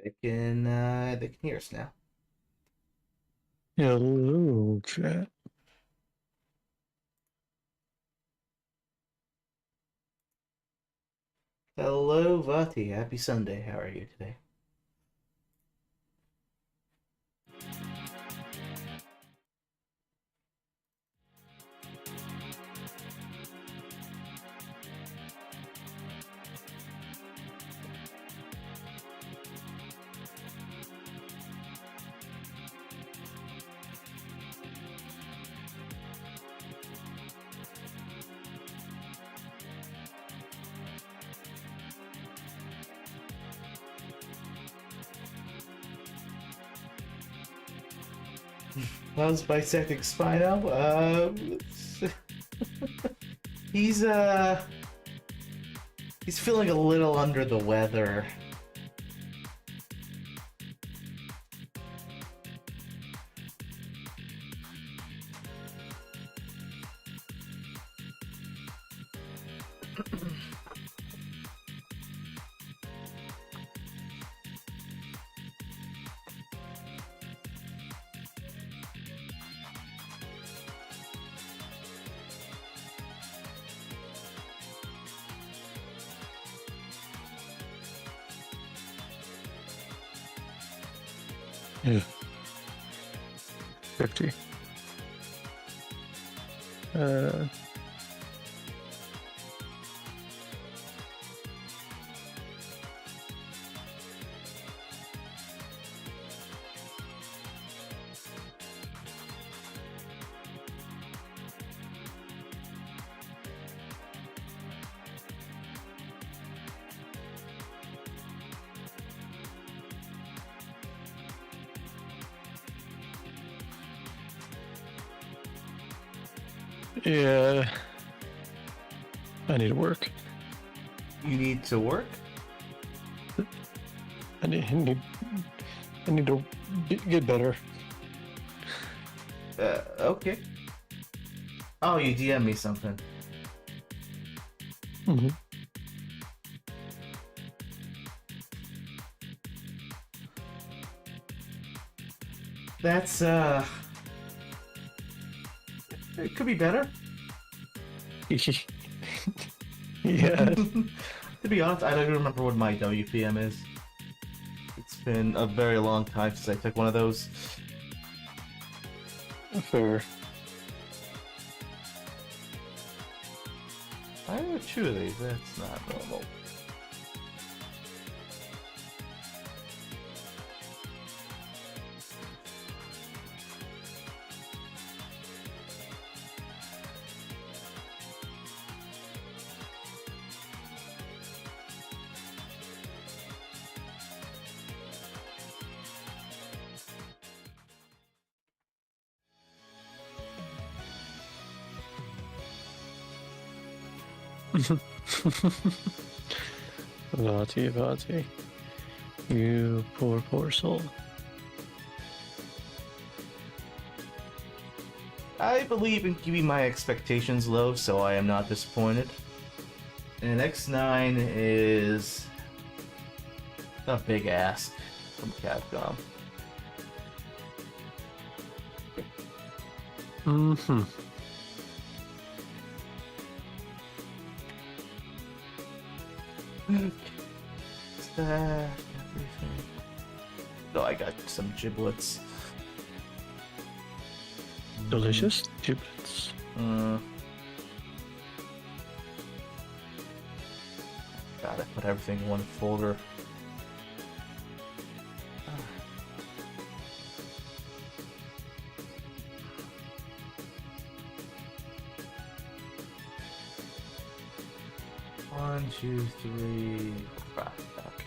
They can hear us now. Hello, chat. Hello, Vati. Happy Sunday. How are you today? How's bisecting Spino? He's he's feeling a little under the weather. Yeah. 50. Uh, yeah. I need to work. You need to work? I need to get better. Okay. Oh, you DM me something. Mm-hmm. That's it could be better. Yeah. To be honest, I don't even remember what my WPM is. It's been a very long time since I took one of those. Fair. I have two of these. That's not normal. Vati. You poor soul. I believe in keeping my expectations low, so I am not disappointed. And X9 is a big ask from Capcom. Mm-hmm. Stack everything. Oh, I got some giblets. Delicious giblets. Gotta put everything in one folder. One, two, three, five. Okay.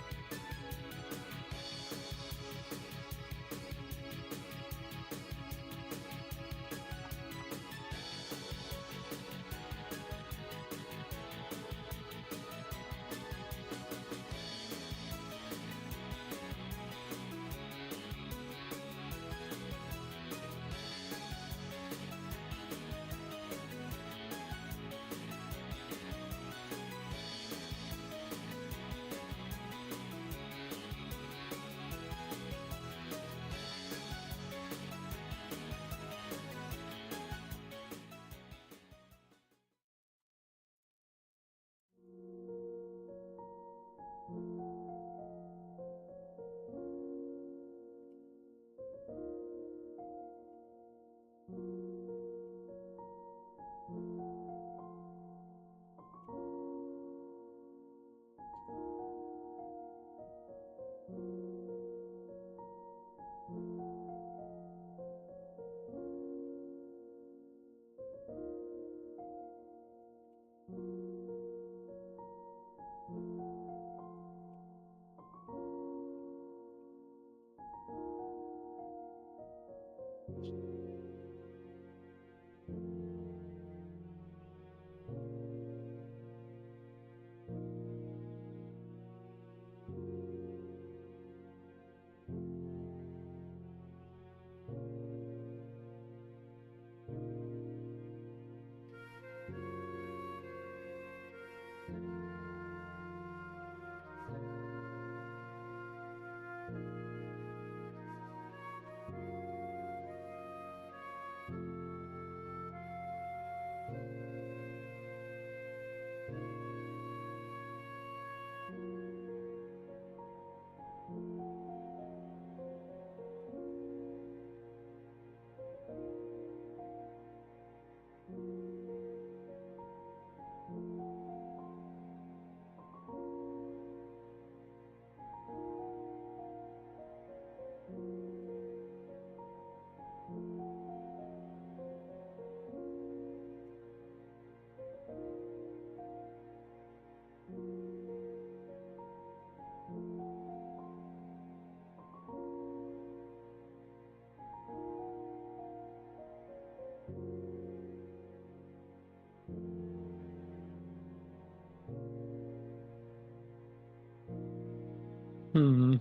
Hmm.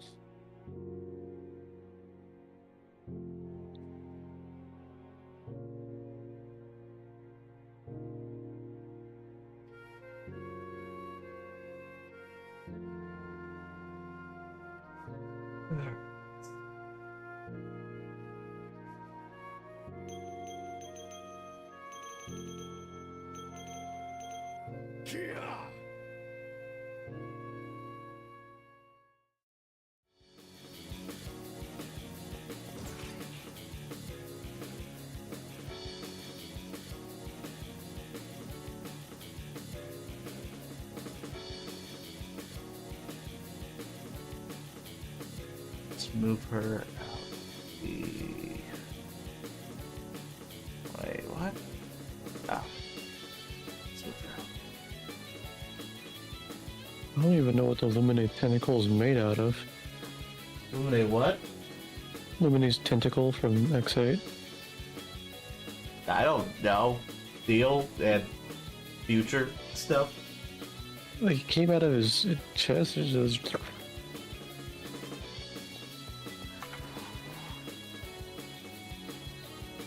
Let's move her out. Wait, what? Oh. Let's move her out. I don't even know what the Luminate tentacle is made out of. Illuminate what? Luminate's tentacle from X8. I don't know. Deal and future stuff. Like, it came out of his chest. It just...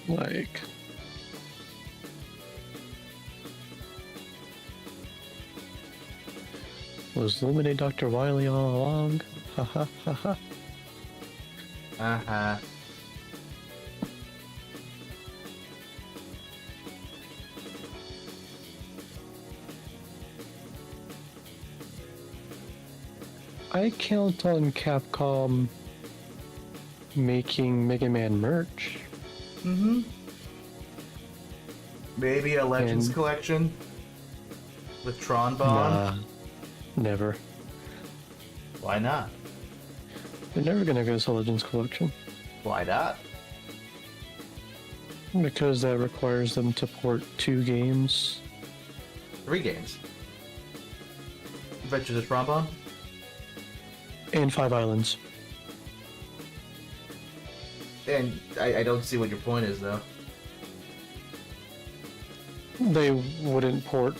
Like... Was Luminate Dr. Wily all along? Ha ha ha ha. Uh-huh. I count on Capcom making Mega Man merch. Mm-hmm. Maybe a Legends And- collection with Tron Bond. Nah, never. Why not? They're never gonna get us a Legends collection Why not? because that requires them to port 2 games. 3 games. Adventures of Tron Bond? And 5 islands. And I don't see what your point is, though. They wouldn't port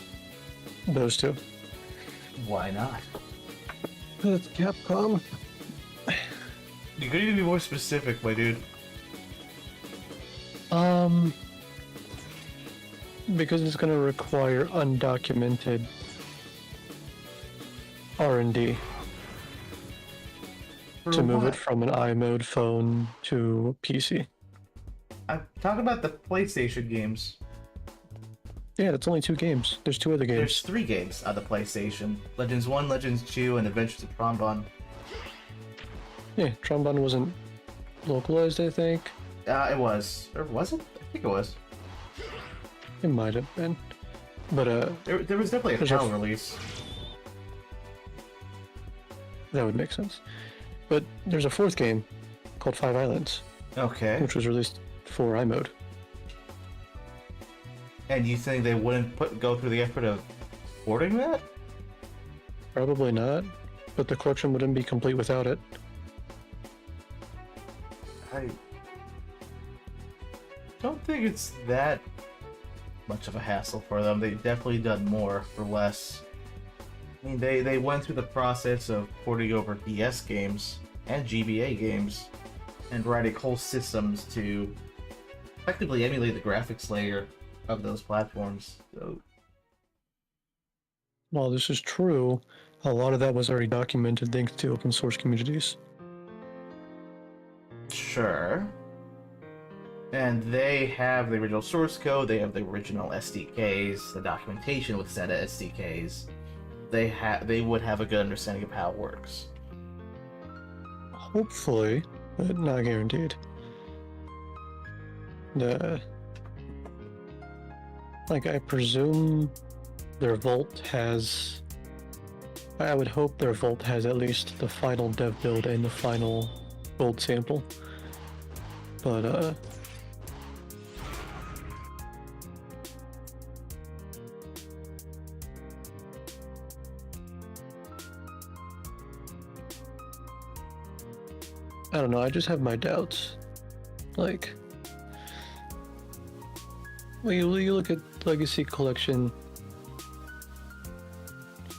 those 2. Why not? That's Capcom. You could even be more specific, my dude. Because it's gonna require undocumented R&D to move it from an iMode phone to PC. I'm talking about the PlayStation games. Yeah, that's only 2 games. There's 2 other There's games. 3 games on the PlayStation. Legends 1, Legends 2, and Adventures of Tron Bond. Yeah, Trombone wasn't localized, I think. It was. Or was it? I think it was. It might have been. But, There was definitely a There's PAL a- release. that would make sense. But there's a 4th game called 5 Islands, Okay. which was released for iMode. And you think they wouldn't go through the effort of porting that? Probably not, but the collection wouldn't be complete without it. I don't think it's that much of a hassle for them. They've definitely done more for less. I mean, they went through the process of porting over DS games and GBA games and writing whole systems to effectively emulate the graphics layer of those platforms. So, While this is true, a lot of that was already documented thanks to open source communities. sure. And they have the original source code, they have the original SDKs, the documentation with set of SDKs. They would have a good understanding of how it works. Hopefully, but not guaranteed. I presume their Vault has... I would hope their Vault has at least the final dev build and the final build sample. But, I don't know, I just have my doubts. Like, well, you look at Legacy Collection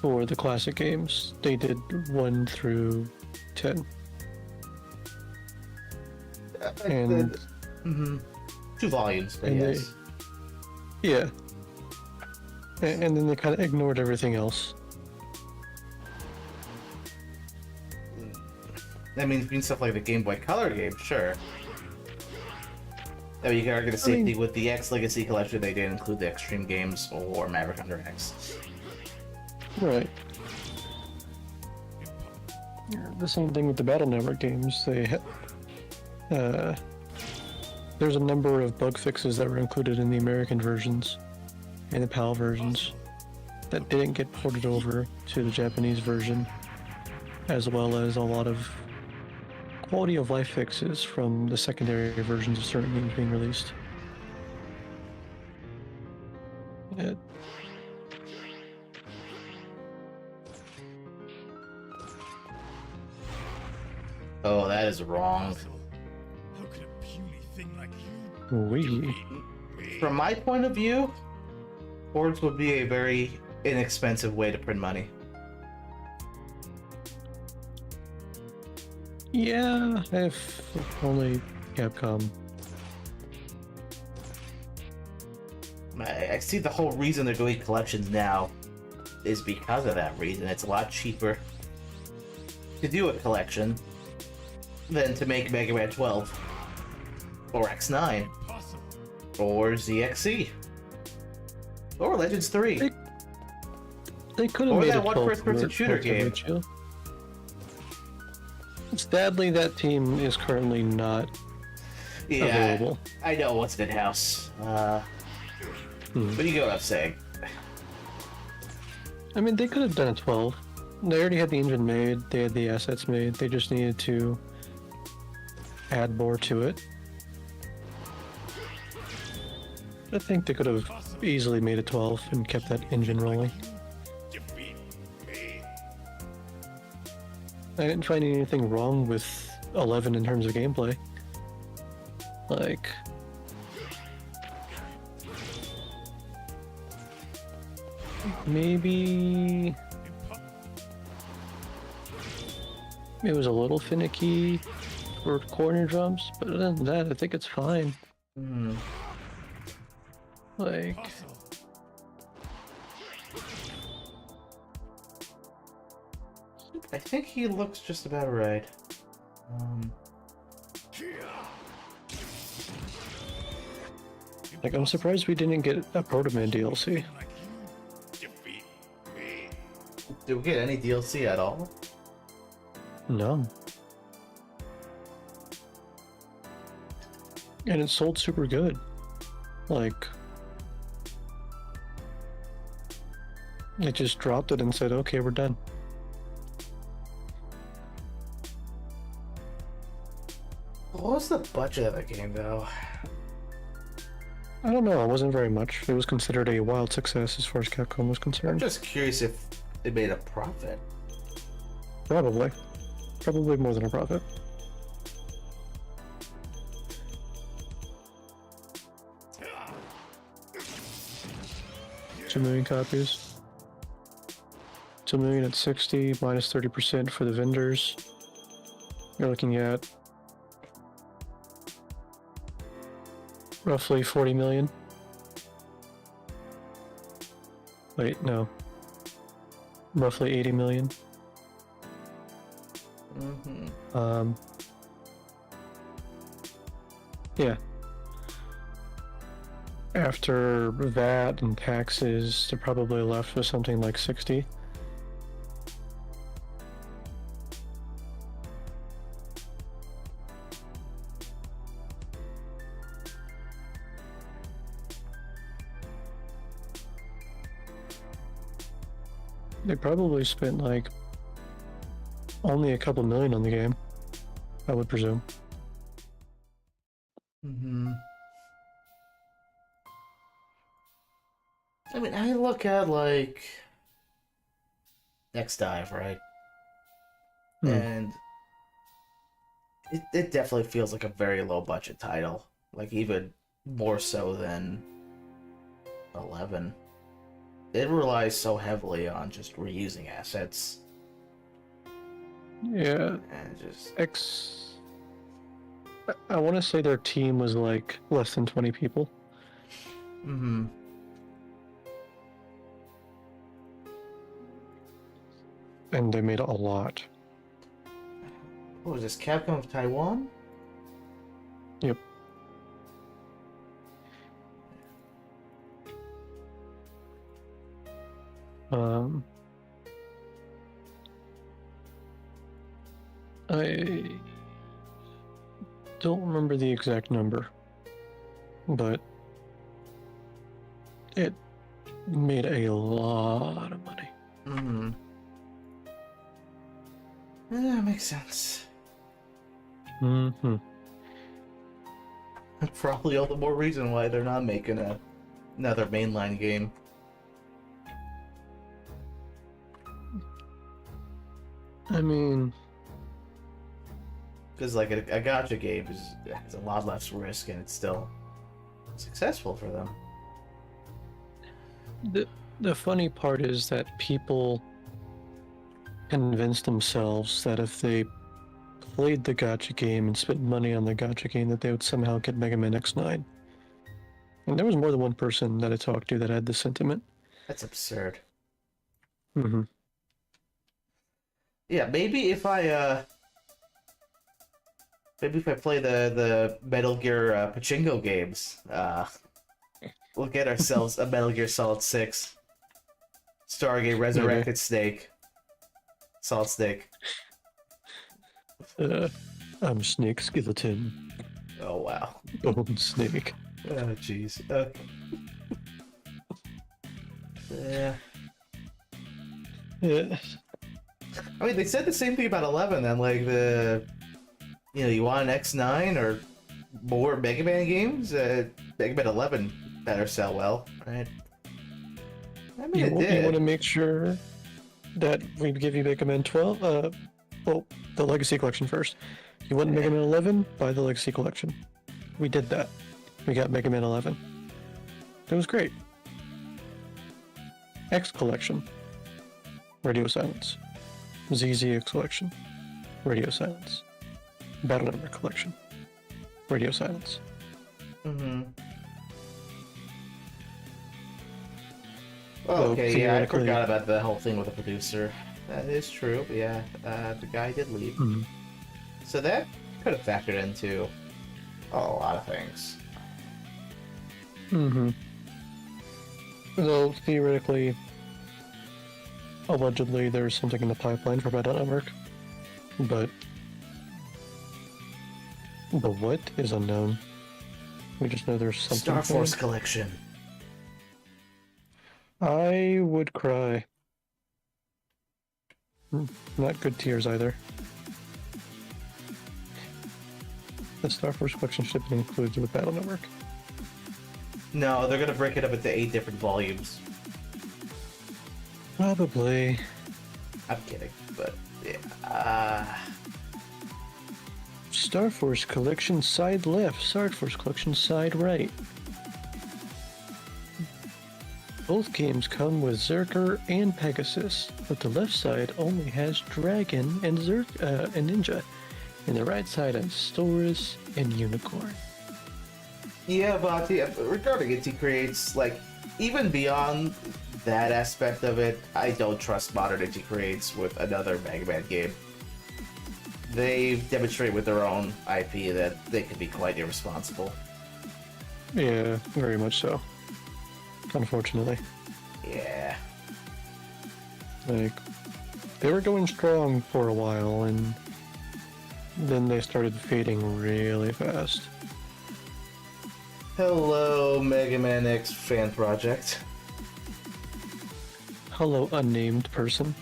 for the classic games. They did 1 through 10. And 2 volumes, but and yes. yeah. And then they kind of ignored everything else. I mean stuff like the Game Boy Color game, sure. I mean, you can argue the same thing with the X Legacy Collection. They didn't include the Extreme games or Maverick Hunter X. Right. The same thing with the Battle Network games. There's a number of bug fixes that were included in the American versions and the PAL versions that didn't get ported over to the Japanese version, as well as a lot of quality of life fixes from the secondary versions of certain games being released. Oh, that is wrong. How could a puny thing like Wee. From my point of view, boards would be a very inexpensive way to print money. Yeah, if only Capcom. I see the whole reason they're doing collections now is because of that reason. It's a lot cheaper to do a collection than to make Mega Man 12 or X9 or ZXC or Legends 3 They could have or made that a one 12 first-person shooter game. Sadly, that team is currently not available. I know what's in house. But you get what I'm saying. I mean, they could have done a 12. They already had the engine made, they had the assets made, they just needed to add more to it. I think they could have easily made a 12 and kept that engine rolling. I didn't find anything wrong with 11 in terms of gameplay. Like, maybe it was a little finicky for corner jumps, but other than that, I think it's fine. Like, I think he looks just about right. I'm surprised we didn't get a Proto Man DLC. Did we get any DLC at all? No. And it sold super good. Like, it just dropped it and said, okay, we're done. What was the budget of the game, though? I don't know, it wasn't very much. It was considered a wild success as far as Capcom was I'm concerned. just curious if they made a profit. Probably. Probably more than a profit. $2 million copies. 2 million at 60, minus 30% for the vendors. You're looking at roughly 40 million. Wait, no. Roughly 80 million. Yeah. After VAT and taxes, they're probably left with something like 60. They probably spent like only a couple million on the game, I would presume. I mean, I look at like Next Dive, right? And it definitely feels like a very low budget title. Like even more so than 11. It relies so heavily on just reusing assets. Yeah, And just I want to say their team was like less than 20 people. mm-hmm. And they made a lot. What was this? Capcom of Taiwan? Yep. I don't remember the exact number, but it made a lot of money. Mm-hmm. Yeah, makes sense. Mm-hmm. Probably all the more reason why they're not making another mainline game. I mean, Because like a gacha game has a lot less risk and it's still successful for them. the funny part is that people convince themselves that if they played the gacha game and spent money on the gacha game, that they would somehow get Mega Man X9. And there was more than one person that I talked to that had this sentiment. That's absurd. Mm-hmm. Yeah, maybe if I play the Metal Gear Pachinko games, we'll get ourselves a Metal Gear Solid 6, Stargate Resurrected Snake, Solid Snake. I'm Snake Skeleton. Oh wow. Bone Snake. Oh jeez. Yeah. Yeah. I mean, they said the same thing about 11, and like you want an X9 or more Mega Man games? Mega Man 11 better sell well, right? I mean, it did. You want to make sure that we give you Mega Man 12? Well, the Legacy Collection first. You want Mega Man 11? Buy the Legacy Collection. We did that. We got Mega Man 11. It was great. X Collection. Radio Silence. ZZX Collection. Radio Silence. Battle Number Collection. Radio Silence. Mm-hmm. So, Okay, yeah, I theoretically- forgot about the whole thing with the producer. That is true, yeah. The guy did leave. Mhm. So that could have factored into a lot of things. Mm-hmm. So, theoretically, allegedly, there's something in the pipeline for Battle Network, but the what is unknown. We just know there's something. Star Force planned. Collection. I would cry. Not good tears either. The Star Force Collection should be included with Battle Network. No, they're gonna break it up into 8 different volumes. Probably. I'm kidding, but yeah. Star Force Collection side left, Star Force Collection side right. Both games come with Zerker and Pegasus, but the left side only has Dragon and and Ninja, and the right side has Storis and Unicorn. Yeah, but regarding Inti Creates, like, even beyond that aspect of it, I don't trust modern Inti Creates with another Mega Man game. They demonstrate with their own IP that they can be quite irresponsible. Yeah, very much so. Unfortunately. Yeah. Like, they were going strong for a while, and then they started fading really fast. Hello, Mega Man X fan project. Hello, unnamed person.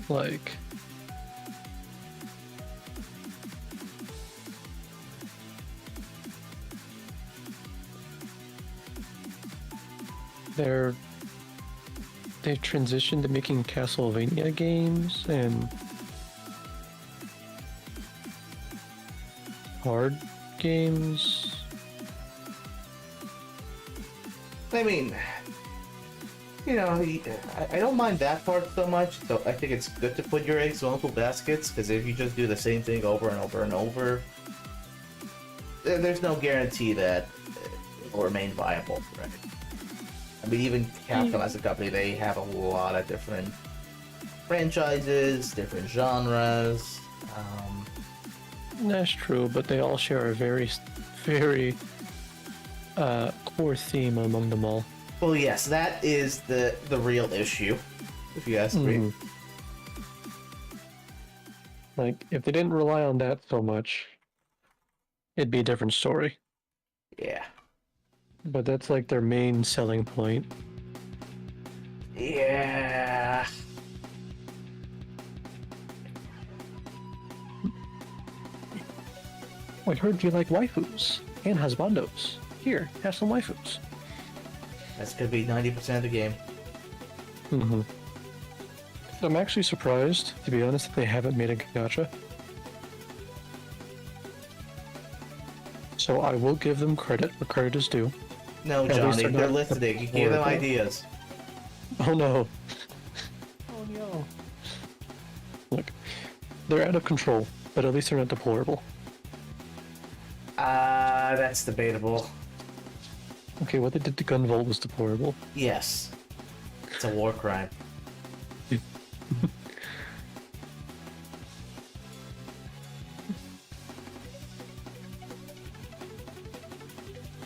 Like, they've transitioned to making Castlevania games and hard games. I mean, you know, I don't mind that part so much. So I think it's good to put your eggs in multiple baskets, because if you just do the same thing over and over and over, there's no guarantee that it will remain viable, right? I mean, even Capcom as a company, they have a lot of different franchises, different genres. That's true, but they all share a very core theme among them all. Well, yes, that is the real issue, if you ask me. Like, if they didn't rely on that so much, it'd be a different story. Yeah. But that's like their main selling point. Yeah. I heard you like waifus and husbandos. Here, have some waifus. That's gonna be 90% of the game. I'm actually surprised, to be honest, that they haven't made a gacha. So I will give them credit where credit is due. No, At least Johnny, they're they're not listening. You give them horrible. ideas. Oh no. Oh no. Look, they're out of control, but at least they're not deplorable. That's debatable. Okay, what they did to Gunvolt was deplorable. Yes. It's a war crime.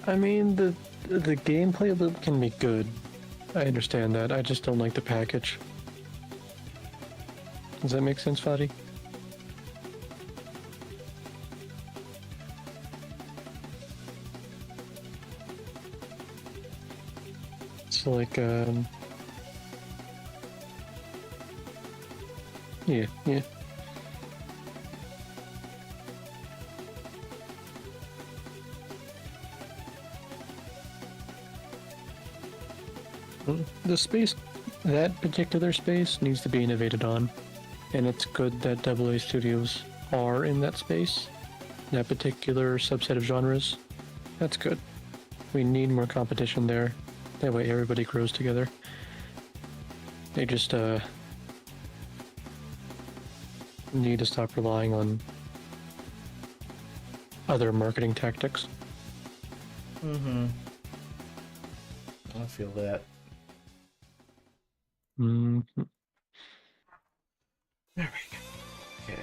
I mean, the gameplay loop can be good. I understand that. I just don't like the package. Does that make sense, Fadi? It's like, yeah. The space, that particular space needs to be innovated on, and it's good that AA Studios are in that space, that particular subset of genres. That's good. We need more competition there. That way everybody grows together. They just need to stop relying on other marketing tactics. I feel that. Mhm. There we go. Okay.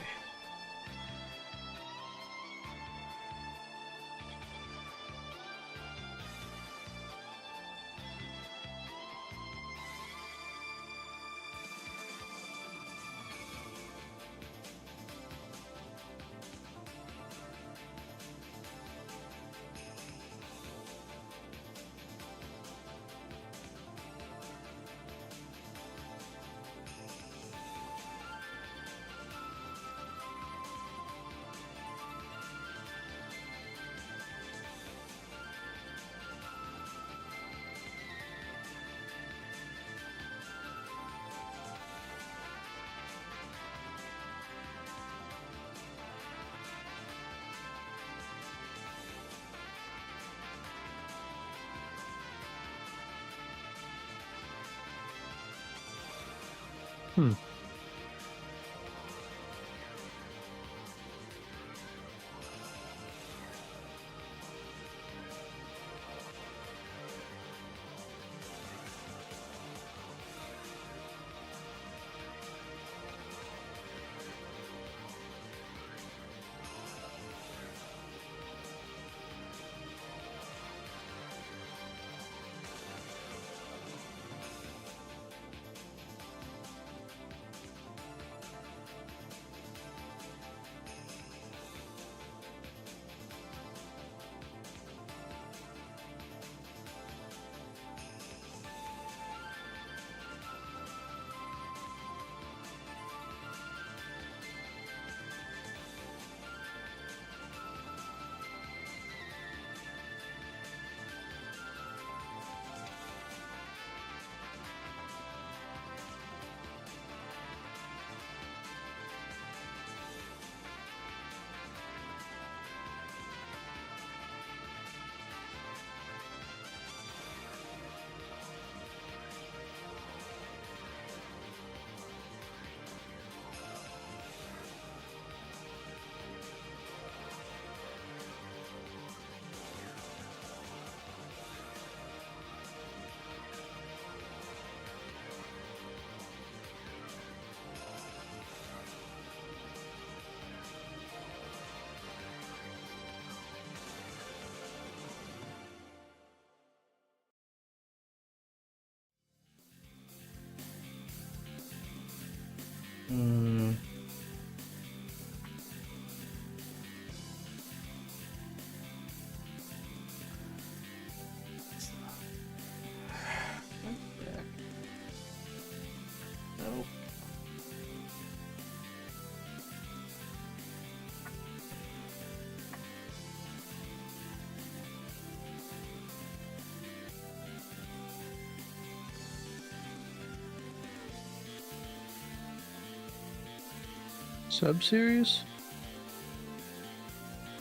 Sub-series?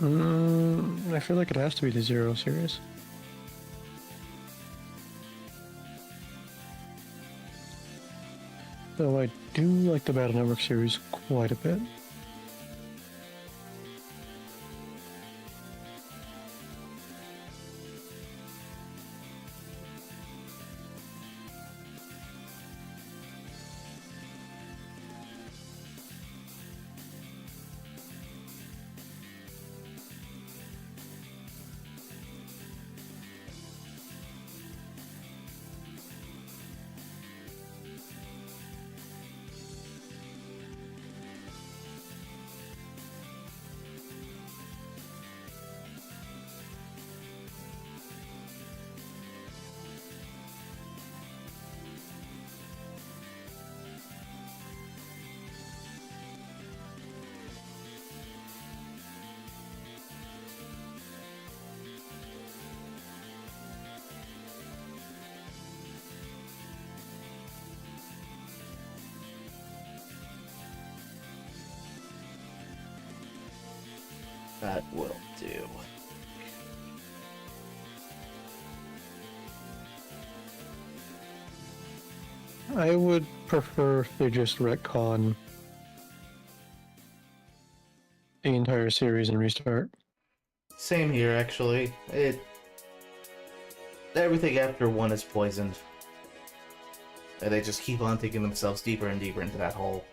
I feel like it has to be the Zero series. Though I do like the Battle Network series quite a bit. That will do. I would prefer if they just retcon the entire series and restart. Same here, actually. Everything after 1 is poisoned. And they just keep on taking themselves deeper and deeper into that hole.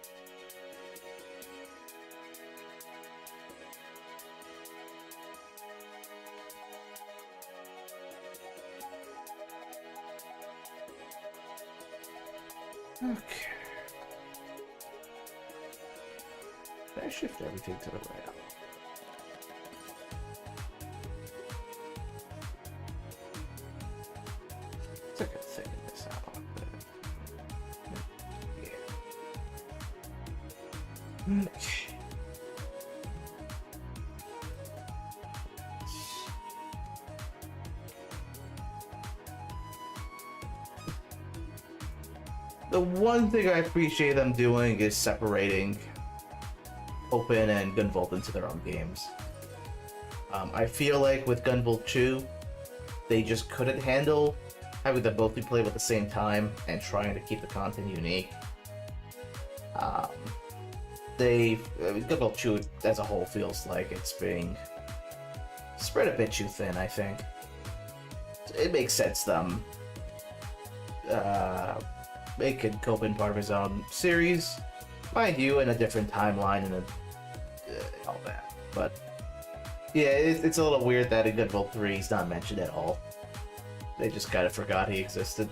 Okay. I shift everything to the right. It's like a thing in this out. Yeah. Okay. The one thing I appreciate them doing is separating Open and Gunvolt into their own games. I feel like with Gunvolt 2, they just couldn't handle having them both be played at the same time and trying to keep the content unique. Gunvolt 2 as a whole feels like it's being spread a bit too thin, I think. It makes sense them making Copen part of his own series, mind you, in a different timeline and all that. But yeah, it's a little weird that in Gunvolt 3 he's not mentioned at all. They just kind of forgot he existed.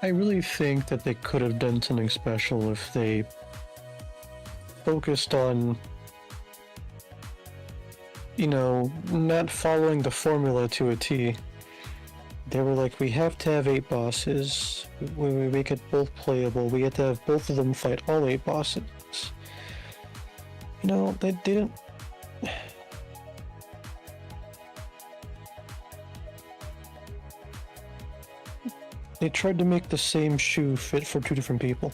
I really think that they could have done something special if they focused on, you know, not following the formula to a T. They were like, we have to have 8 bosses. We make it both playable. We have to have both of them fight all 8 bosses. You know, they didn't. They tried to make the same shoe fit for 2 different people.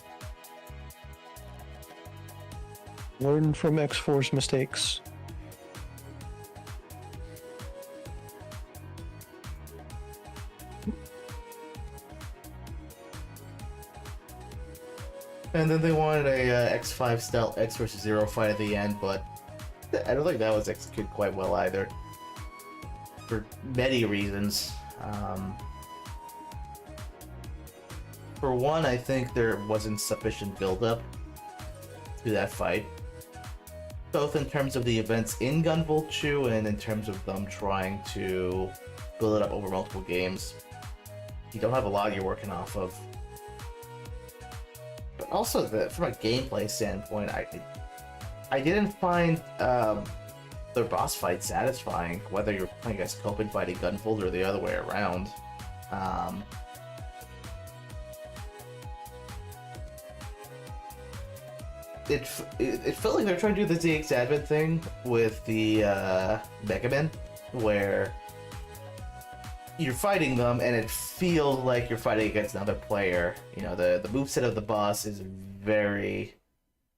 Learn from X4's mistakes. And then they wanted a X5 style X versus Zero fight at the end, but I don't think that was executed quite well either. For many reasons. For one, I think there wasn't sufficient build-up to that fight. Both in terms of the events in Gunvolt 2 and in terms of them trying to build it up over multiple games. You don't have a lot you're working off of. But also, from a gameplay standpoint, I didn't find their boss fight satisfying, whether you're playing against Copen fighting Gunvolt or the other way around. It felt like they're trying to do the ZX Advent thing with the Mega Men, where you're fighting them and it feels like you're fighting against another player. You know, the moveset of the boss is very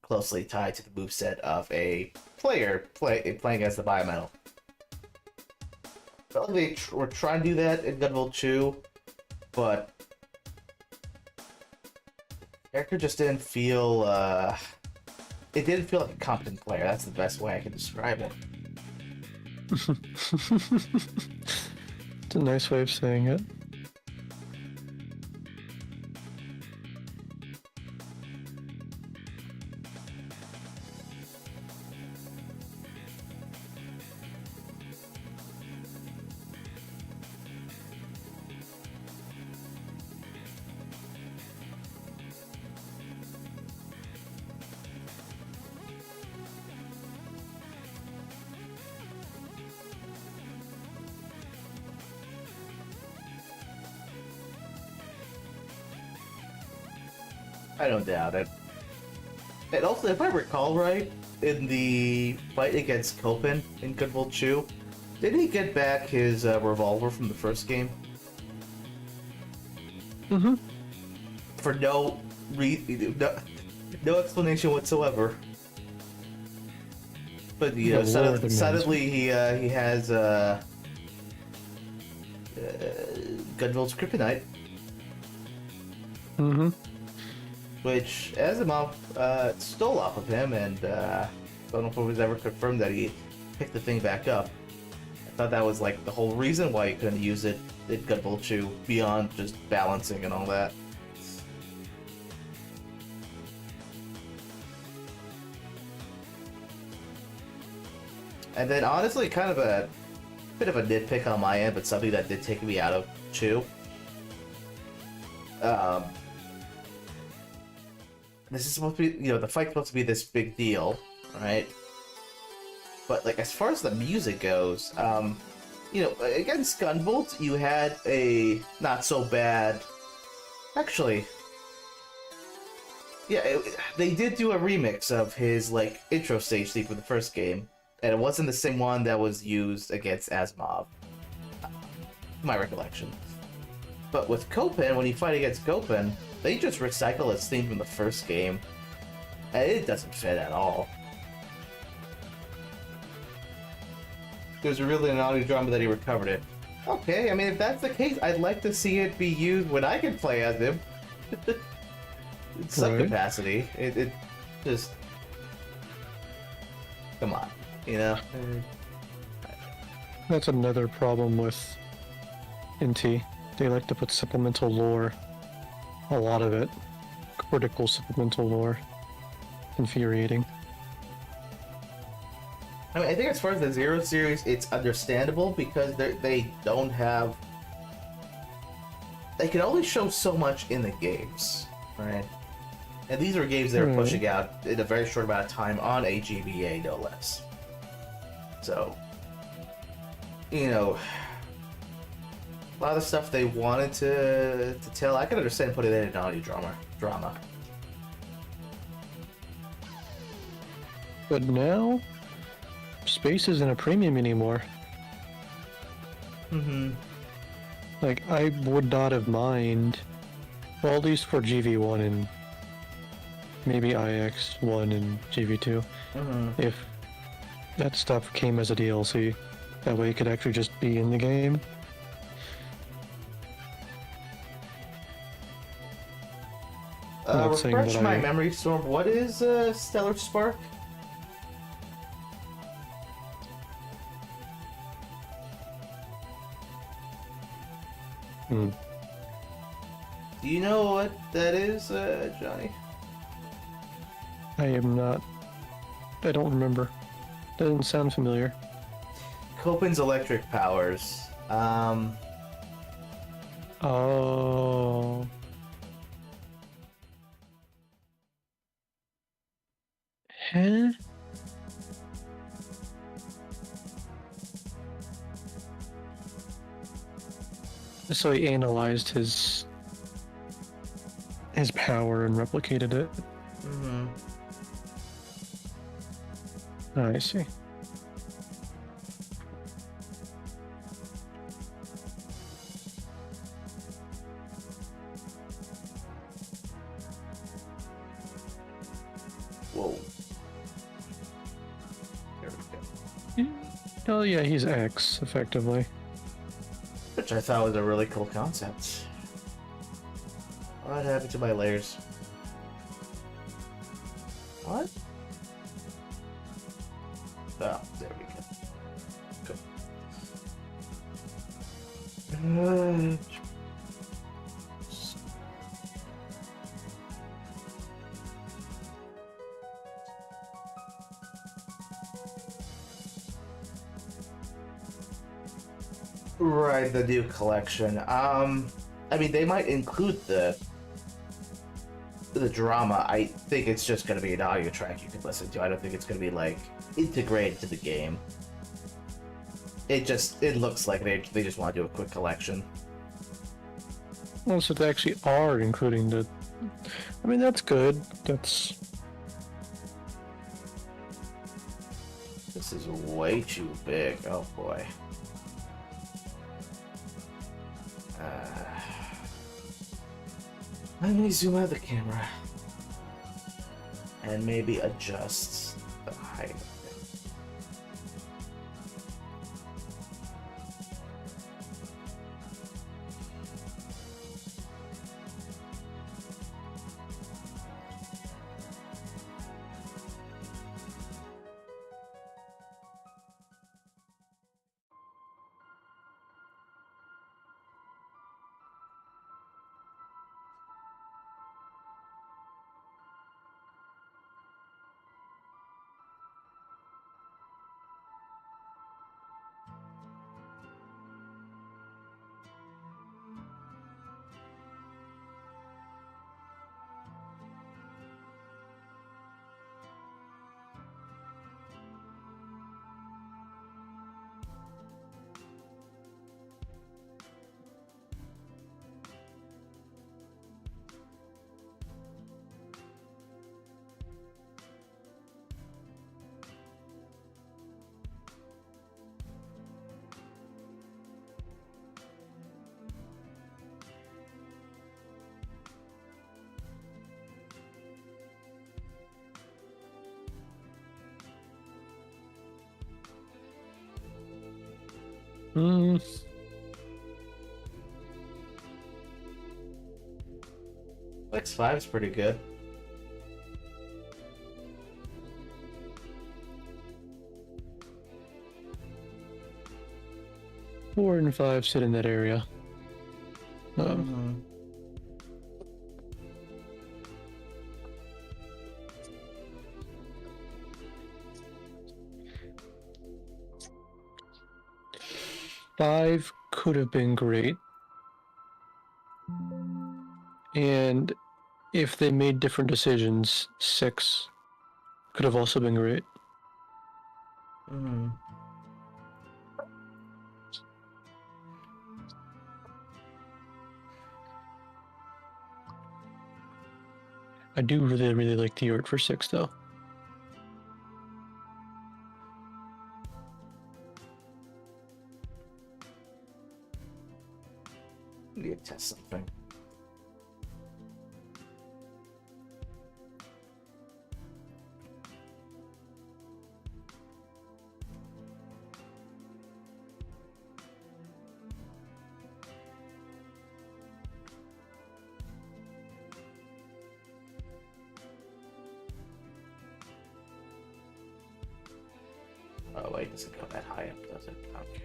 closely tied to the moveset of a player playing as the Biometal. Felt like they were trying to do that in Gunvolt 2, but character just didn't feel, it didn't feel like a competent player. That's the best way I can describe it. It's a nice way of saying it. I don't doubt it. And also, if I recall right, in the fight against Copen in Gunvolt 2, didn't he get back his revolver from the first game? Mm-hmm. For no explanation whatsoever. But you know, suddenly he has Gunvolt's kryptonite. Mm-hmm. Which Asimov stole off of him, and don't know if it was ever confirmed that he picked the thing back up. I thought that was like the whole reason why he couldn't use it in Gunvolt 2, beyond just balancing and all that. And then honestly, kind of a bit of a nitpick on my end, but something that did take me out of 2. This is supposed to be, you know, the fight's supposed to be this big deal, right? But, like, as far as the music goes, you know, against Gunvolt, you had a not so bad... Actually... Yeah, they did do a remix of his, like, intro stage theme for the first game, and it wasn't the same one that was used against Asimov. My recollection. But with Copen, when you fight against Copen, they just recycle his theme from the first game, and it doesn't fit at all. There's really an audio drama that he recovered it. Okay, I mean, if that's the case, I'd like to see it be used when I can play as him. In some capacity. It just... Come on, you know? That's another problem with Inti. They like to put supplemental lore. A lot of it. Critical supplemental lore. Infuriating. I mean, I think as far as the Zero series, it's understandable because they don't have... They can only show so much in the games, right? And these are games they're pushing out in a very short amount of time on a GBA, no less. So, you know... A lot of the stuff they wanted to tell, I can understand putting it in an audio drama. But now, space isn't a premium anymore. Mm-hmm. Like, I would not have mind, well, at least for GV1 and maybe IX1 and GV2, if that stuff came as a DLC. That way it could actually just be in the game. Refresh my memory, Storm. What is Stellar Spark? Do you know what that is, Johnny? I am not... I don't remember. Doesn't sound familiar. Copen's electric powers. Oh... Huh? So he analyzed his power and replicated it. I see. Oh yeah, he's X, effectively. Which I thought was a really cool concept. What happened to my layers? What? Oh, there we go. Cool. Right, the new collection. I mean, they might include the drama. I think it's just gonna be an audio track you can listen to. I don't think it's gonna be like integrated to the game. It looks like they just want to do a quick collection. Well, so they actually are including the. I mean, that's good. That's. This is way too big. Oh boy. Let me zoom out the camera and maybe adjust the height. X5 is pretty good. Four and five sit in that area. Five could have been great. And if they made different decisions, six could have also been great. I do really, really like the art for six, though. Need to test something. Oh wait, it doesn't go that high up, does it? Okay.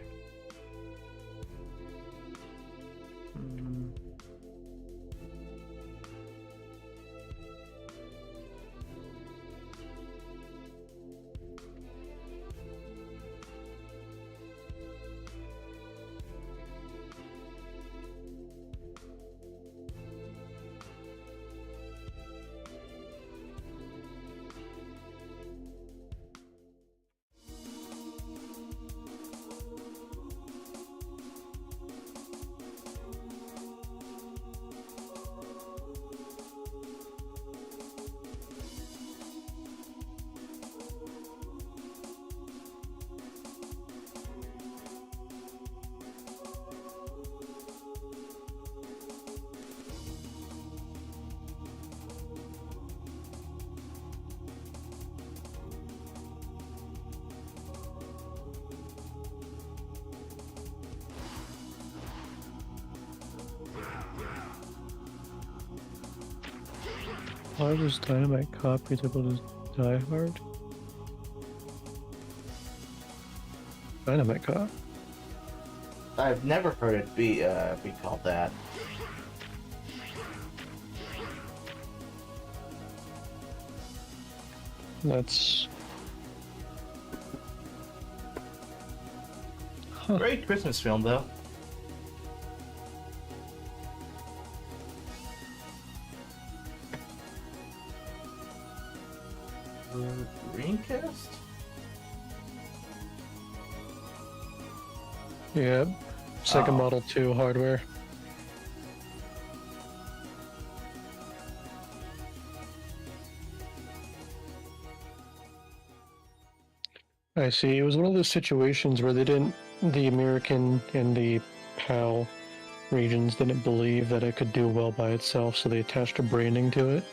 Why was Dynamite copied able to die hard? Dynamite cop? I've never heard it be called that. That's... Huh. Great Christmas film, though. Dreamcast? Yeah. Sega Oh. Model 2 hardware. I see. It was one of those situations where they didn't, the American and the PAL regions didn't believe that it could do well by itself, so they attached a branding to it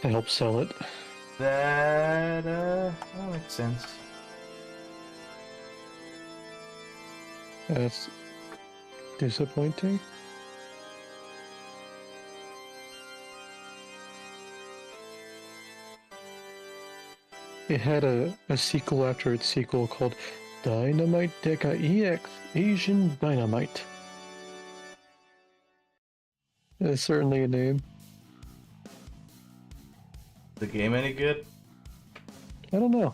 to help sell it. That makes sense. That's disappointing. It had a sequel after its sequel called Dynamite Deca EX Asian Dynamite. That's certainly a name. The game any good? I don't know.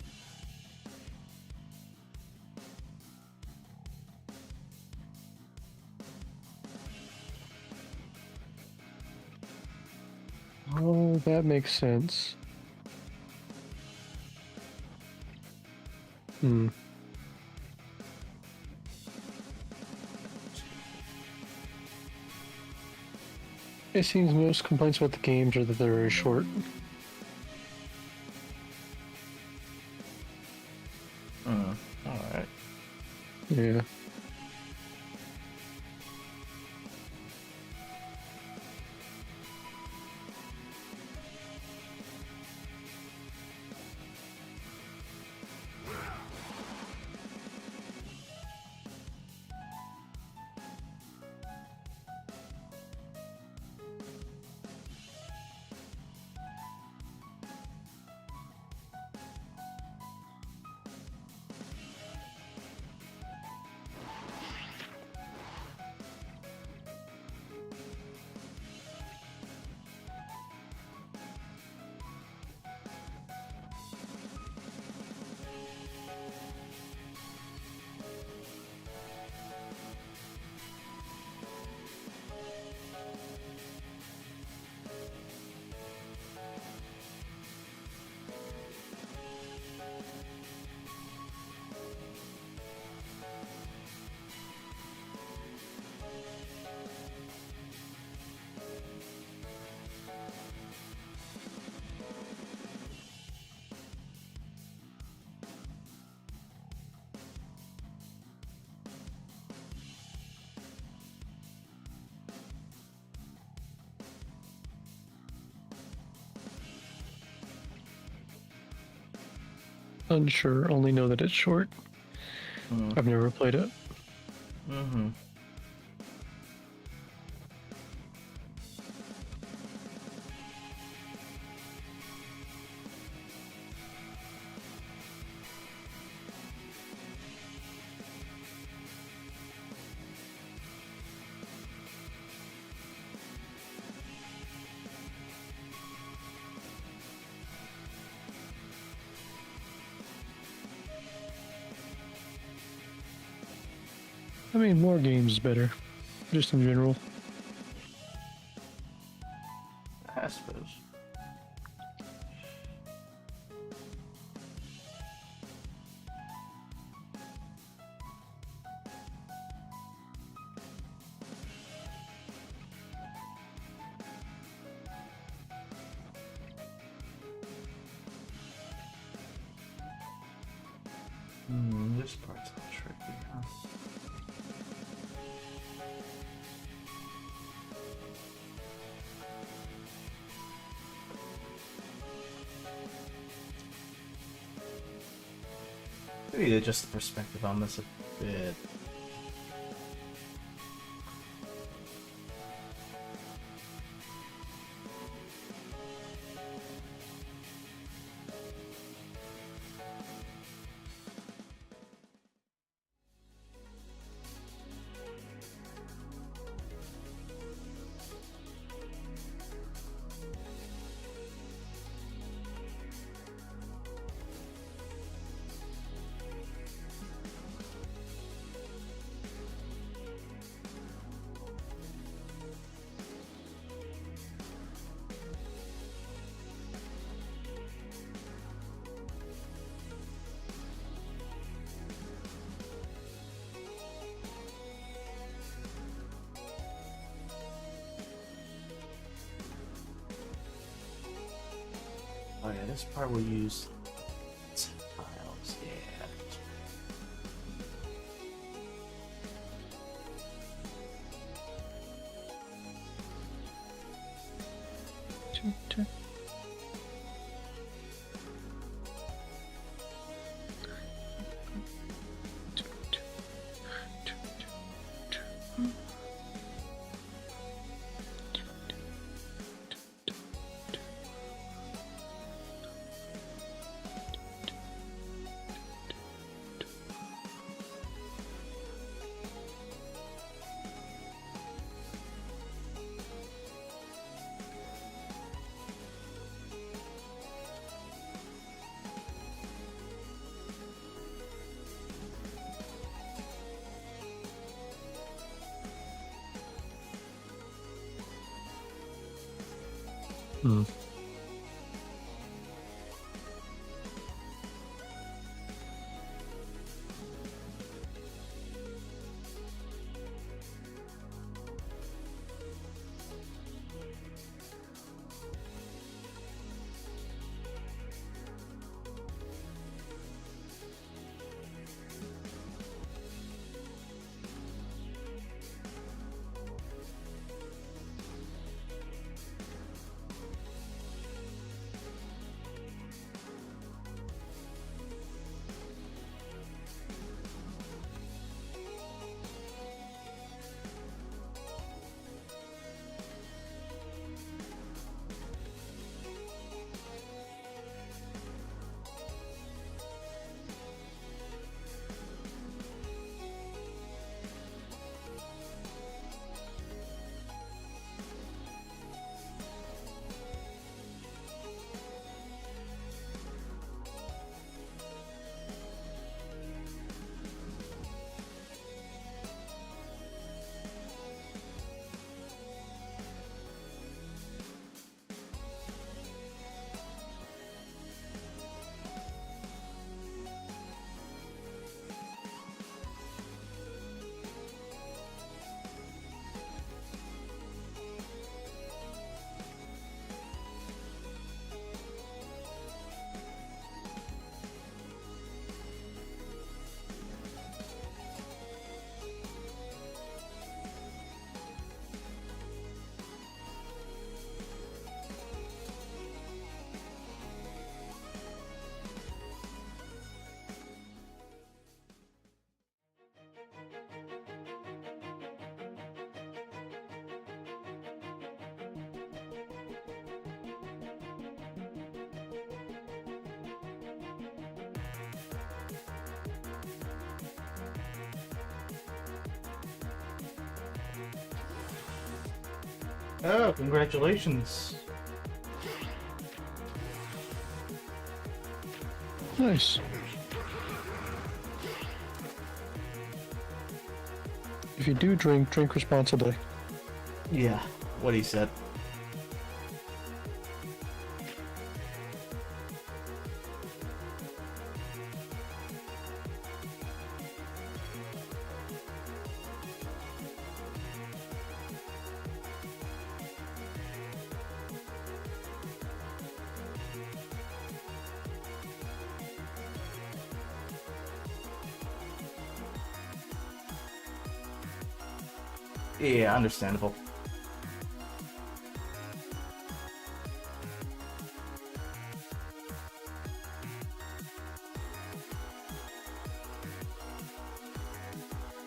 Oh, that makes sense. Hmm. It seems most complaints about the games are that they're very short. Alright. Yeah. Unsure, only know that it's short. I've never played it. Mm-hmm. I mean, more games is better. Just in general. I suppose. This part's a little tricky, huh? Maybe adjust the perspective on this a bit. this part will use tiles, yeah. Hmm. Oh, congratulations. Nice. If you do drink, drink responsibly. Yeah, what he said. Yeah, understandable.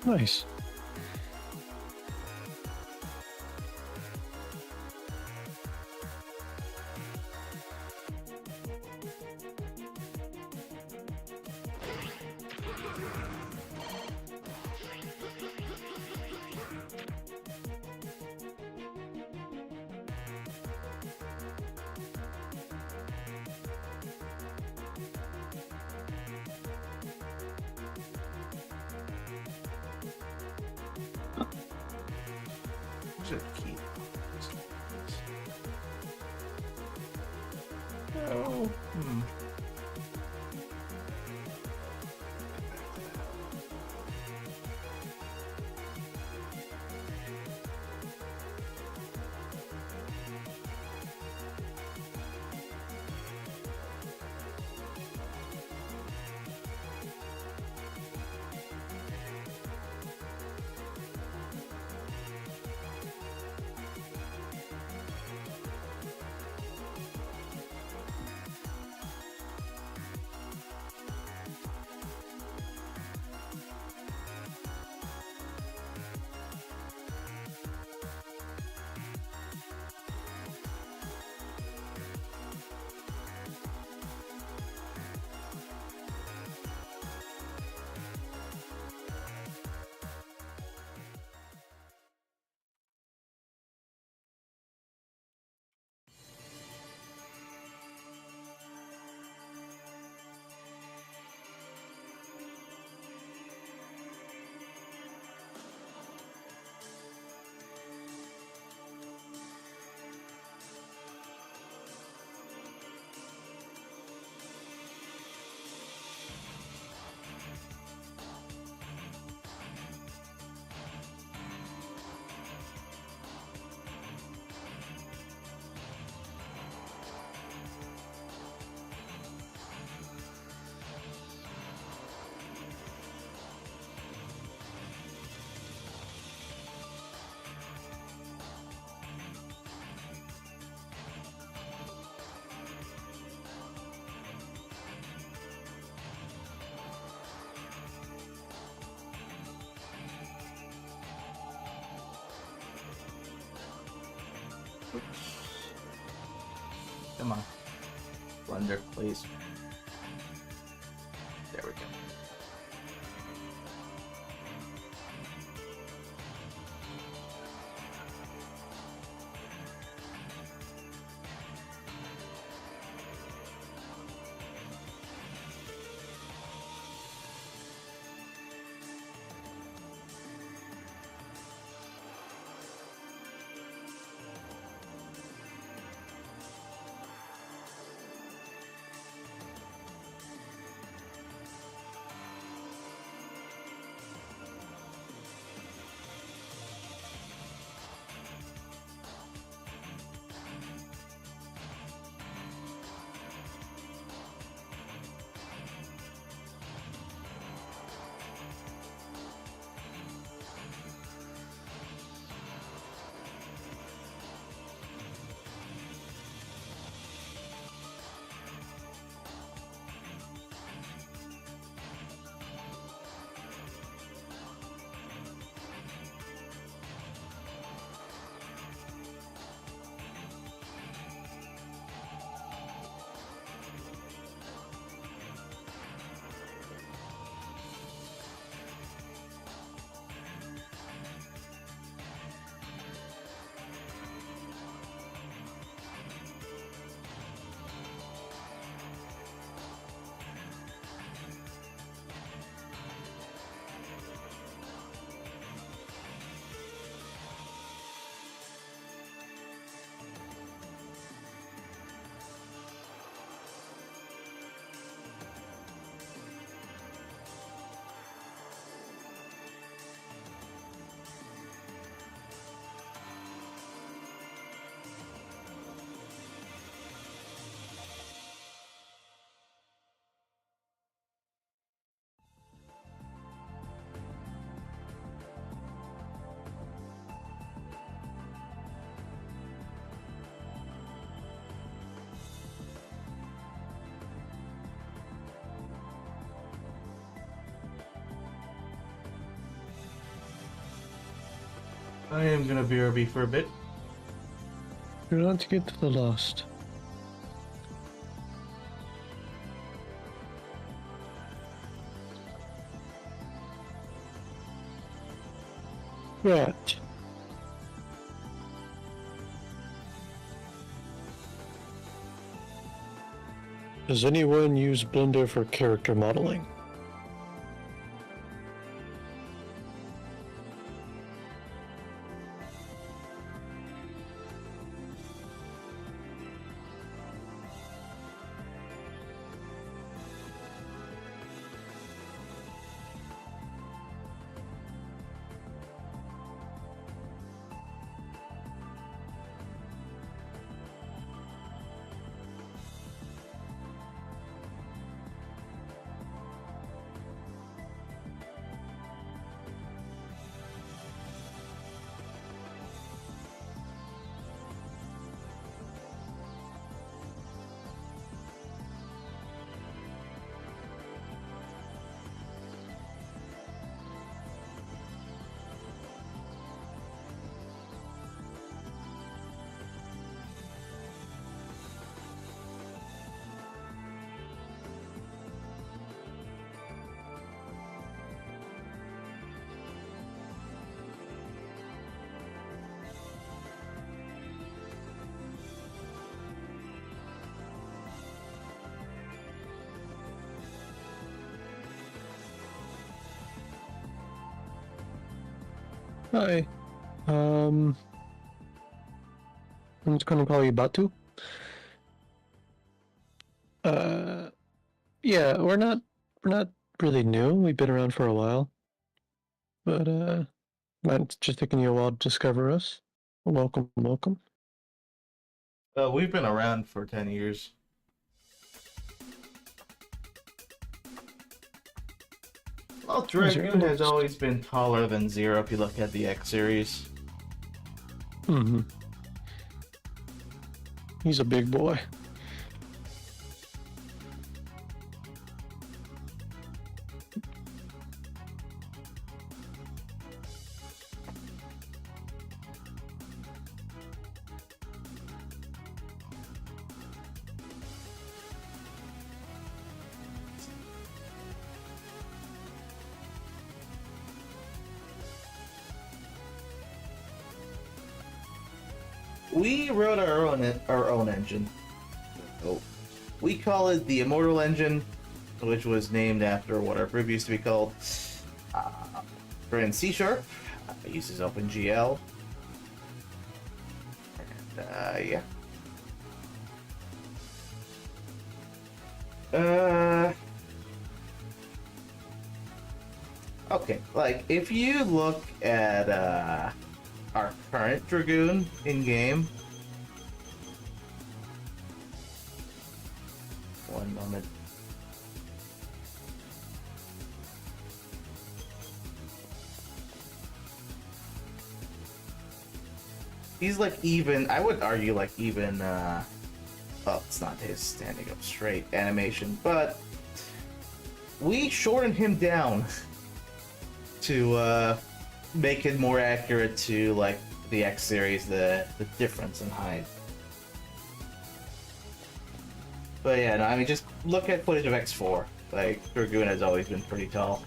Nice. Should keep. Oh. Hmm. Come on. Blender, please. There we go. I am gonna BRB for a bit. You're not to get to the lost. Right. Does anyone use Blender for character modeling? Hi. I'm just gonna call you Batu. Yeah, we're not really new. We've been around for a while. But it's just taking you a while to discover us. Welcome, welcome. We've been around for 10 years. Well, Dragoon has always been taller than Zero if you look at the X series. Mm-hmm. He's a big boy. we wrote our own engine. Oh. We call it the Immortal Engine, which was named after what our group used to be called. We're in C#. It uses OpenGL. And, yeah. Okay, like, if you look at, our current Dragoon in-game... One moment. He's like even, I would argue like even, well, it's not his standing up straight animation, but we shortened him down to make it more accurate to like the X series, the difference in height. But yeah, no, I mean, just look at footage of X4. Like, Dragoon has always been pretty tall.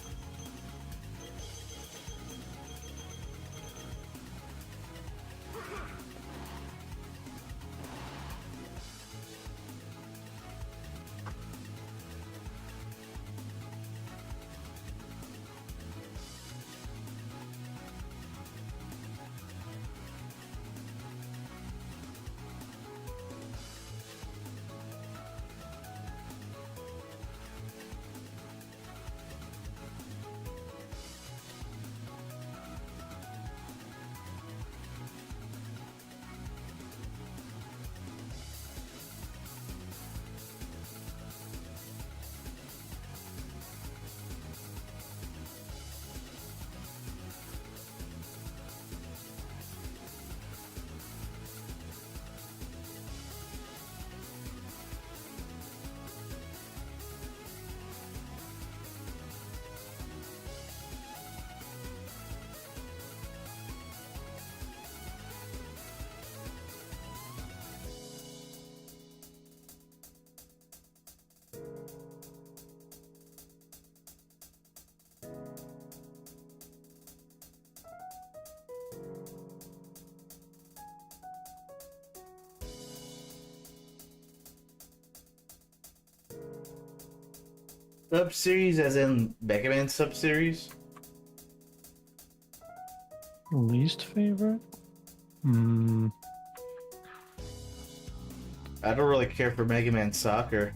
Sub-series as in Mega Man sub-series? Least favorite? I don't really care for Mega Man Soccer.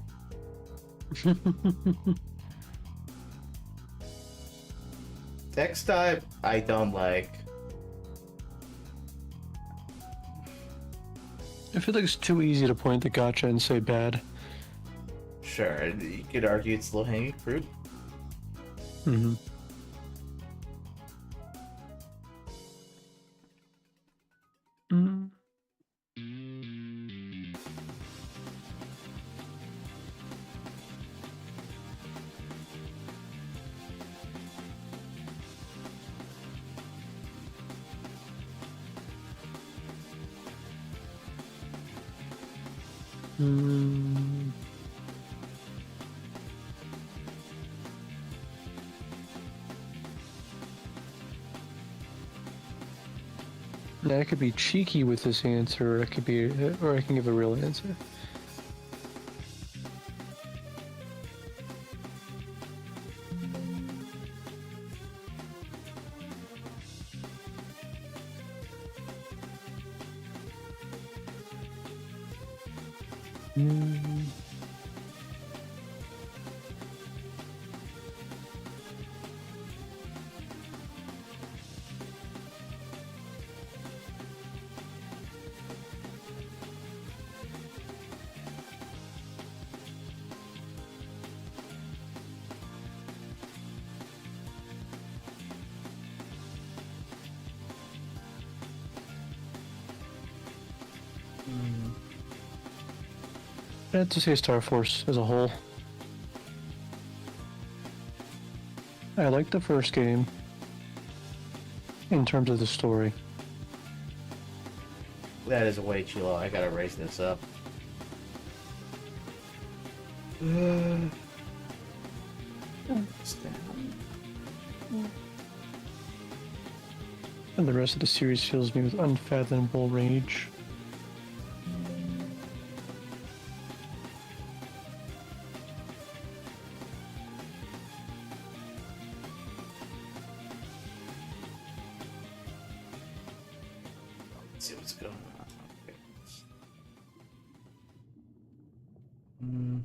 X-Type, I don't like. I feel like it's too easy to point the gotcha and say bad. Sure, you could argue it's low-hanging fruit. Mm-hmm. Mm. Mm. Now, I could be cheeky with this answer, or I could be, or I can give a real answer. Mm. I have to say Star Force as a whole. I liked the first game in terms of the story. That is way too low. I gotta raise this up. And the rest of the series fills me with unfathomable rage. Let's see what's going on. Okay. Hmm.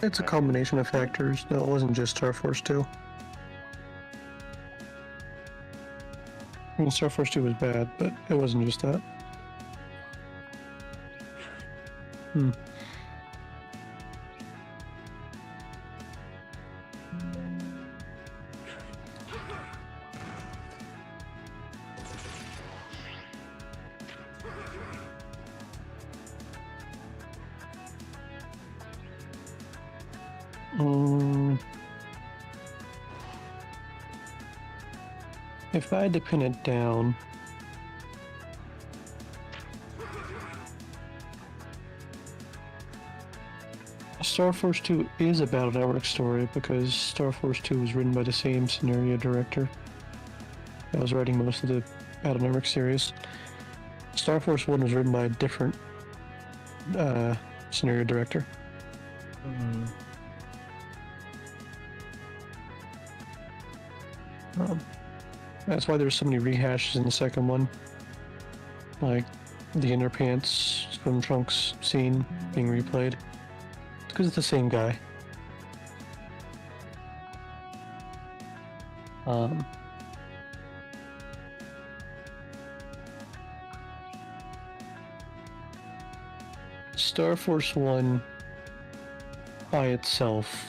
It's a combination of factors. No, it wasn't just Star Force 2. I mean, Star Force 2 was bad, but it wasn't just that. Hmm. If I had to pin it down, Star Force 2 is a Battle Network story because Star Force 2 was written by the same scenario director that was writing most of the Battle Network series. Star Force 1 was written by a different scenario director. That's why there's so many rehashes in the second one. Like the inner pants swim trunks scene being replayed. It's because it's the same guy. Star Force 1 by itself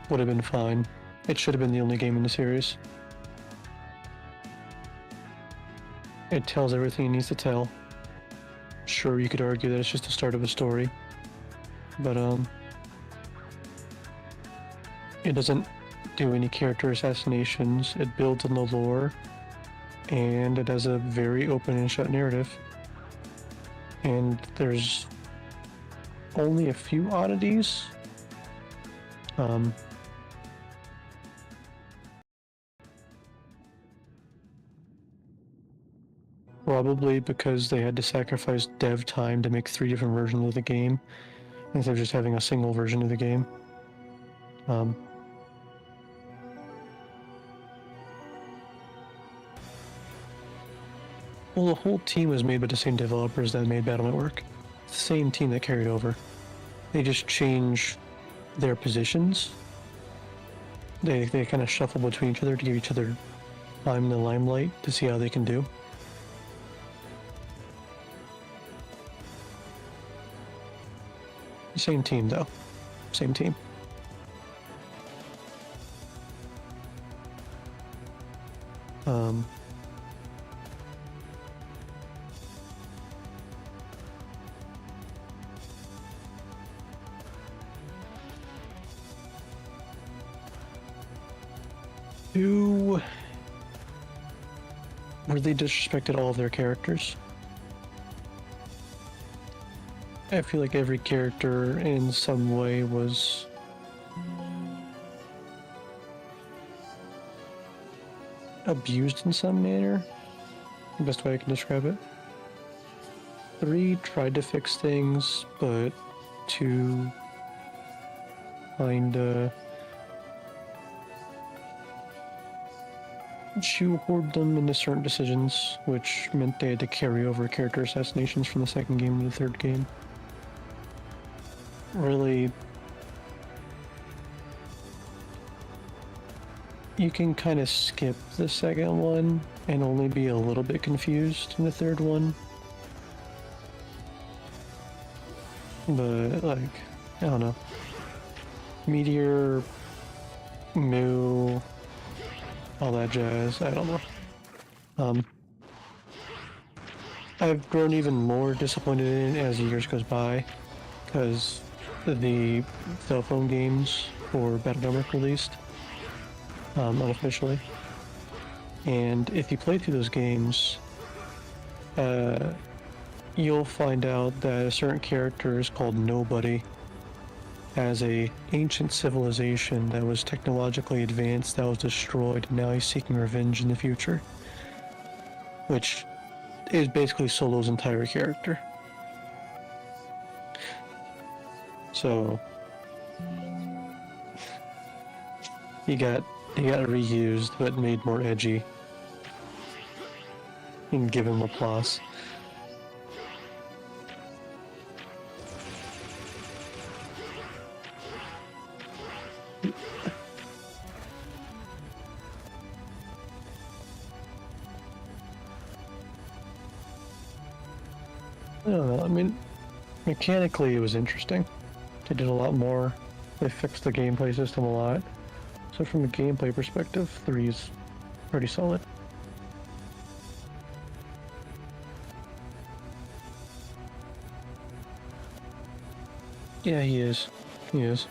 would have been fine. It should have been the only game in the series. It tells everything it needs to tell. Sure, you could argue that it's just the start of a story, but it doesn't do any character assassinations. It builds on the lore, and it has a very open and shut narrative. And there's only a few oddities. Probably because they had to sacrifice dev time to make 3 different versions of the game, instead of just having a single version of the game. Well, the whole team was made by the same developers that made Battle Network. It's the same team that carried over. They just change their positions. They kind of shuffle between each other to give each other time in the limelight to see how they can do. Same team, though. Same team. Who really disrespected all of their characters. I feel like every character in some way was abused in some manner. The best way I can describe it. 3 tried to fix things, but 2 kinda shoehorned them into certain decisions, which meant they had to carry over character assassinations from the second game to the third game. Really, you can kind of skip the second one and only be a little bit confused in the third one. But, like, I don't know. Meteor, Moo, all that jazz, I don't know. I've grown even more disappointed in it as the years goes by, because the cell phone games for Battle Network released unofficially, and if you play through those games, you'll find out that a certain character is called Nobody has a ancient civilization that was technologically advanced that was destroyed, and now he's seeking revenge in the future, which is basically Solo's entire character. So he got reused but made more edgy. You can give him applause. I don't know, I mean, mechanically it was interesting. They did a lot more. They fixed the gameplay system a lot. So from a gameplay perspective, 3 is pretty solid. Yeah, he is. He is.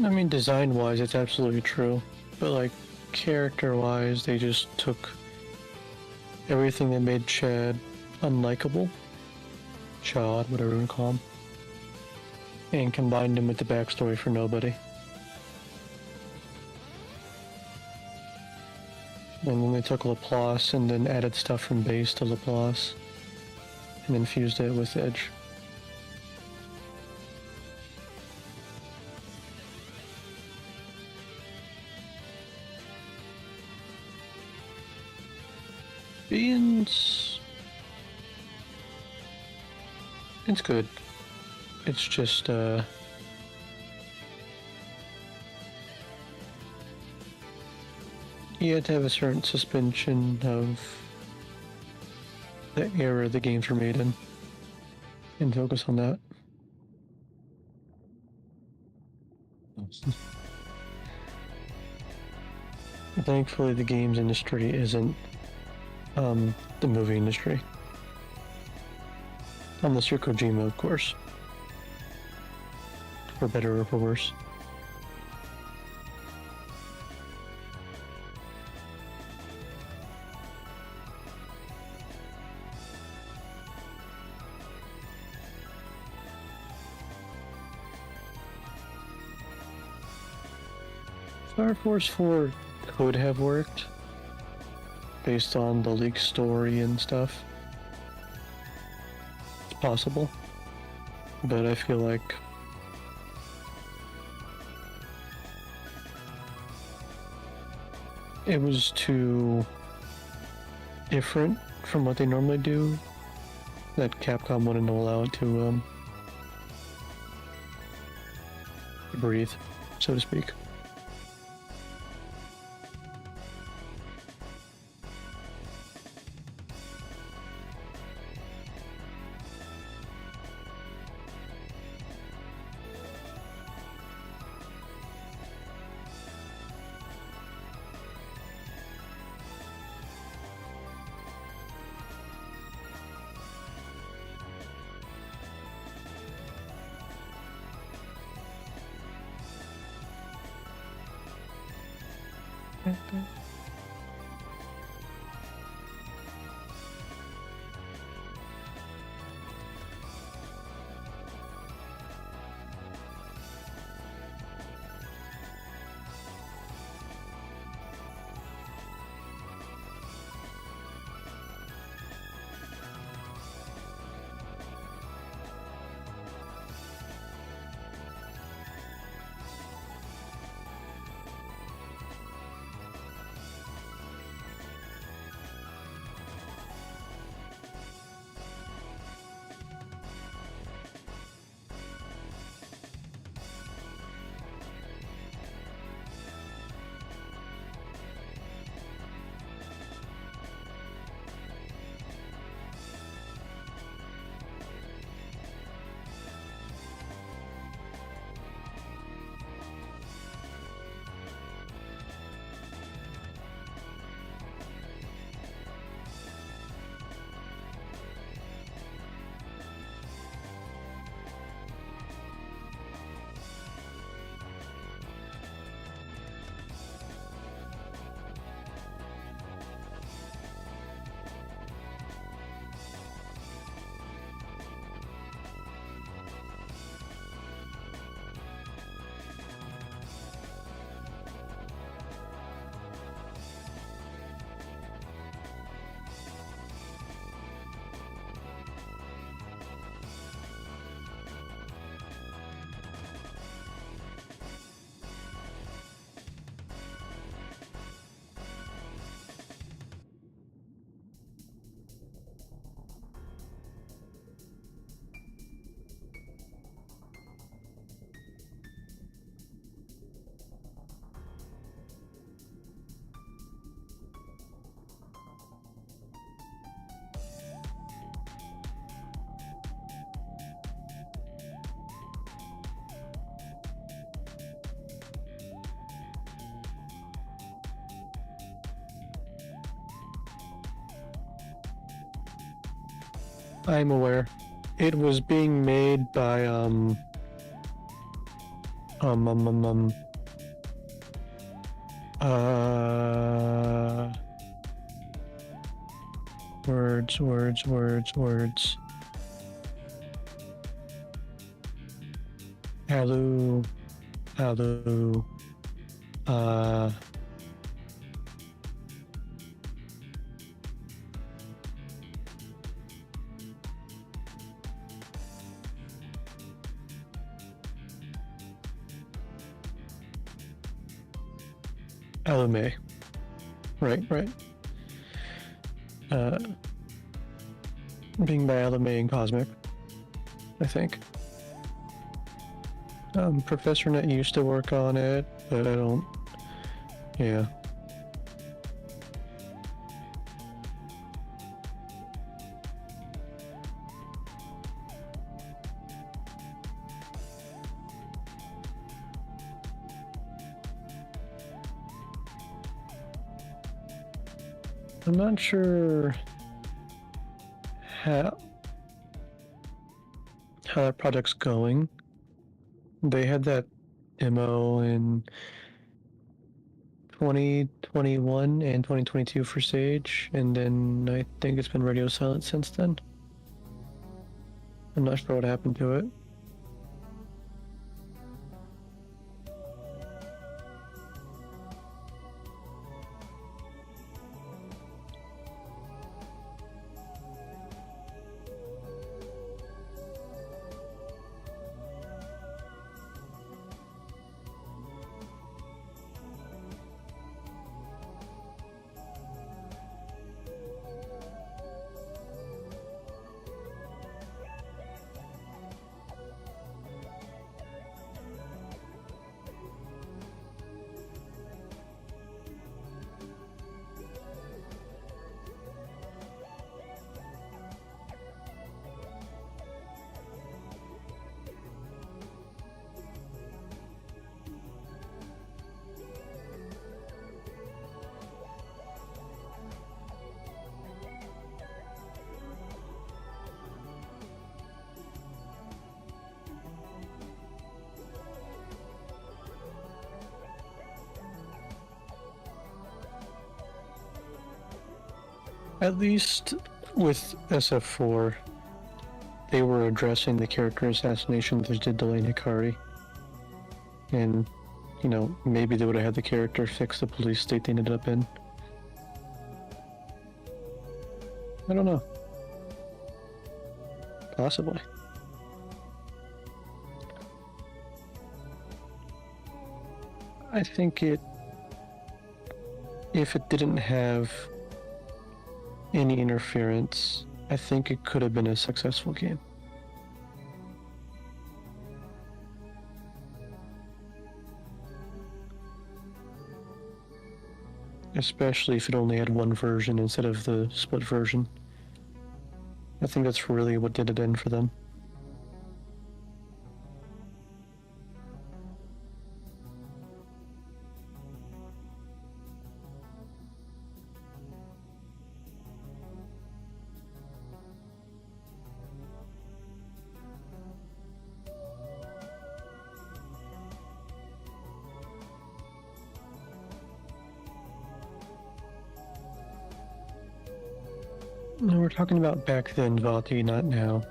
I mean, design-wise, it's absolutely true. But, like, character-wise, they just took everything that made Chad unlikable. Chad, whatever you want to call him. And combined him with the backstory for Nobody. And then they took Laplace and then added stuff from base to Laplace. And then fused it with Edge. It's good. It's just, you have to have a certain suspension of the era the games were made in, and focus on that. Thankfully, the games industry isn't the movie industry. Unless you're Kojima, of course. For better or for worse. Star Force 4 could have worked based on the leaked story and stuff. It's possible, but I feel like it was too different from what they normally do that Capcom wouldn't allow it to breathe, so to speak. I'm aware. It was being made by words. Hello. LMA. Right. Being by LMA and Cosmic, I think. Professor Net used to work on it, but I don't. Yeah. I'm not sure how that project's going. They had that demo in 2021 and 2022 for Sage, and then I think it's been radio silent since then. I'm not sure what happened to it. At least with SF4, they were addressing the character assassination that they did Delaney Hikari. And, you know, maybe they would have had the character fix the police state they ended up in. I don't know. Possibly. I think if it didn't have any interference, I think it could have been a successful game. Especially if it only had one version instead of the split version. I think that's really what did it in for them. No, we're talking about back then, Vati, not now.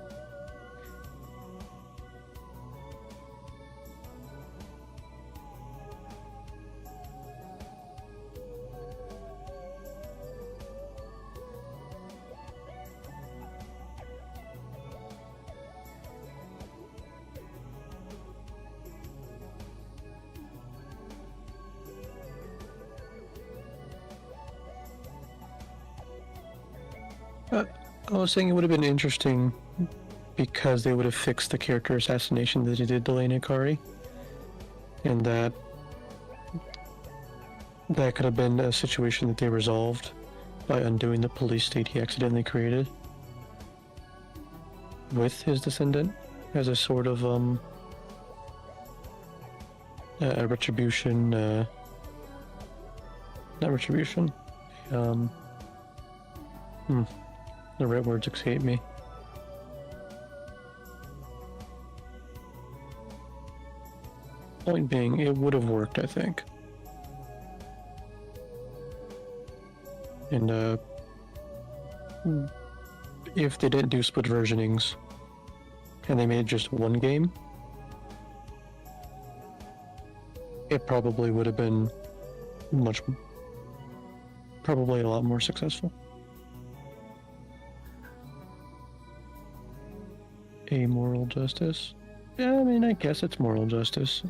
I was saying it would have been interesting because they would have fixed the character assassination that they did Delaney Hikari. And that could have been a situation that they resolved by undoing the police state he accidentally created with his descendant as a sort of a retribution, not retribution, the right words escape me. Point being, it would have worked, I think. And if they didn't do split versionings and they made just one game, it probably would have been probably a lot more successful. A moral justice? Yeah, I mean, I guess it's moral justice.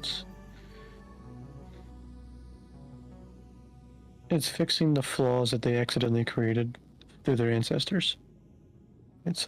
It's fixing the flaws that they accidentally created through their ancestors. It's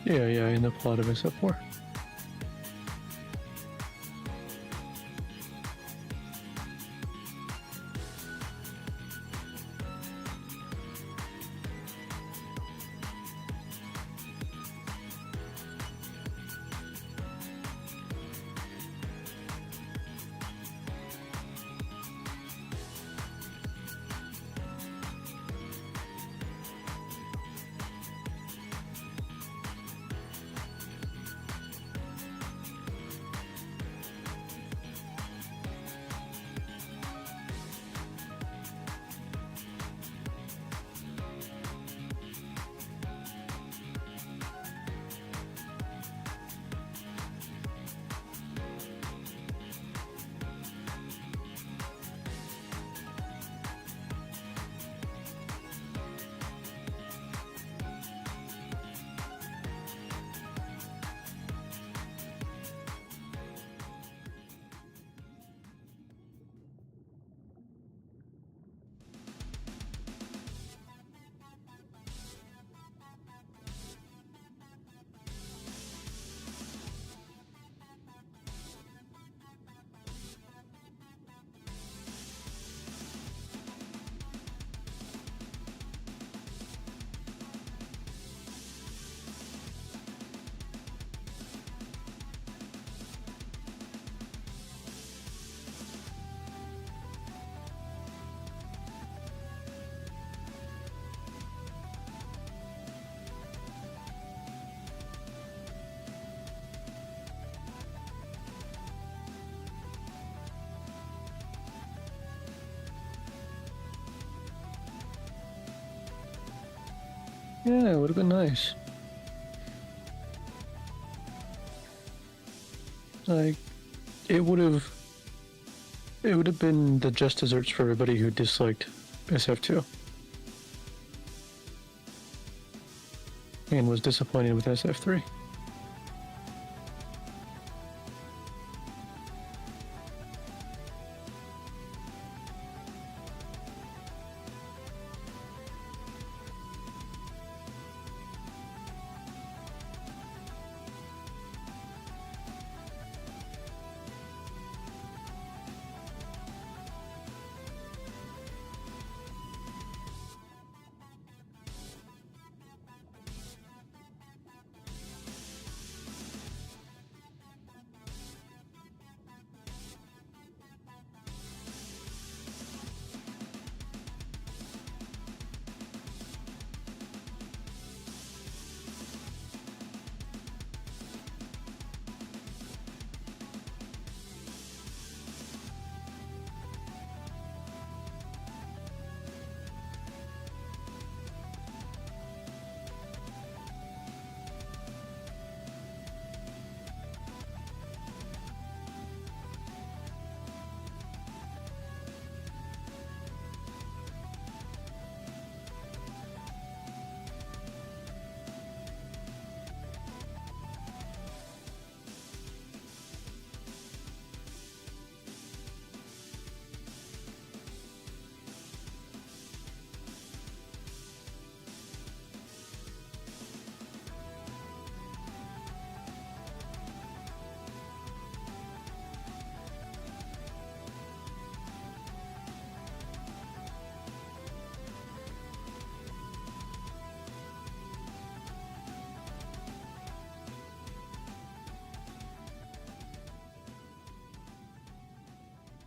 yeah, in the plot of SF4. Yeah, it would have been nice. Like, it would have been the just desserts for everybody who disliked SF2 and was disappointed with SF3.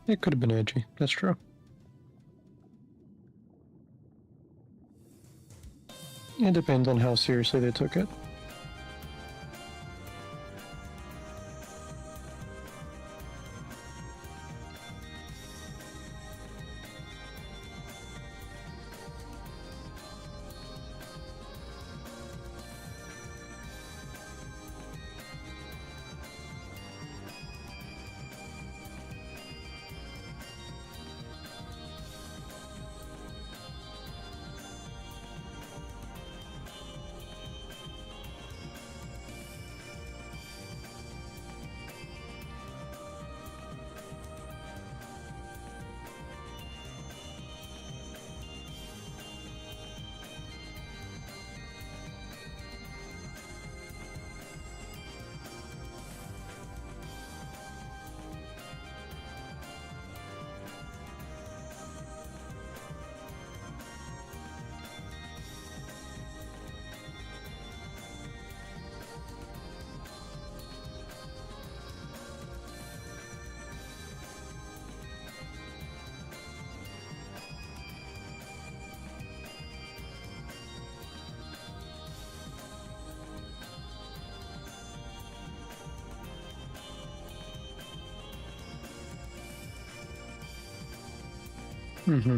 It could have been edgy, that's true. It depends on how seriously they took it. Mm-hmm.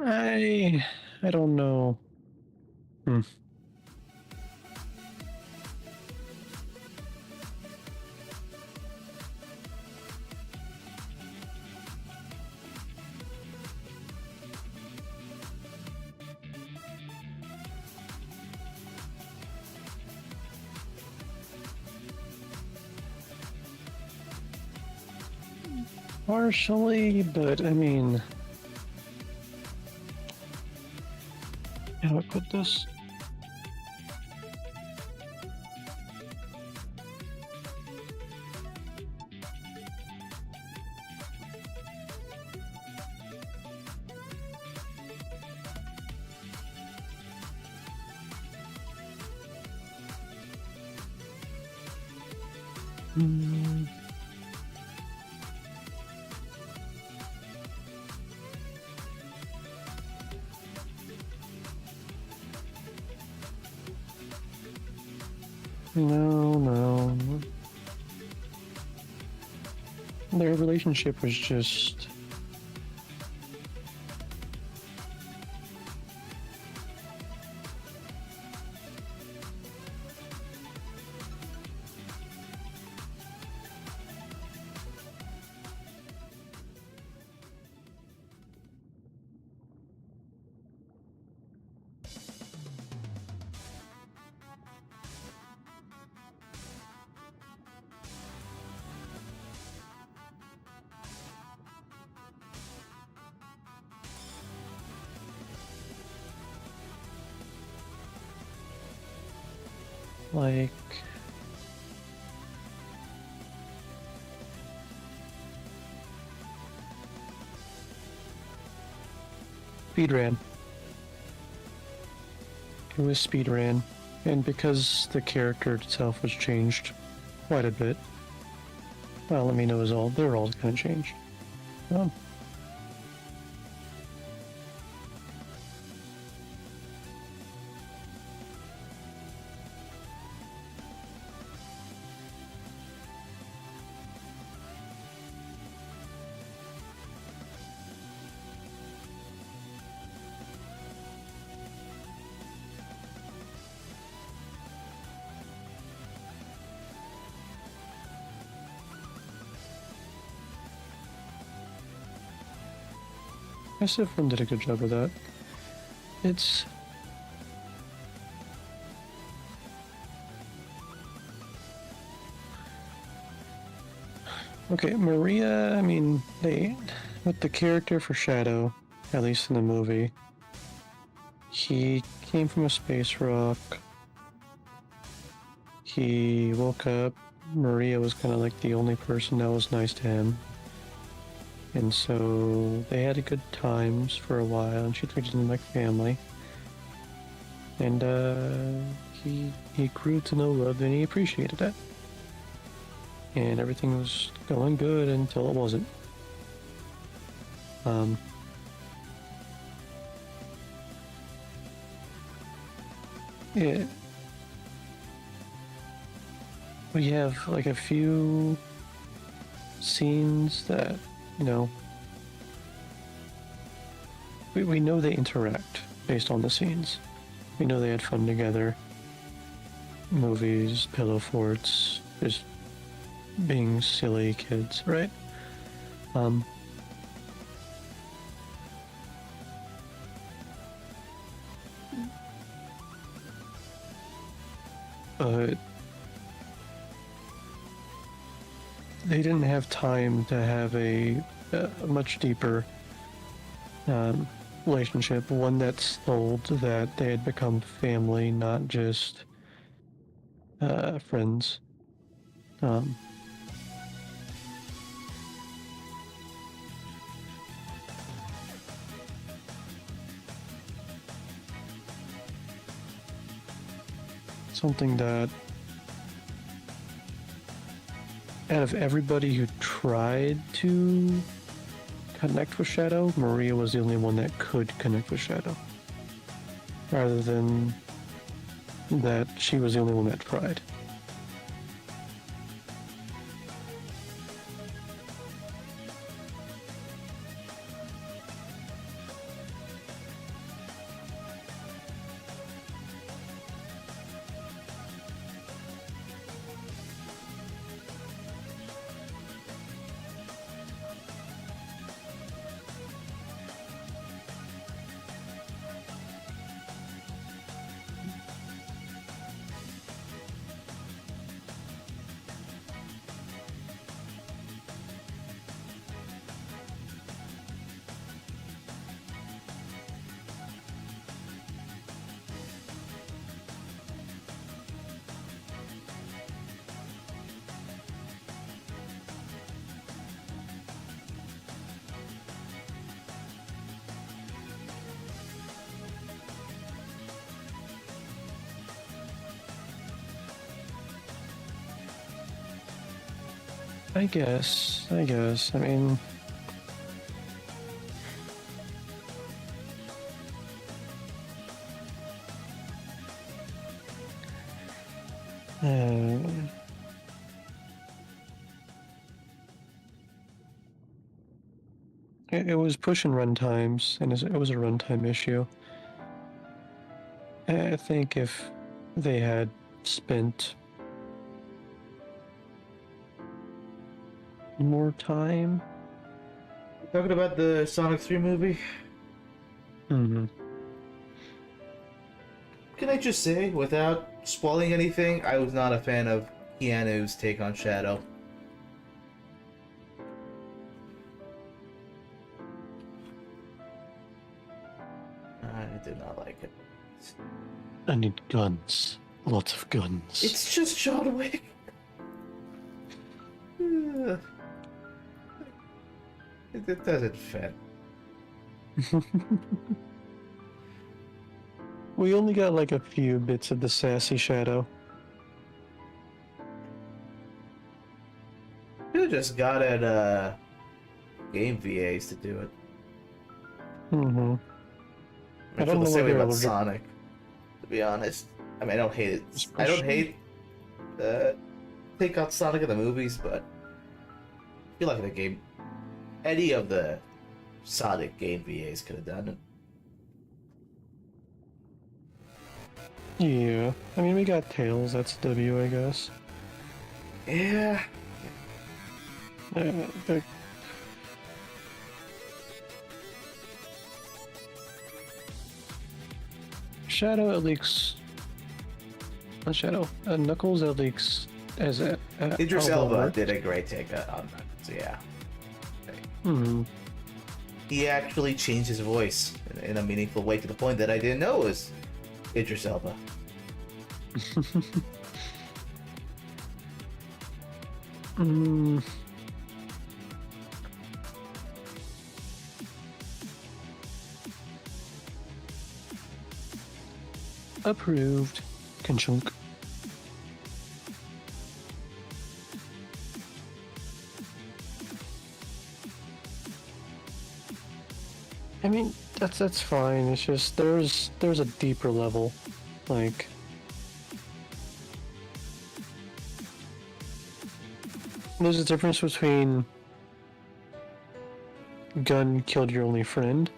I don't know. Hmm. Partially, but I mean, how do I put this? Hmm. No. Their relationship was just... like... Speedran. It was Speedran, and because the character itself was changed quite a bit, well, I mean, they're all kind of changed. SF1 did a good job with that. It's... Okay, Maria, I mean, with the character for Shadow, at least in the movie, he came from a space rock. He woke up, Maria was kind of like the only person that was nice to him. And so they had good times for a while, and she treated him like family. And he grew to know love, and he appreciated that. And everything was going good until it wasn't. We have like a few scenes that, you know, we know they interact based on the scenes. We know they had fun together. Movies, pillow forts, just being silly kids, right? But they didn't have time to have a much deeper relationship, one that sold that they had become family, not just friends. Something that, out of everybody who tried to connect with Shadow, Maria was the only one that could connect with Shadow. Rather than that she was the only one that tried. I guess. I mean... Uh, it was pushing runtimes, and it was a runtime issue. I think if they had spent more time. Talking about the Sonic 3 movie? Mm-hmm. Can I just say, without spoiling anything, I was not a fan of Keanu's take on Shadow. I did not like it. I need guns. Lots of guns. It's just John Wick. It doesn't fit. We only got like a few bits of the sassy Shadow. You just got it, game VAs to do it. Mm-hmm. I feel the same way about Sonic, to be honest. I mean, I don't hate it. I don't hate take out Sonic in the movies, but I feel like the game, any of the Sonic game VAs could have done it. Yeah, I mean, we got Tails, that's W, I guess. Yeah. Shadow at least. Not Shadow. Knuckles at least as a. Idris Elba did a great take on that, so yeah. Hmm. He actually changed his voice in a meaningful way to the point that I didn't know it was Idris Elba. Mm. Approved. Kanchunk. I mean, that's fine. It's just there's a deeper level, like. There's a difference between gun killed your only friend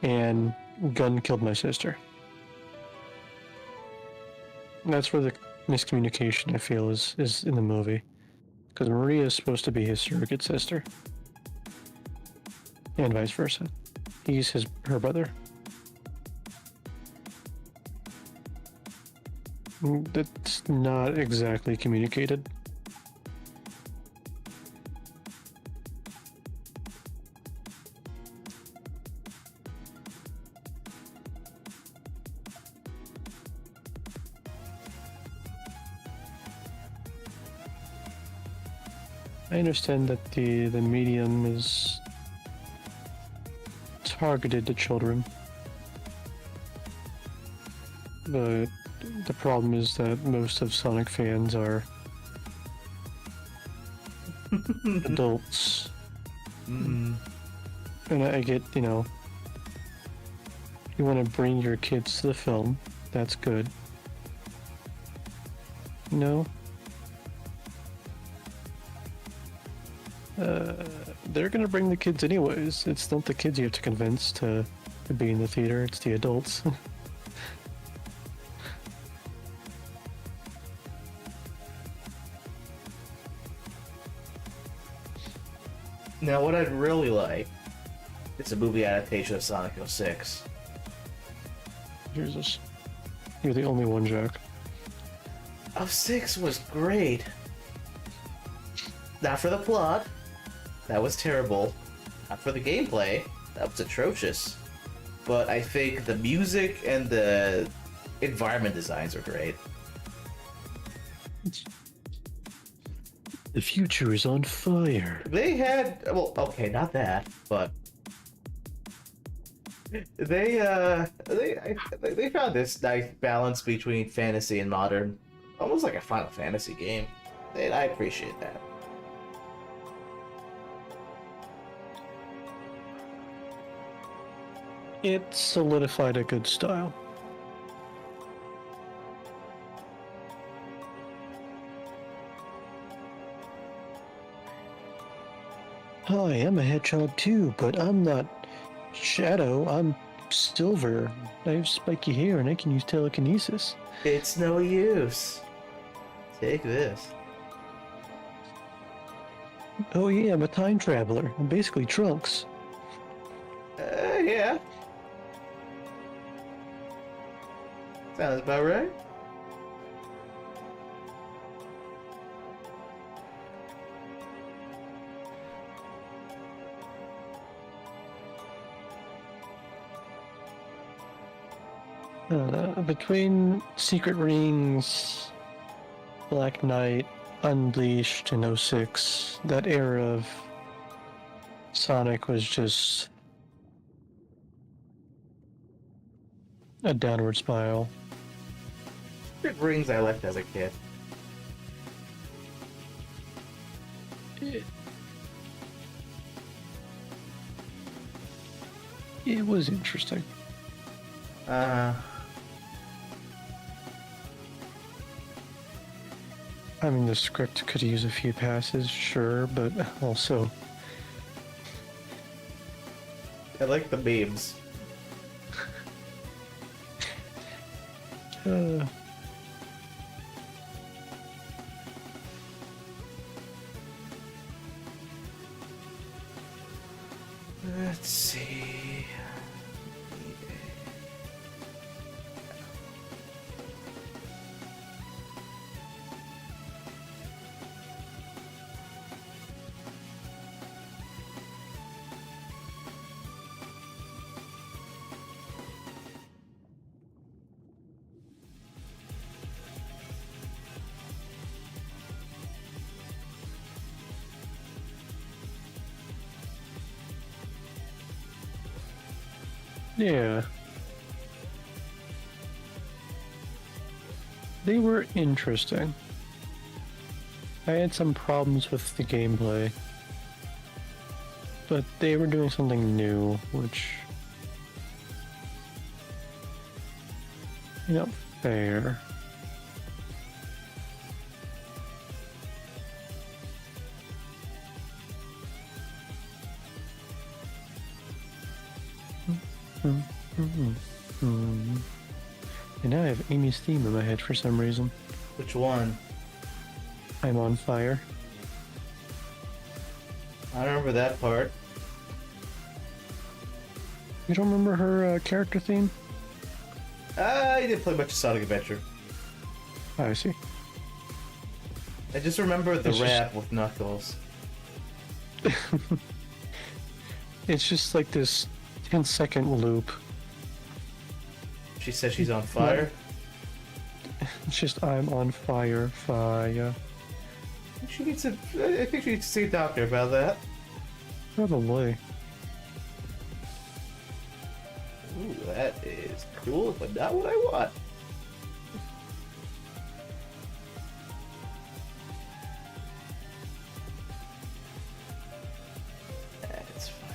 and gun killed my sister. And that's where the miscommunication, I feel, is in the movie. Because Maria is supposed to be his surrogate sister. And vice versa. He's her brother. That's not exactly communicated. I understand that the medium is targeted to children, but the problem is that most of Sonic fans are adults. Mm. And I get, you know, you want to bring your kids to the film, that's good. No? They're gonna bring the kids anyways. It's not the kids you have to convince to be in the theater, it's the adults. Now, what I'd really like is a movie adaptation of Sonic 06. Jesus. You're the only one, Jack. 06 was great. Not for the plot. That was terrible. Not for the gameplay. That was atrocious. But I think the music and the environment designs are great. The future is on fire. They had, well, okay, not that, but they found this nice balance between fantasy and modern, almost like a Final Fantasy game. And I appreciate that. It solidified a good style. Hi, I'm a hedgehog too, but I'm not Shadow. I'm Silver. I have spiky hair and I can use telekinesis. It's no use. Take this. Oh yeah, I'm a time traveler. I'm basically Trunks. Yeah. Sounds about right. Between Secret Rings, Black Knight, Unleashed, and '06, that era of Sonic was just a downward spiral. Good rings I liked as a kid. It was interesting. I mean, the script could use a few passes, sure, but also... I like the memes. Let's see. Yeah. They were interesting. I had some problems with the gameplay. But they were doing something new, which... you know, fair. And now I have Amy's theme in my head for some reason. Which one? I'm on fire. I remember that part. You don't remember her character theme? I didn't play much of Sonic Adventure. Oh, I see. I just remember the It's rap with Knuckles. It's just like this 10-second loop. She says she's on fire. It's just, I'm on fire, fire. She needs to. I think she needs to see a doctor about that. Probably. Ooh, that is cool, but not what I want. That's fine.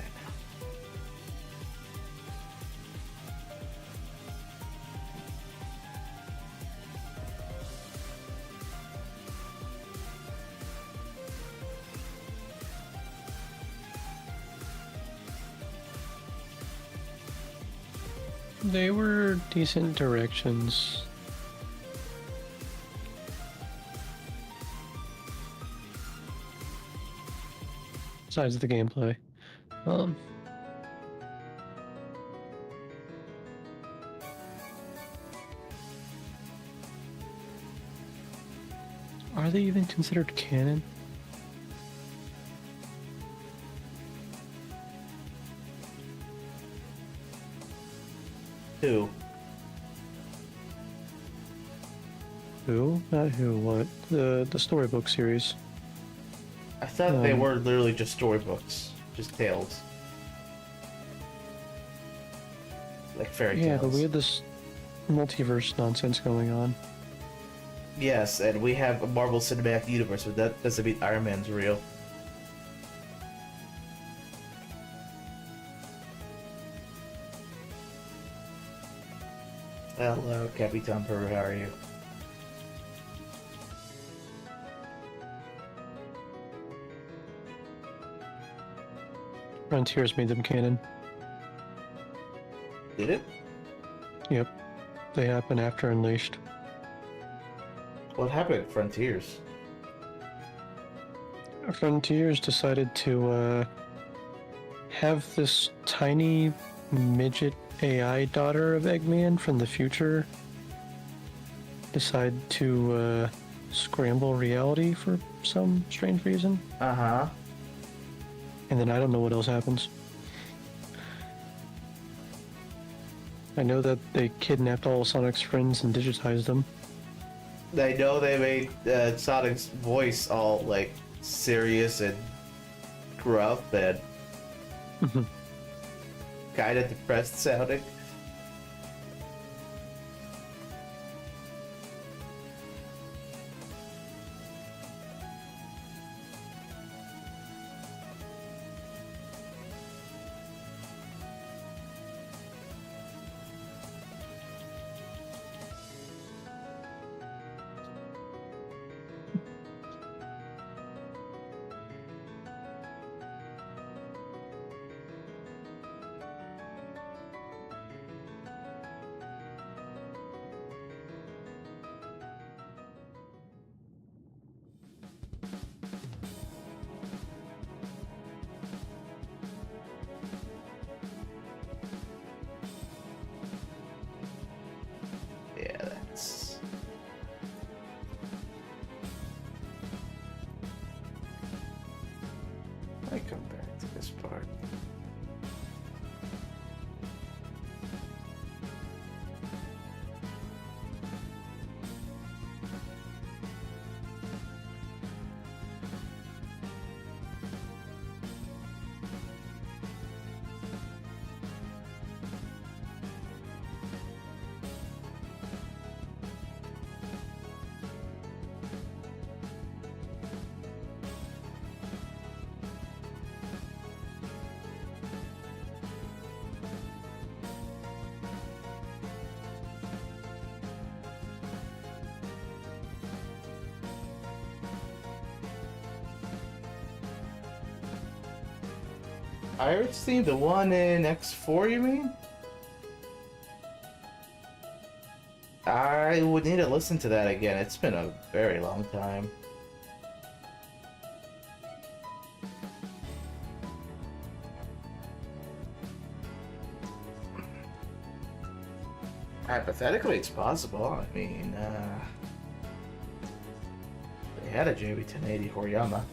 They were decent directions. Besides the gameplay. Are they even considered canon? Who? Who? Not who, what? The storybook series. I thought they were literally just storybooks, just tales, like fairy tales. Yeah, but we had this multiverse nonsense going on. Yes, and we have a Marvel Cinematic Universe, but that doesn't mean Iron Man's real. Hello, Capitan Peru, how are you? Frontiers made them canon. Did it? Yep. They happen after Unleashed. What happened at Frontiers? Frontiers decided to have this tiny midget AI daughter of Eggman from the future decide to scramble reality for some strange reason. Uh-huh. And then I don't know what else happens. I know that they kidnapped all Sonic's friends and digitized them. I know they made Sonic's voice all, like, serious and gruff and kind of depressed sounding. Yeah, that's... I come back to this part. Pirates Theme? The one in X4, you mean? I would need to listen to that again. It's been a very long time. Hypothetically, it's possible. I mean, they had a JB1080 Horiyama.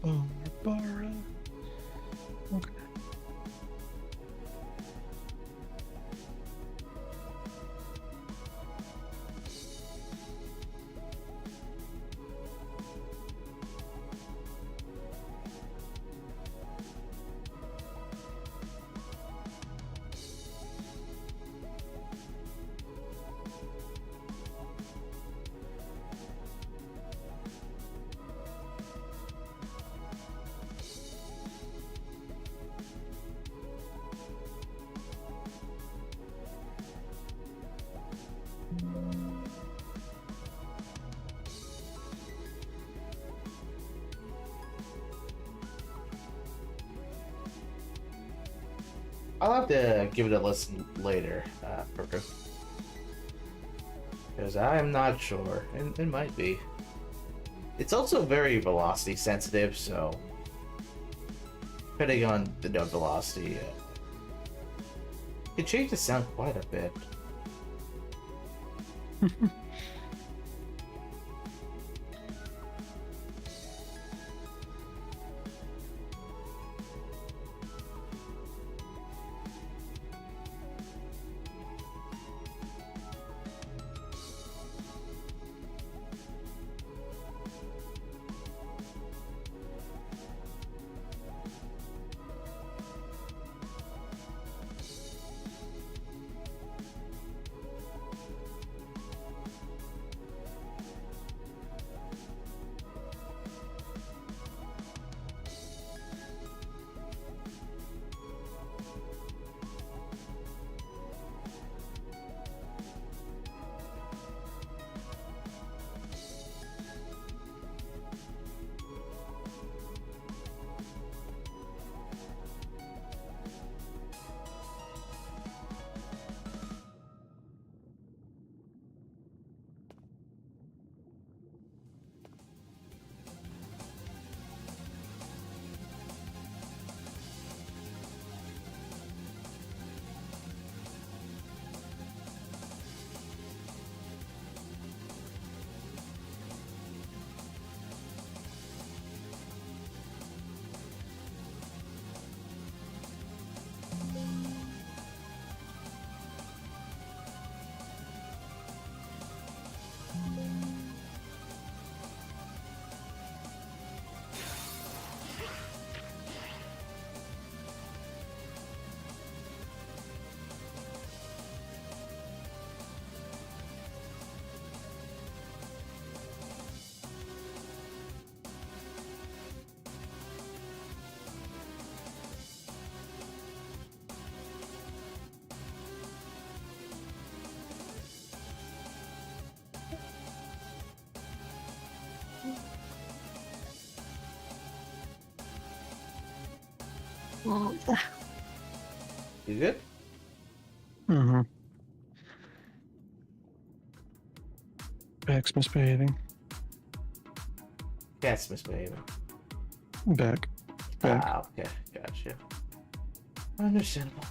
Barbara. Okay. I'll have to give it a listen later, Perker. Because I'm not sure. It might be. It's also very velocity sensitive, so depending on the note velocity, it changes the sound quite a bit. You good? Mm-hmm. Back's misbehaving. Cat's misbehaving. Back. Back. Ah, okay. Gotcha. Understandable.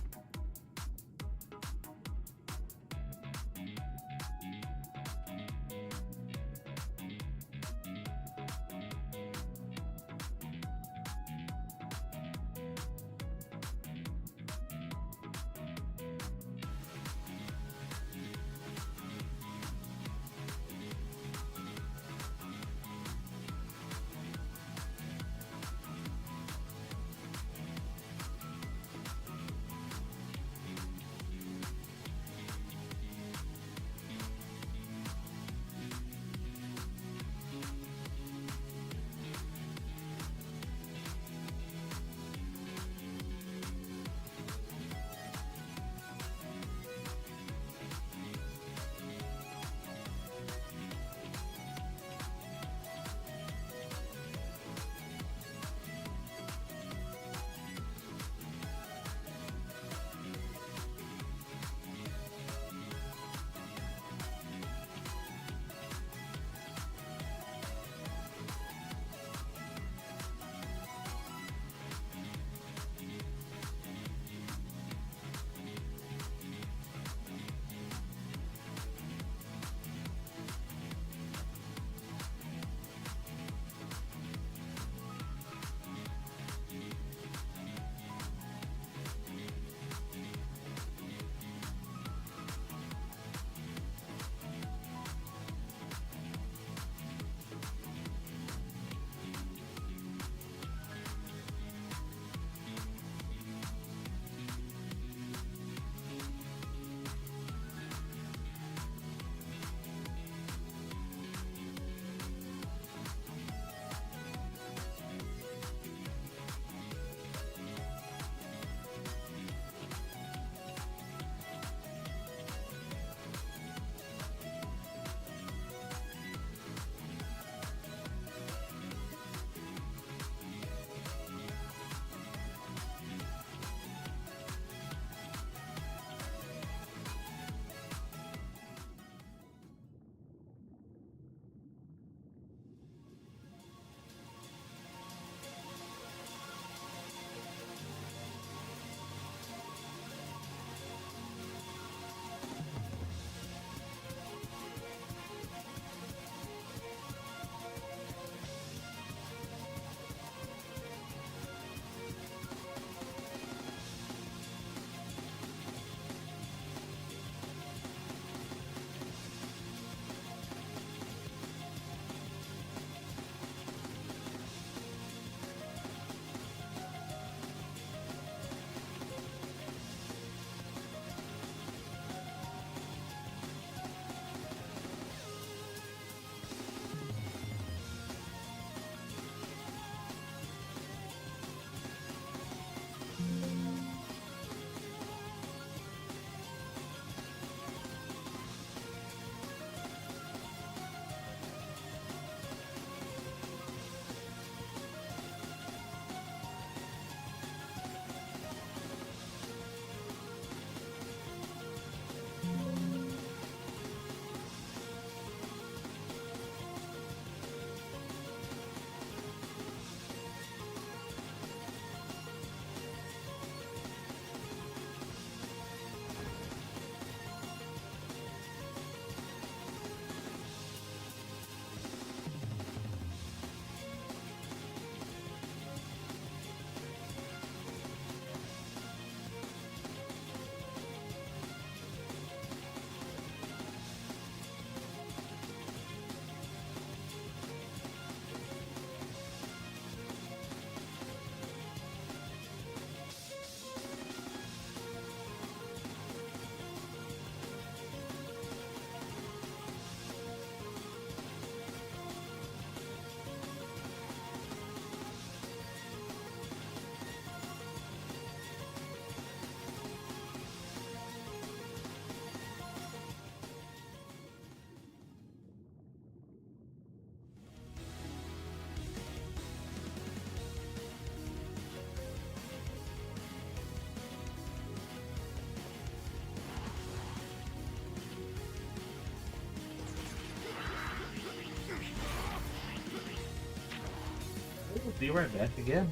be right back again.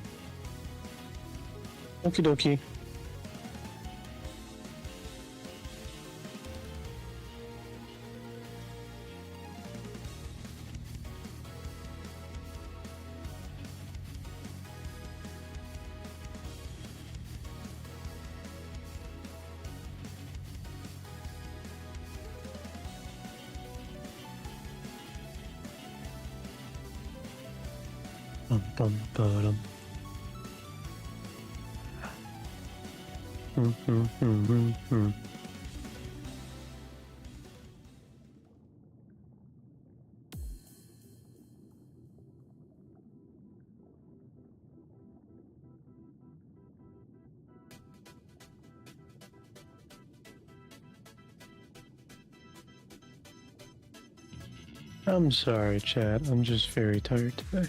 Okie dokie. Bum, bum, ba-dum. Hmm. I'm sorry, chat. I'm just very tired today.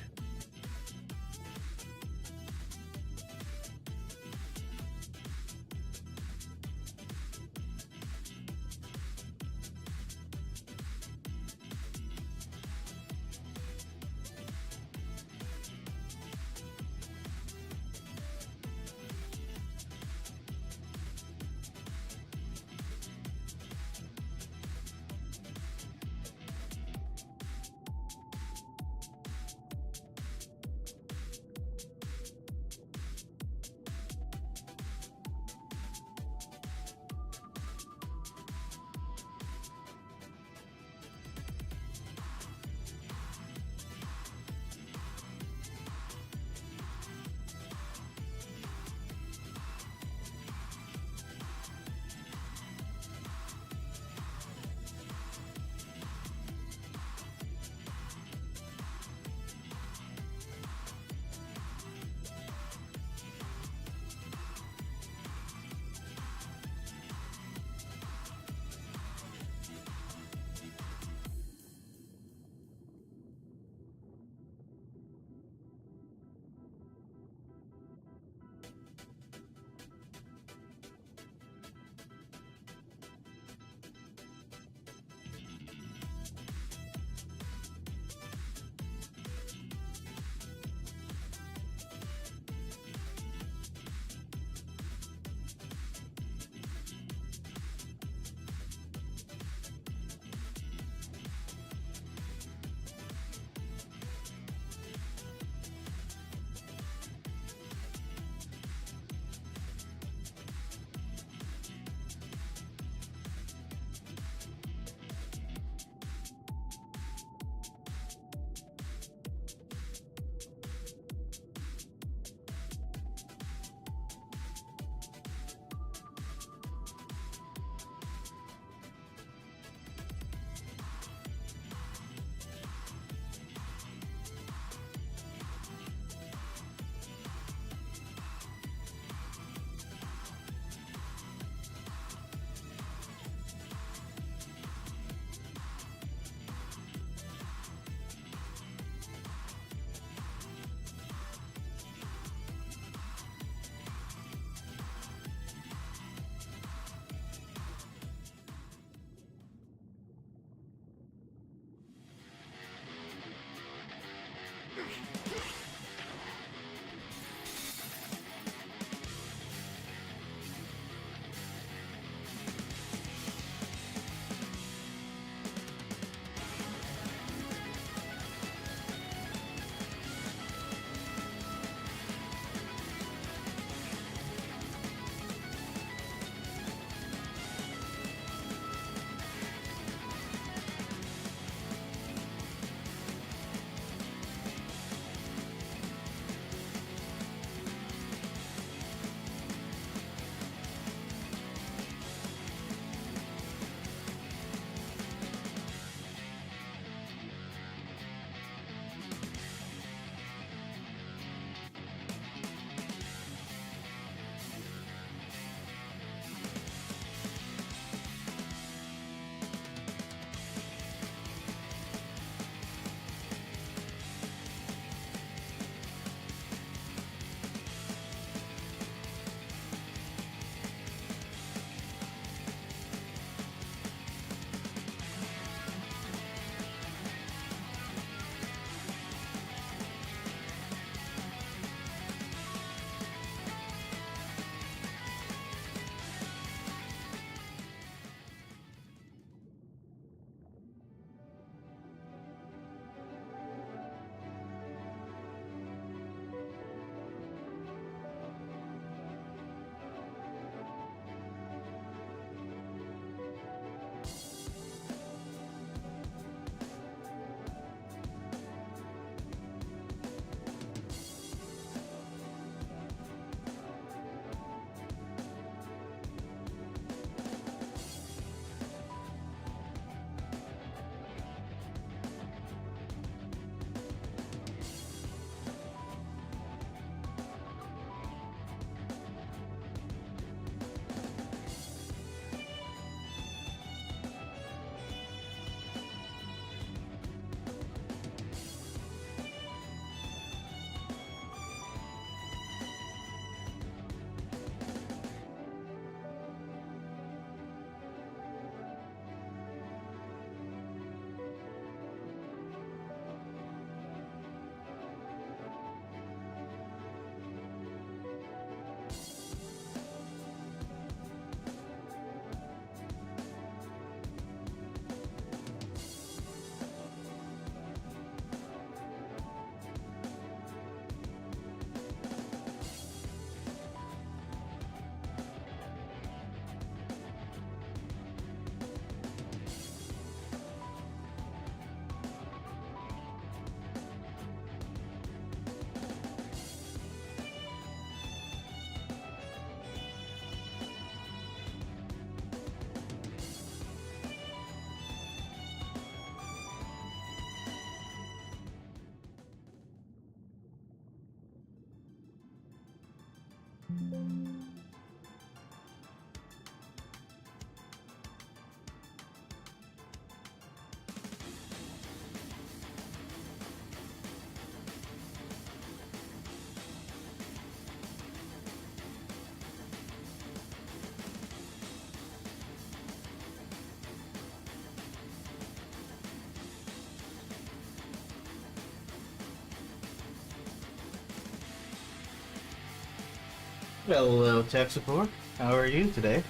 Hello, tech support. How are you today?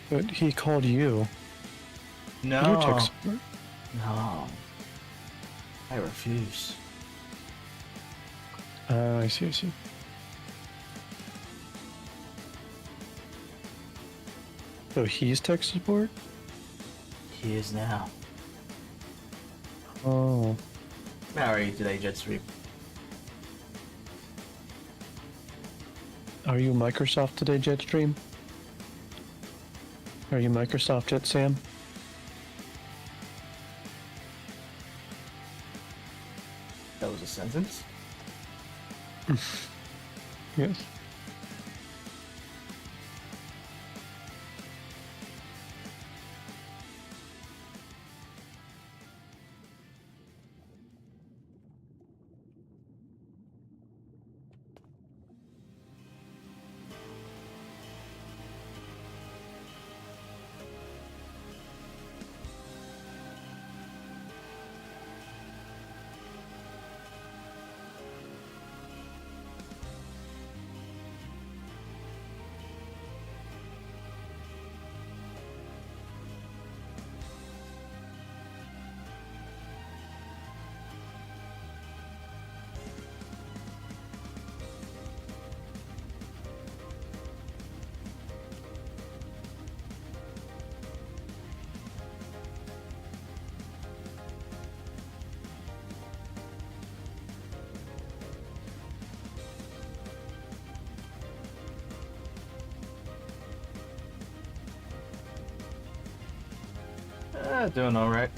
But he called you. No. You're tech support. No. I refuse. I see, I see. So he's tech support? He is now. Oh. How are you today, Jetstream? Are you Microsoft today, Jetstream? Are you Microsoft, Jet Sam? That was a sentence? Yes. Doing alright.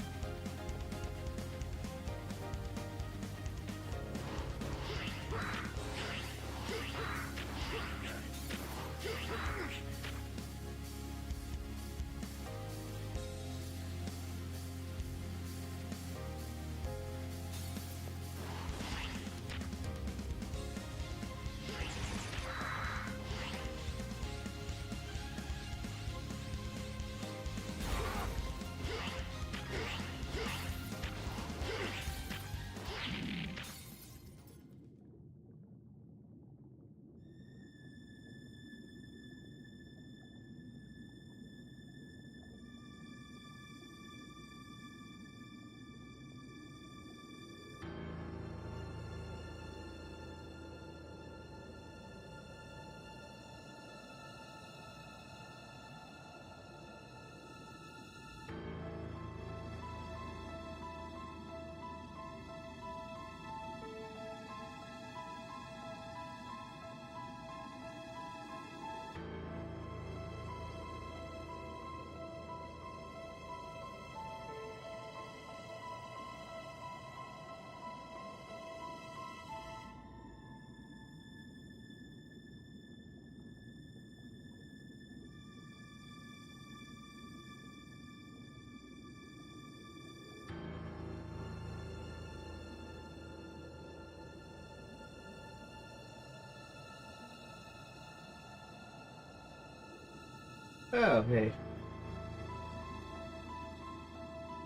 Oh, hey.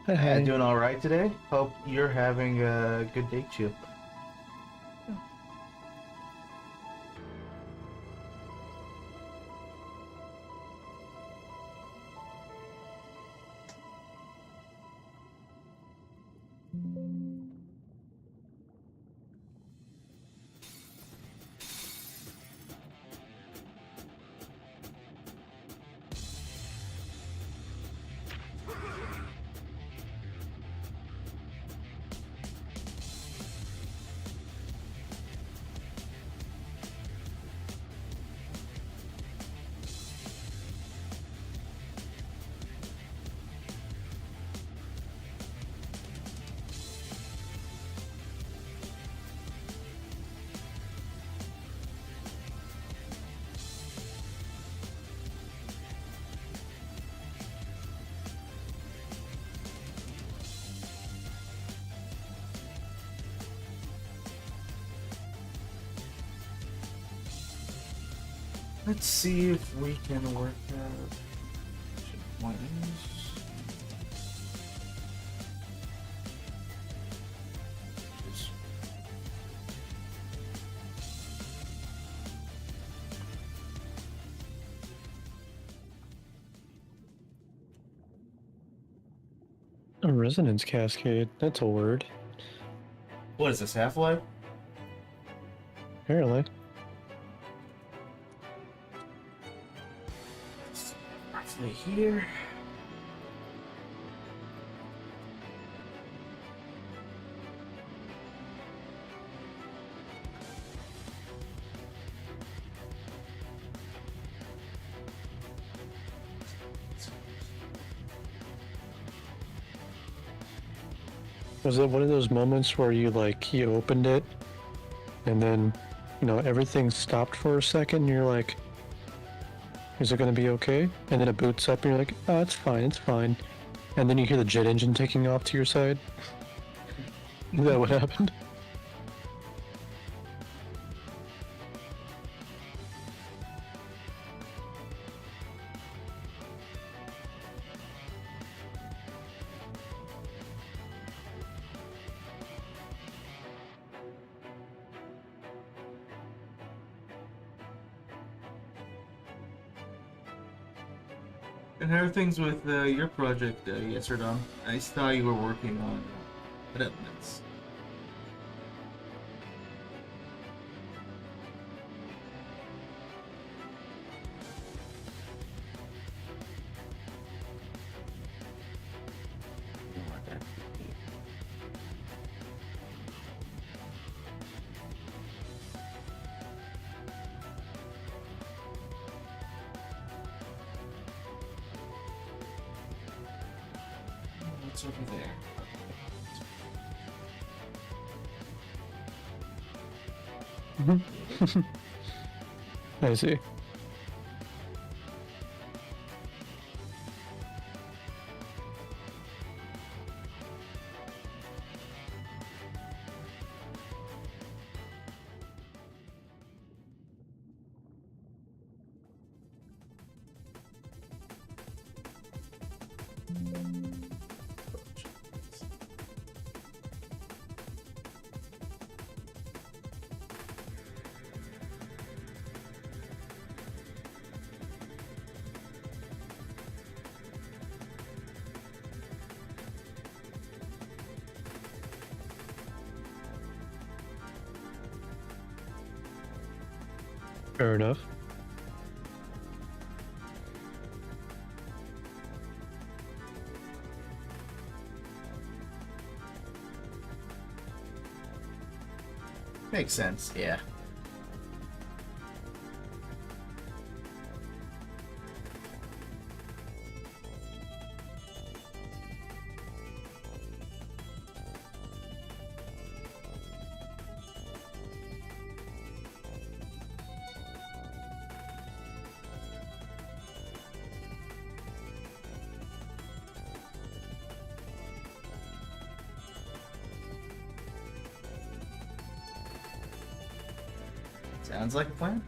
Hey. Doing alright today? Hope you're having a good day, too. Let's see if we can work out. Point is. A resonance cascade. That's a word. What is this, Half-Life? Apparently. Roughly here. Was it one of those moments where you opened it and then, everything stopped for a second and you're like, is it going to be okay? And then it boots up and you're like, oh, it's fine. And then you hear the jet engine taking off to your side? Is that what happened? And how are things with your project, Yeserdom? I saw you were working on developments. What's over there? I see. Fair enough. Makes sense, yeah. Sounds like a plan.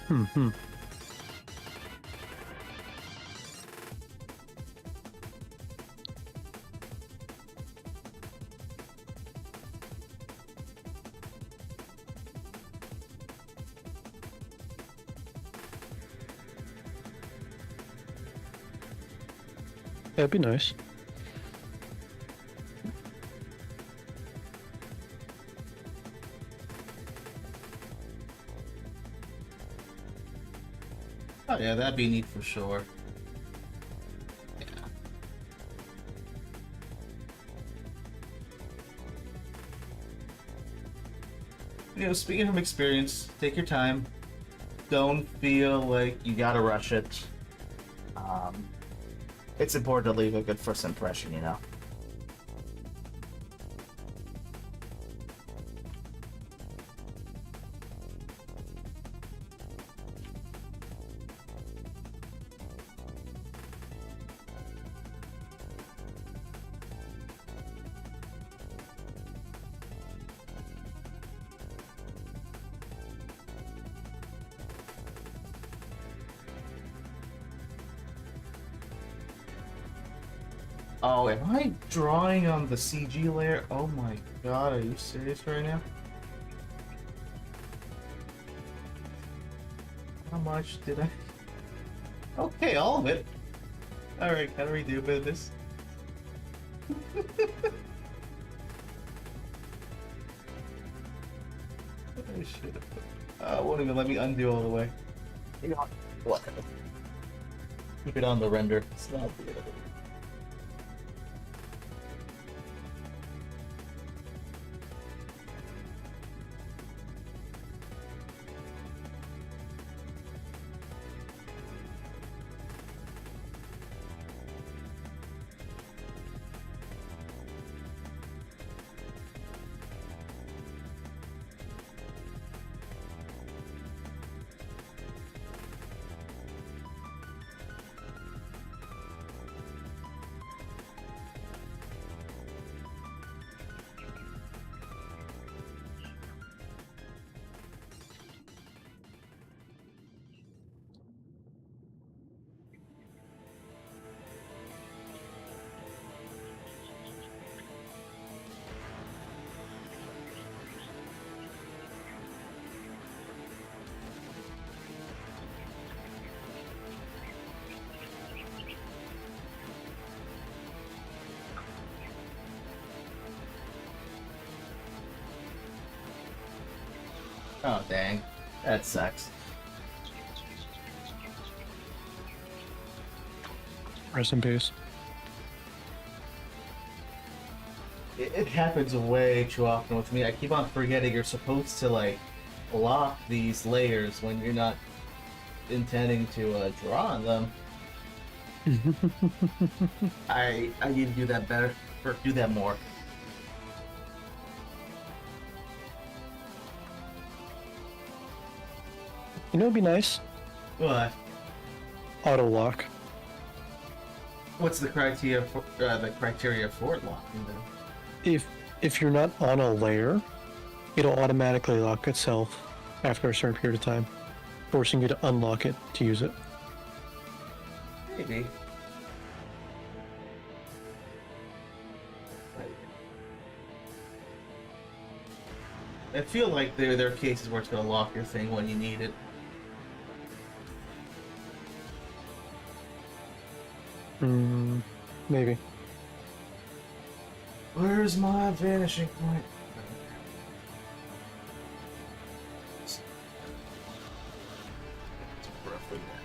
Hmm. That'd be nice. Oh yeah, that'd be neat for sure. Yeah. You know, speaking from experience, take your time. Don't feel like you gotta rush it. It's important to leave a good first impression, you know. Oh, am I drawing on the CG layer? Oh my god, are you serious right now? How much did I... Okay, all of it. Alright, gotta redo a bit of this. I should have put... won't even let me undo all the way. You know what? Keep it on the render. It's not good. Oh, dang. That sucks. Rest in peace. It happens way too often with me. I keep on forgetting you're supposed to, like, lock these layers when you're not intending to draw on them. I need to do that better, or do that more. You know, it'd be nice. What? Auto lock. What's the criteria for it locking then? If you're not on a layer, it'll automatically lock itself after a certain period of time, forcing you to unlock it to use it. Maybe. I feel like there are cases where it's gonna lock your thing when you need it. Maybe. Where's my vanishing point? It's roughly that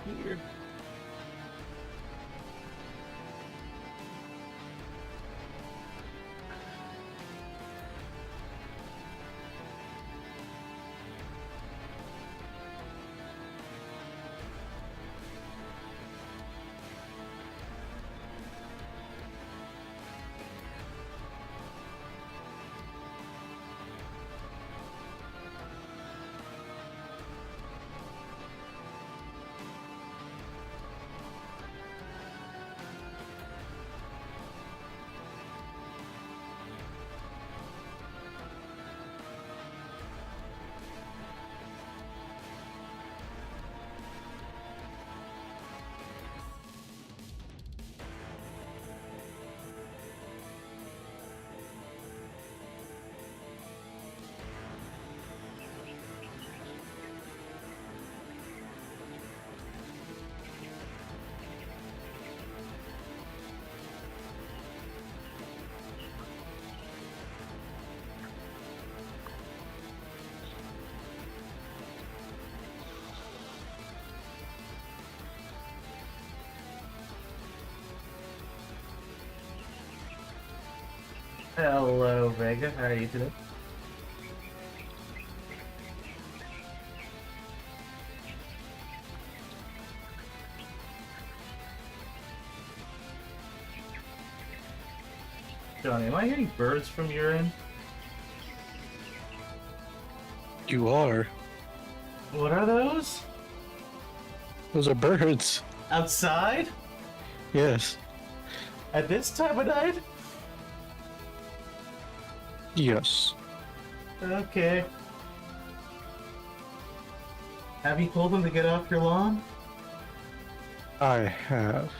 thing. Here. Hello, Vega. How are you today? Johnny, am I hearing birds from your end? You are. What are those? Those are birds. Outside? Yes. At this time of night? Yes. Okay. Have you told them to get off your lawn? I have.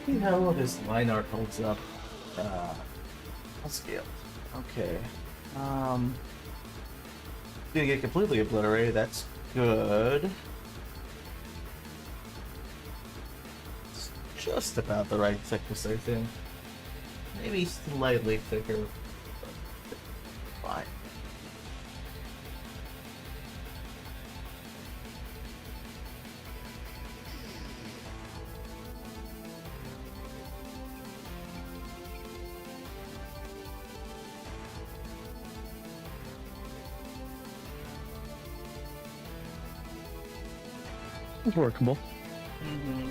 See how well this line art holds up. I'll scale. Okay. Didn't get completely obliterated. That's good. It's just about the right thickness, I think. Maybe slightly thicker. But fine. It's workable. Mm-hmm.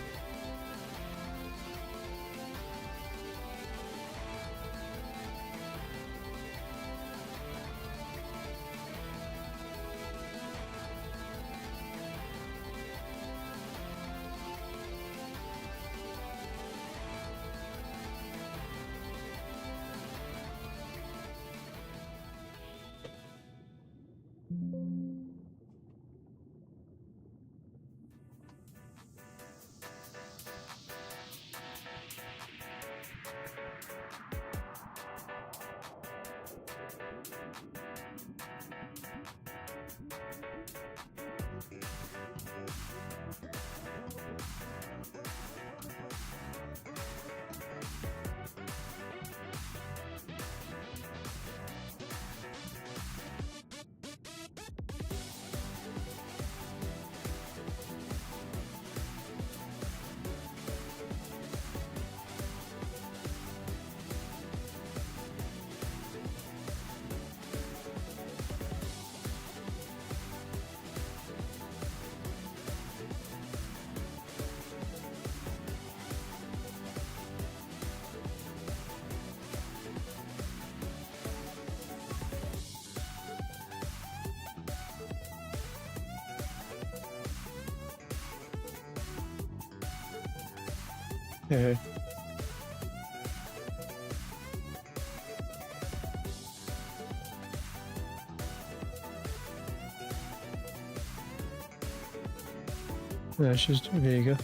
Yeah. That's just Vega.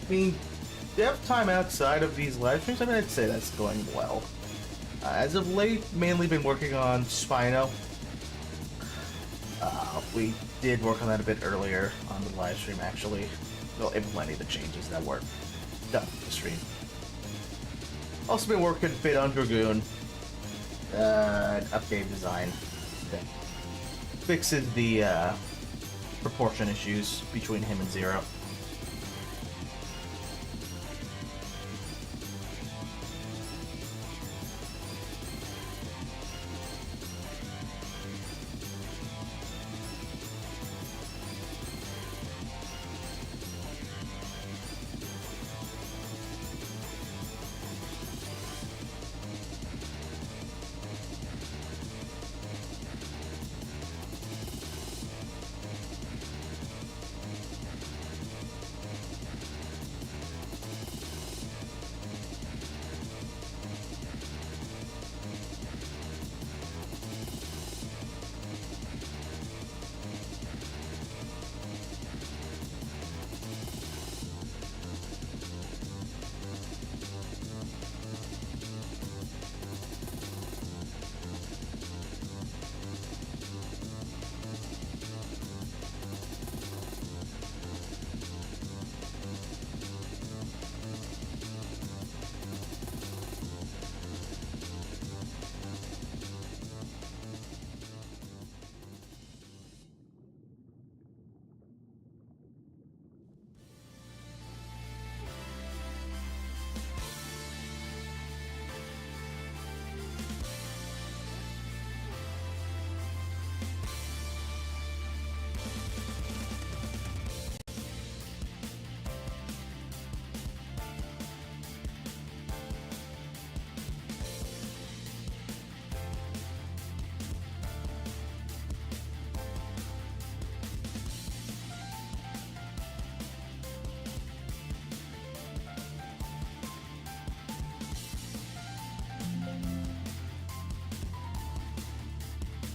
I mean, do you have time outside of these live streams? I mean, I'd say that's going well. As of late, mainly been working on Spino. We did work on that a bit earlier on the live stream, actually. Well, implementing the changes that were done on the stream. Also been working a bit on Dragoon. Update design that fixes the proportion issues between him and Zero.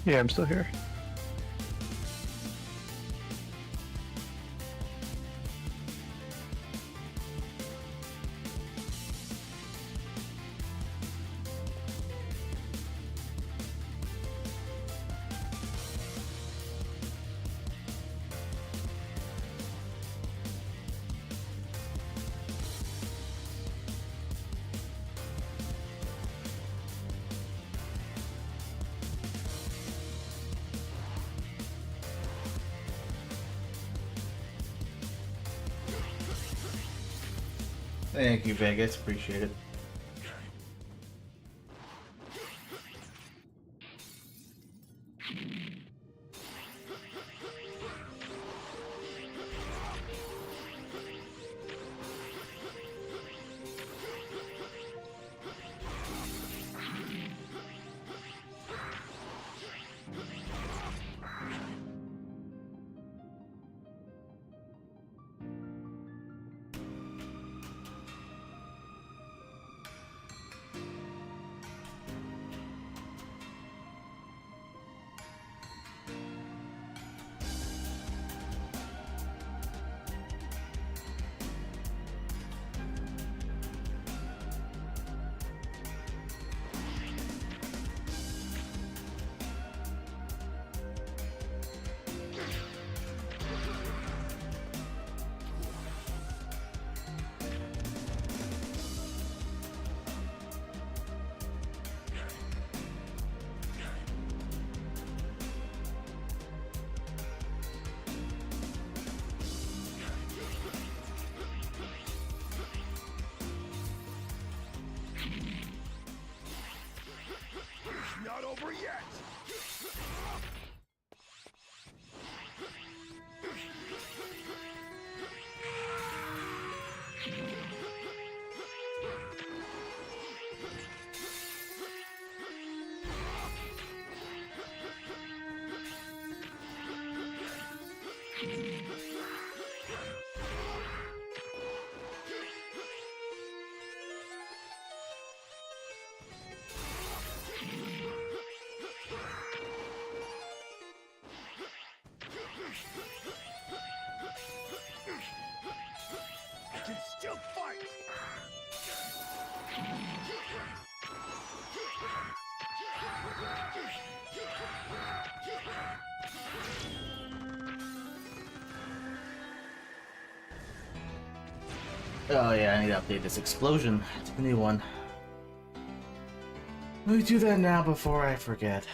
Yeah, I'm still here. Thank you, Vegas. Appreciate it. Not over yet! I can still Oh yeah, I need to update this explosion. It's a new one. Let me do that now before I forget.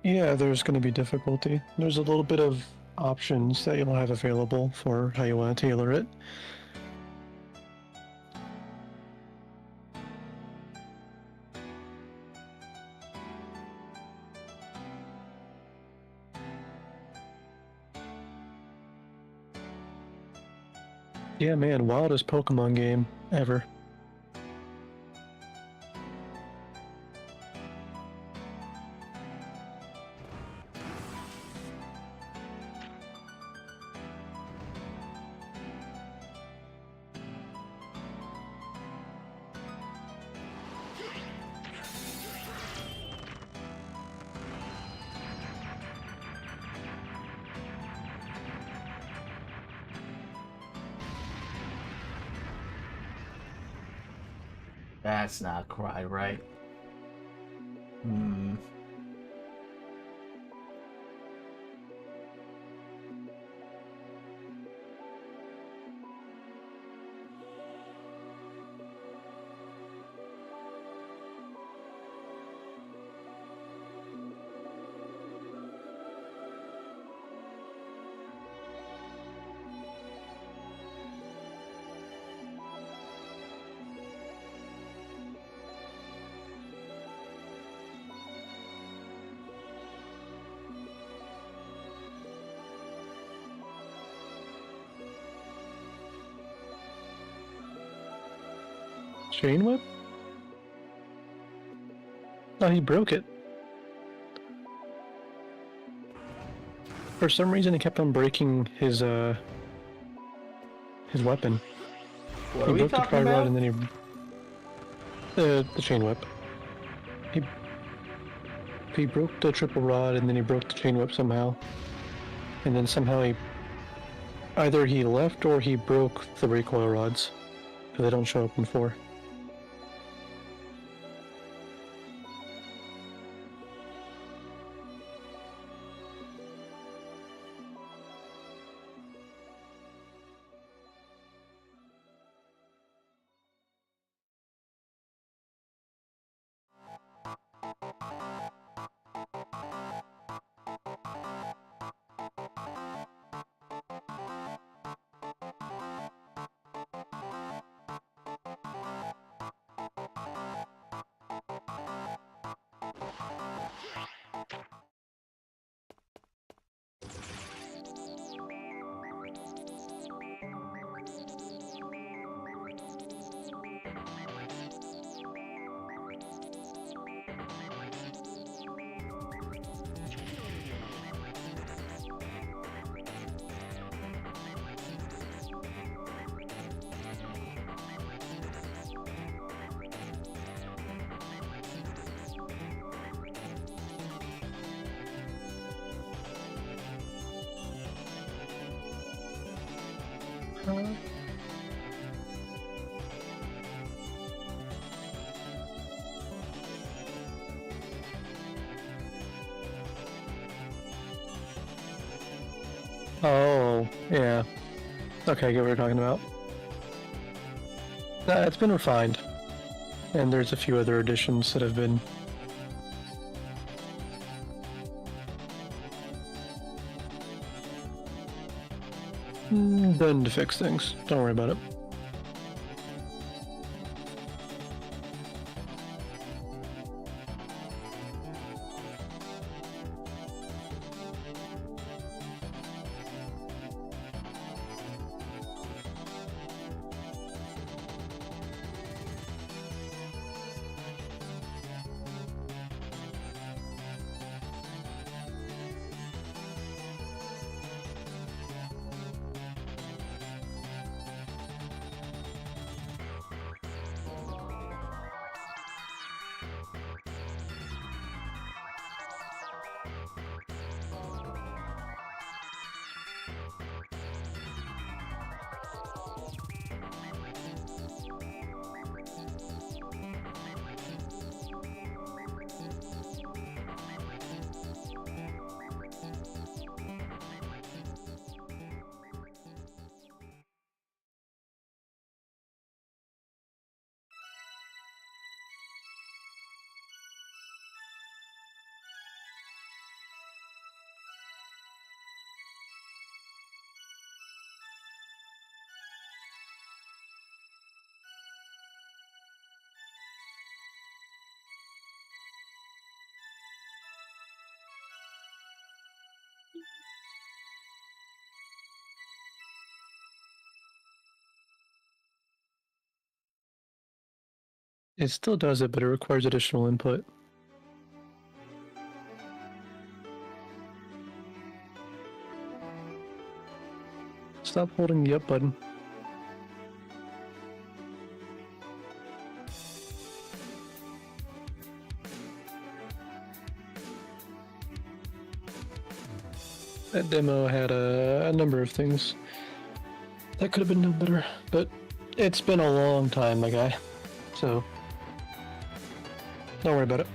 Yeah, there's going to be difficulty. There's a little bit of options that you'll have available for how you want to tailor it. Yeah, man, wildest Pokemon game ever. That's not quite right. Hmm. Chain whip? Oh, he broke it. For some reason, he kept on breaking his weapon. What He are we broke the talking pry about? rod and then he the chain whip. He broke the triple rod and then he broke the chain whip somehow. And then somehow either he left or he broke the recoil rods, because they don't show up in 4. Oh, yeah. Okay, I get what you're talking about. It's been refined. And there's a few other additions that have been Done to fix things. Don't worry about it. It still does it, but it requires additional input. Stop holding the up button. That demo had a number of things that could have been done better, but it's been a long time, my guy. So, don't worry about it.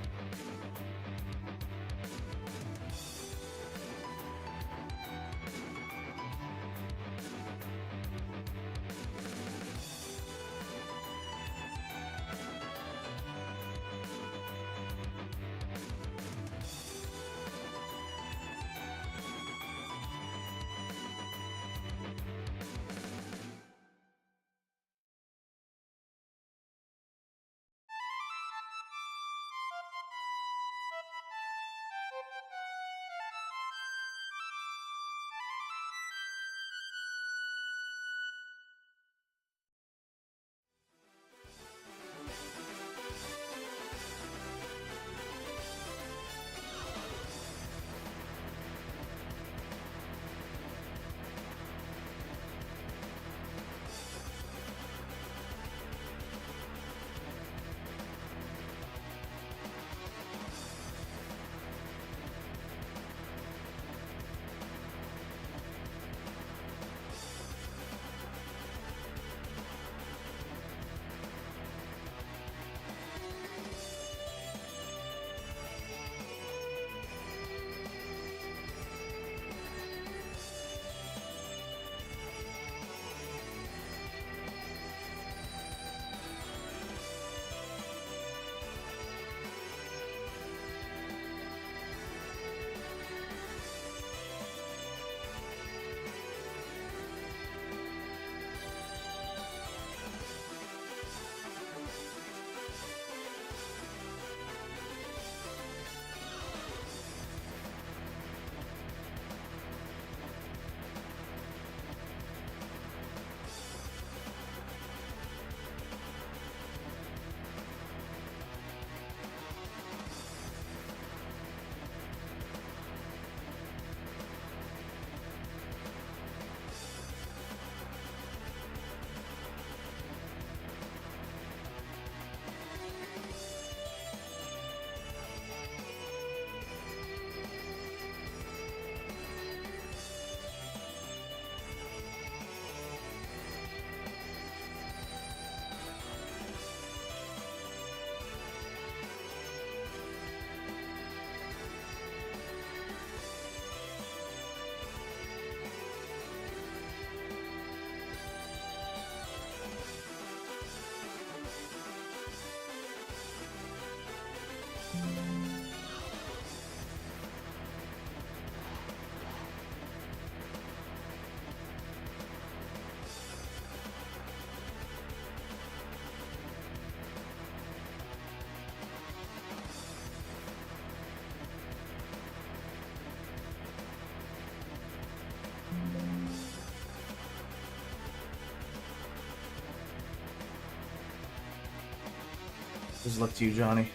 This is luck to you, Johnny.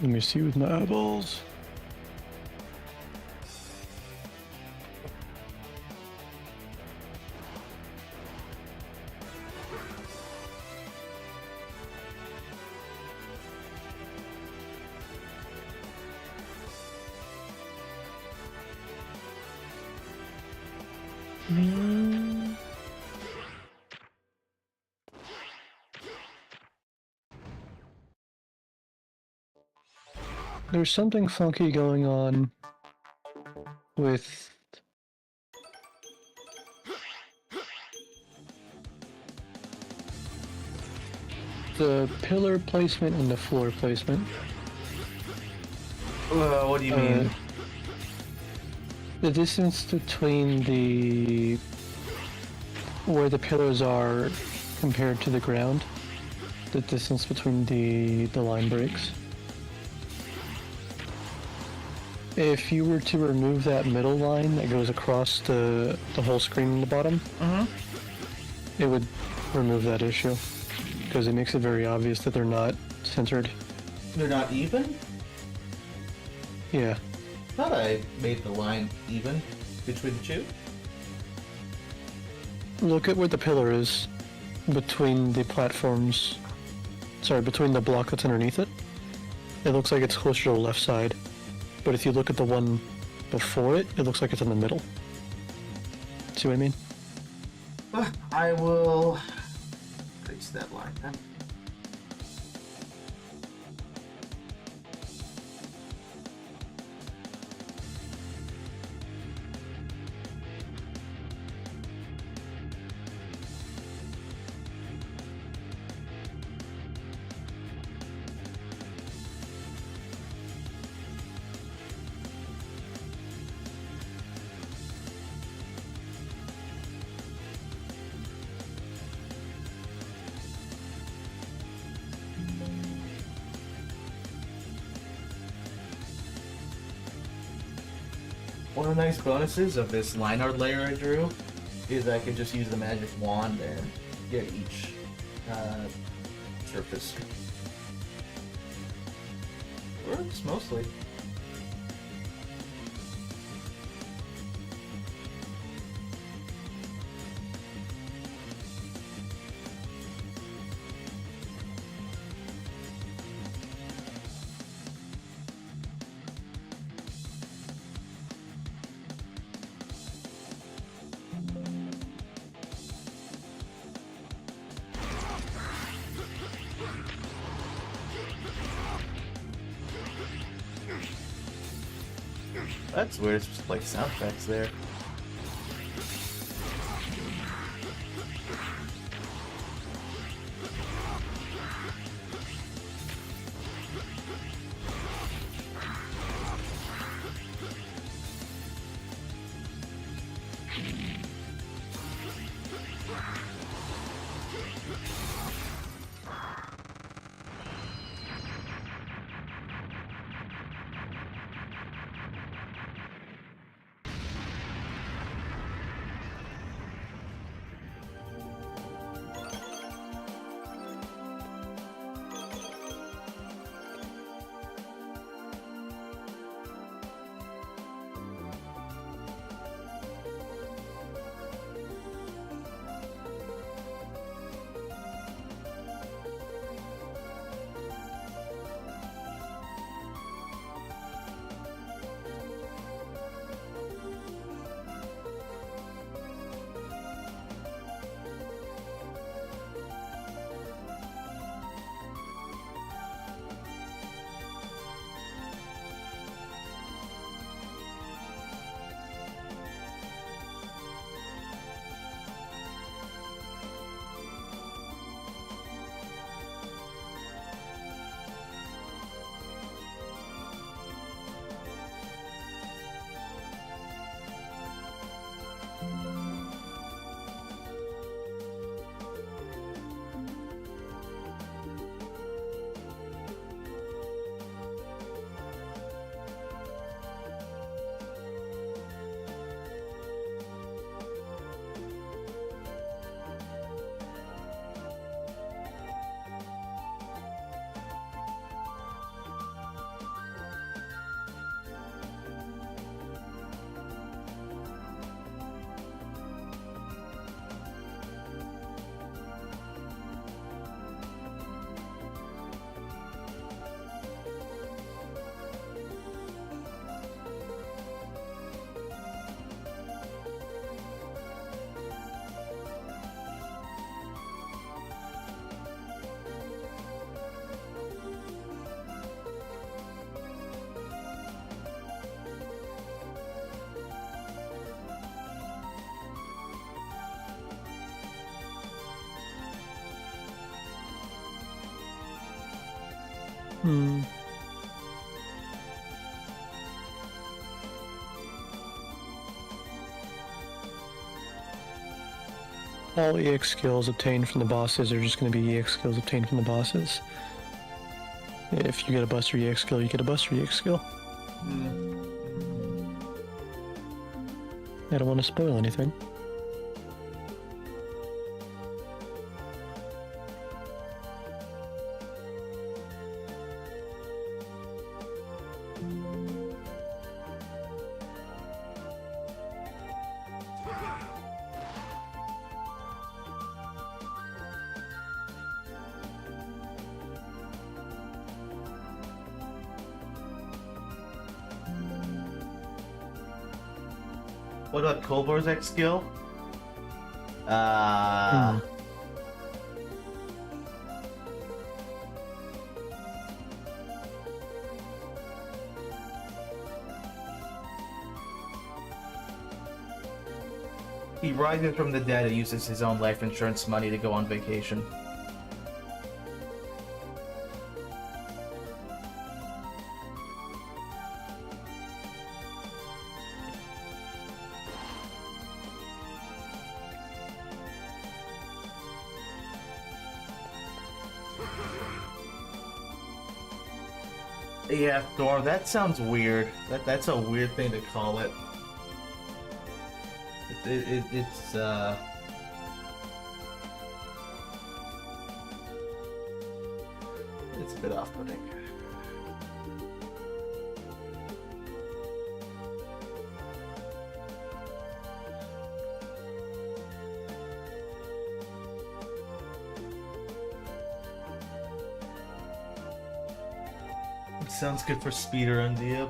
Let me see with my eyeballs. There's something funky going on with the pillar placement and the floor placement. What do you mean? The distance between where the pillars are compared to the ground, the distance between the line breaks. If you were to remove that middle line that goes across the whole screen in the bottom, it would remove that issue, because it makes it very obvious that they're not centered. They're not even? Yeah. Thought I made the line even between the two. Look at where the pillar is between the platforms. Sorry, between the block that's underneath it. It looks like it's closer to the left side. But if you look at the one before it, it looks like it's in the middle. See what I mean? I will fix that line then. One of the nice bonuses of this line art layer I drew is I can just use the magic wand and get each surface. Works mostly. That's weird, it's just like sound effects there. Hmm. All EX skills obtained from the bosses are just going to be EX skills obtained from the bosses. If you get a Buster EX skill, you get a Buster EX skill. I don't want to spoil anything. What about Kolbor's X skill? He rises from the dead and uses his own life insurance money to go on vacation. Yeah, Thor, that sounds weird. That's a weird thing to call it. It's a bit off-putting. Sounds good for speeder and Dia.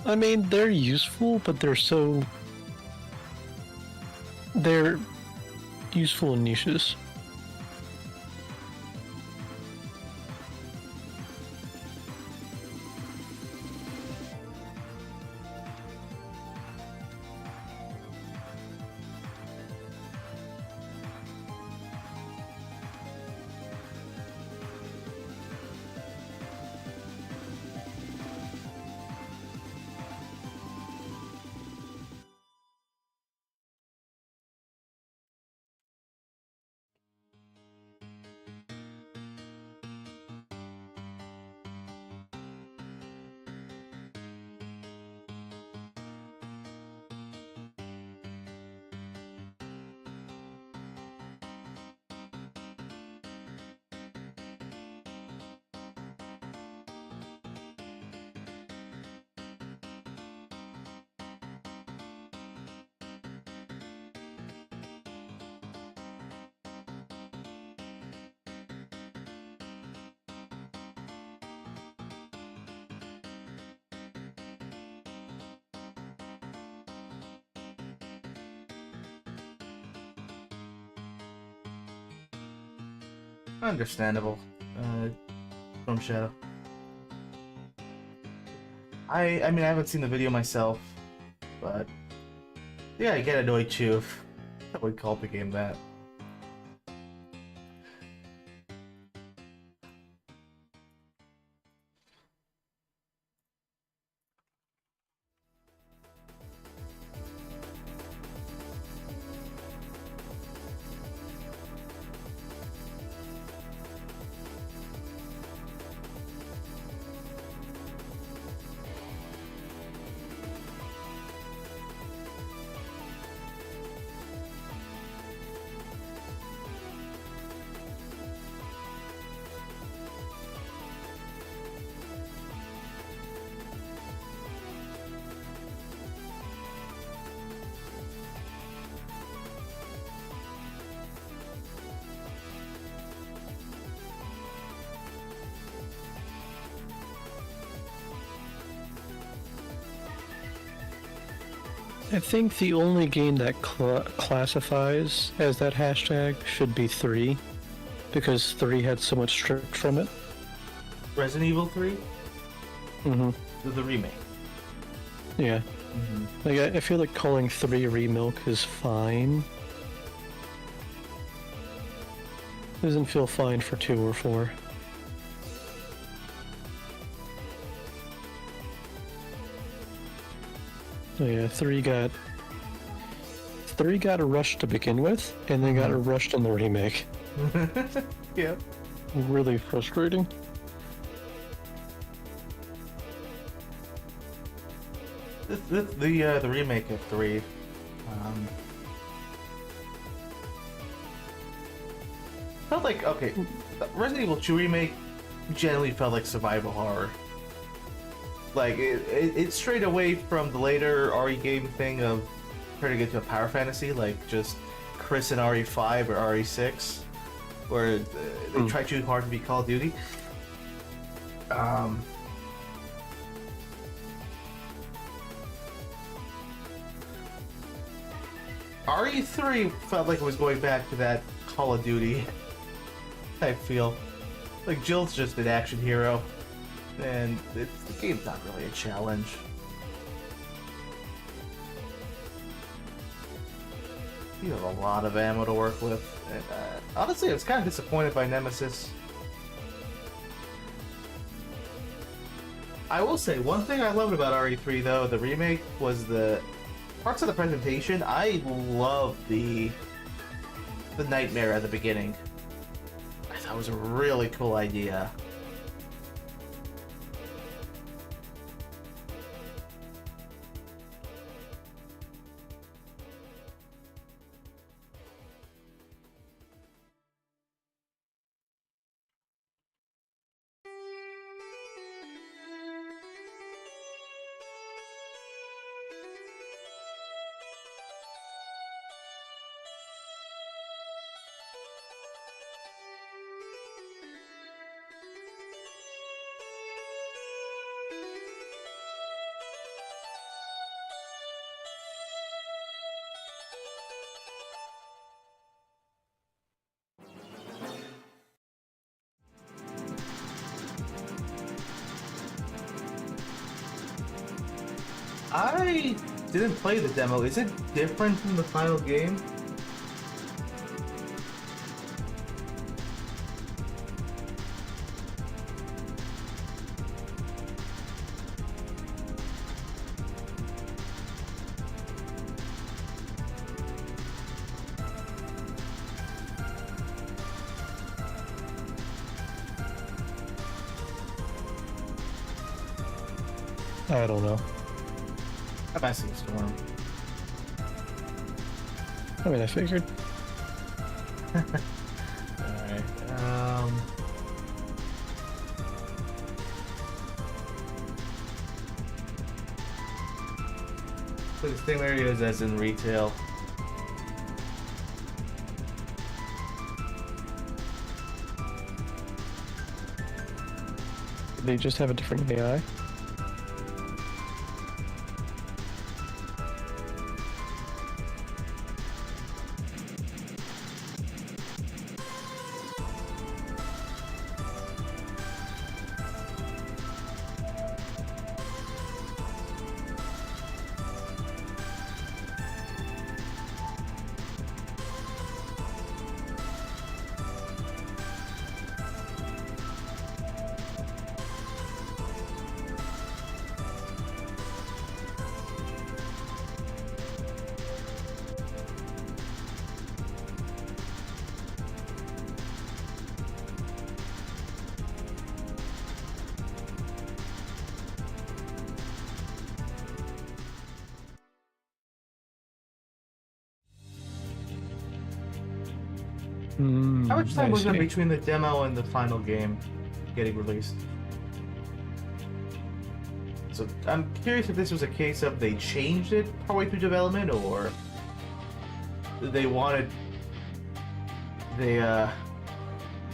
I mean, they're useful, but they're useful in niches. Understandable. From Shadow. I mean, I haven't seen the video myself, but yeah, I get annoyed too if I would call the game that. I think the only game that classifies as that hashtag should be 3, because 3 had so much stripped from it. Resident Evil 3? Mm-hmm. The remake. Yeah. Mm-hmm. Like, I feel like calling 3 remilk is fine. Doesn't feel fine for 2 or 4. So yeah, 3 got a rush to begin with, and then got a rush in the remake. Yeah. Really frustrating. The remake of 3. Felt like, okay, Resident Evil 2 remake generally felt like survival horror. Like, it strayed away from the later RE game thing of turning it into a power fantasy, like just Chris in RE5 or RE6, where they try too hard to be Call of Duty. RE3 felt like it was going back to that Call of Duty type feel. Like, Jill's just an action hero, and the game's not really a challenge. You have a lot of ammo to work with, and honestly, I was kind of disappointed by Nemesis. I will say, one thing I loved about RE3 though, the remake, was the parts of the presentation. I love the nightmare at the beginning. I thought it was a really cool idea. I didn't play the demo. Is it different from the final game? I don't know. I'm asking Storm. I mean, I figured. Alright, so the same areas as in retail. They just have a different AI. How much time I was in see. between the demo and the final game getting released? So I'm curious if this was a case of they changed it partway through development, or they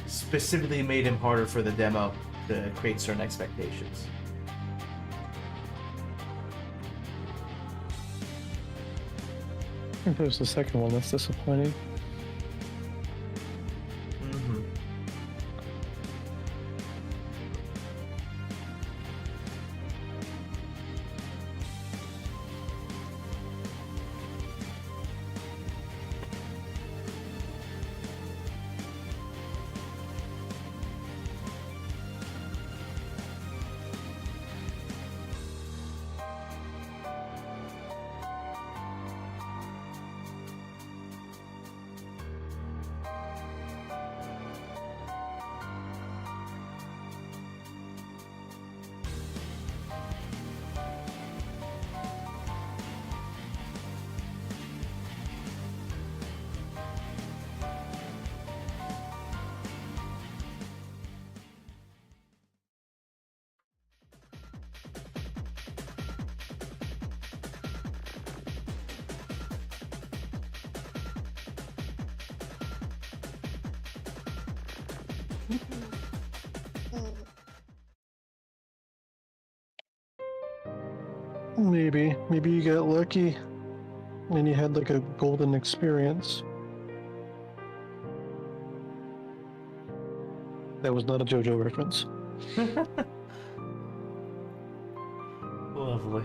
specifically made him harder for the demo to create certain expectations. I think there's the second one that's disappointing. Mm-hmm. Maybe you got lucky and you had like a golden experience. That was not a JoJo reference. Lovely.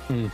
Hmm.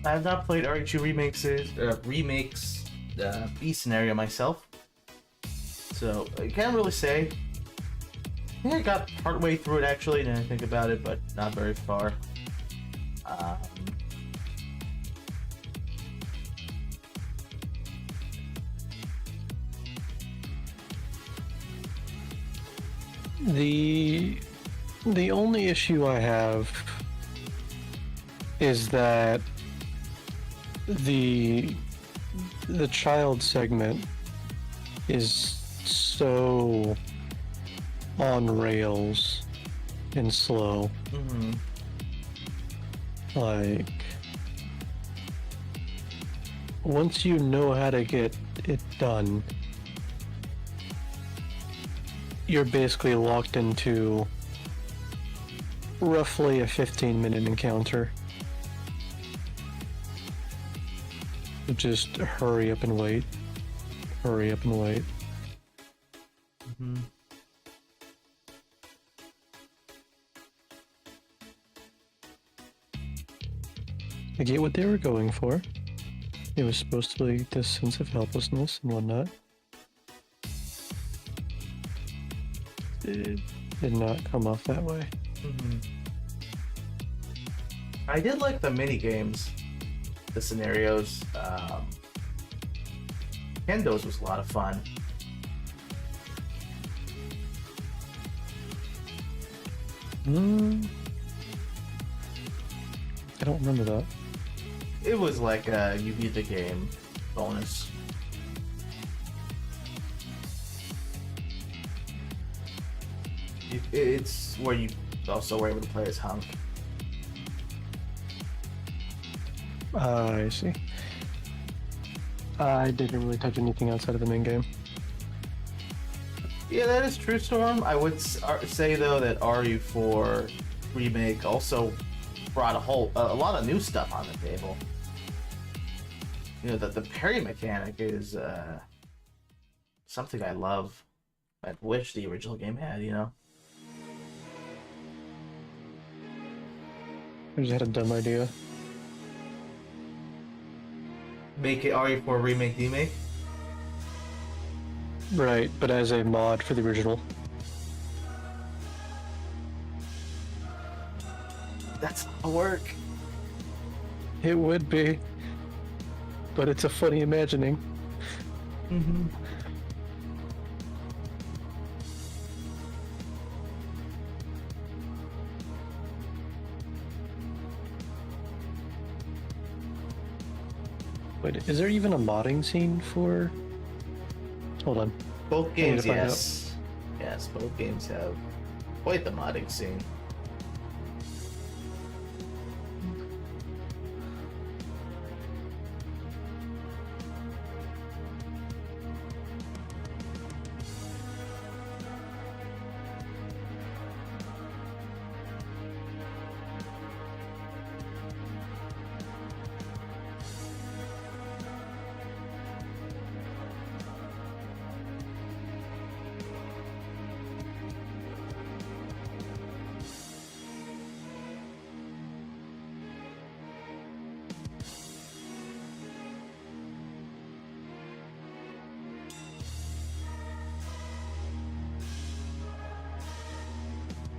I have not played RE2 remakes B scenario myself, so I can't really say. I think I got partway through it actually, now I think about it, but not very far. The only issue I have is that the child segment is so on rails and slow. Mm-hmm. Like, once you know how to get it done, you're basically locked into roughly a 15-minute encounter. Just hurry up and wait. Hurry up and wait. Mm-hmm. I get what they were going for. It was supposed to be this sense of helplessness and whatnot. It did not come off that way. Mm-hmm. I did like the mini games, the scenarios. Kendo's was a lot of fun. I don't remember that. It was like a you beat the game bonus. It's where you also were able to play as Hunk. I see. I didn't really touch anything outside of the main game. Yeah, that is true, Storm. I would say though that RE4 remake also brought a lot of new stuff on the table. You know, the parry mechanic is something I love. I wish the original game had, you know. I just had a dumb idea. Make it RE4 remake demake. Right, but as a mod for the original. That's a work. It would be. But it's a funny imagining. Mm-hmm. Wait, is there even a modding scene for... Hold on. Both I need games, to find out. yes. Yes, both games have quite the modding scene.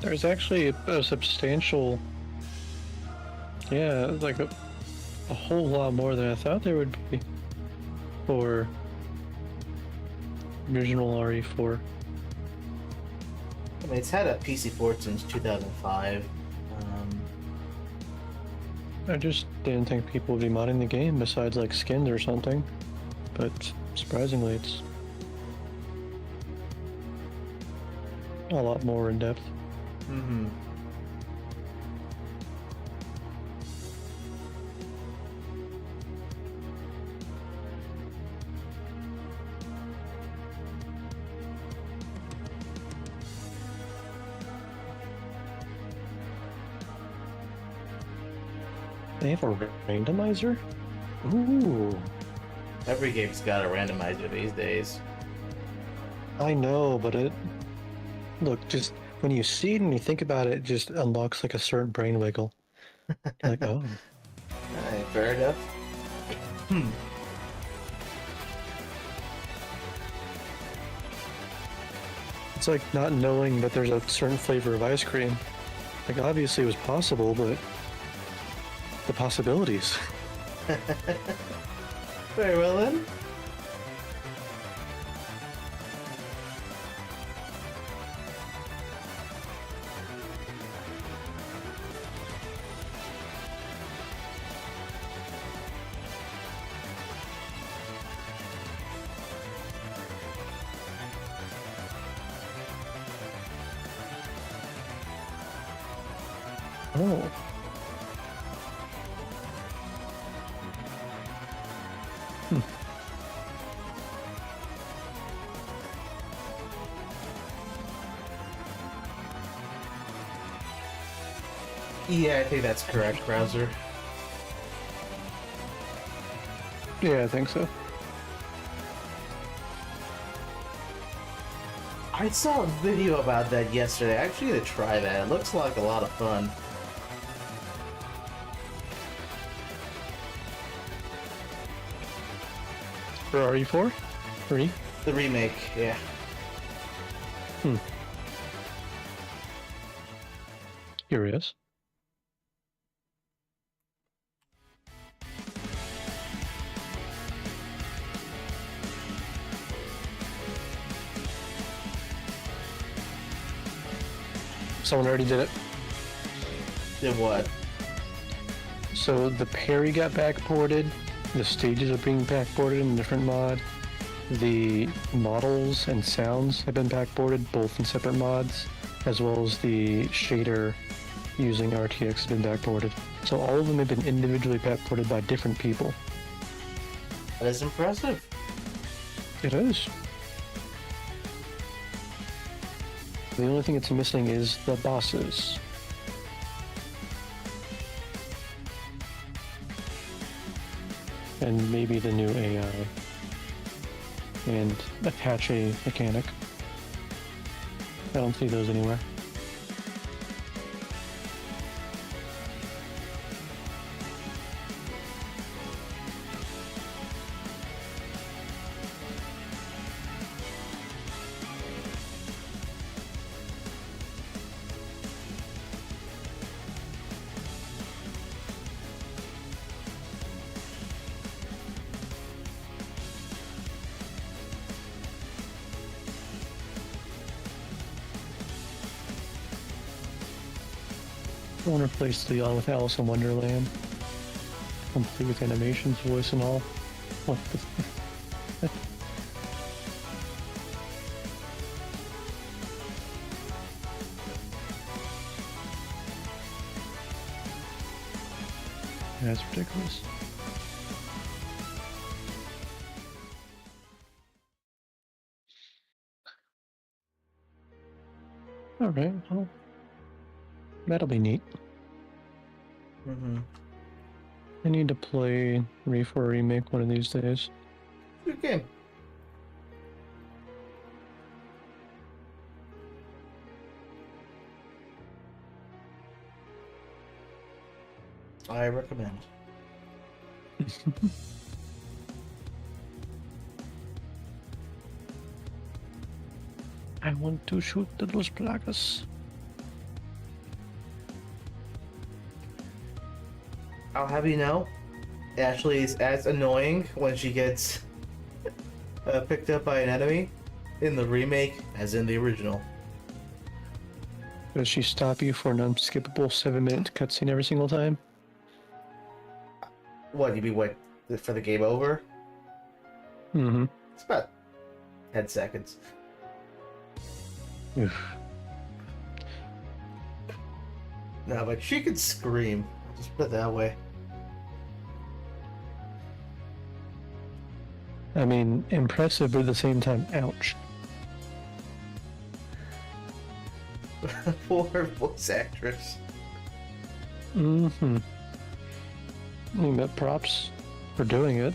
There's actually a substantial... Yeah, like a whole lot more than I thought there would be for original RE4. I mean, it's had a PC port since 2005. I just didn't think people would be modding the game besides like skins or something, but surprisingly it's a lot more in depth. Mm-hmm. They have a randomizer? Ooh. Every game's got a randomizer these days. I know, but it... Look, just when you see it and you think about it, it just unlocks like a certain brain wiggle. You're like, oh. Alright, fair enough. It's like not knowing that there's a certain flavor of ice cream. Like, obviously it was possible, but... the possibilities. Very well then. Oh. Yeah, I think that's correct, Browser. Yeah, I think so. I saw a video about that yesterday. I actually gonna try that. It looks like a lot of fun. For RE4? 3? The remake, yeah. Curious. Someone already did it. Did what? So the parry got backported, the stages are being backported in a different mod, the models and sounds have been backported both in separate mods, as well as the shader using RTX has been backported. So all of them have been individually backported by different people. That is impressive. It is. The only thing it's missing is the bosses. And maybe the new AI. And attach a mechanic. I don't see those anywhere. I want to replace Leon with Alice in Wonderland. Complete with animations, voice, and all. What the? That's ridiculous. Alright, well, that'll be neat. Mm-hmm. I need to play Re4 Remake one of these days. Good game. I recommend. I want to shoot the Los Plagas. I'll have you know, Ashley is as annoying when she gets picked up by an enemy in the remake as in the original. Does she stop you for an unskippable 7-minute cutscene every single time? What, you mean what, for the game over? Mm-hmm. It's about 10 seconds. Oof. No, but she could scream. Just put it that way. I mean, impressive, but at the same time, ouch. Poor voice actress. Mm-hmm. I mean, but props for doing it.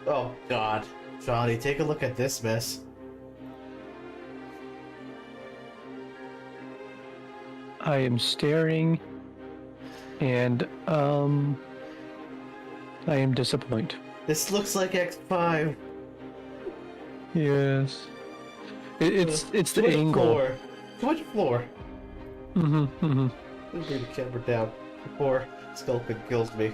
Oh, God. Johnny, take a look at this mess. I am staring, and, I am disappointed. This looks like X5. Yes. It's Too the much angle. Floor. Too much floor. Mm-hmm, mm-hmm. Let me bring the camera down before Sculpin kills me.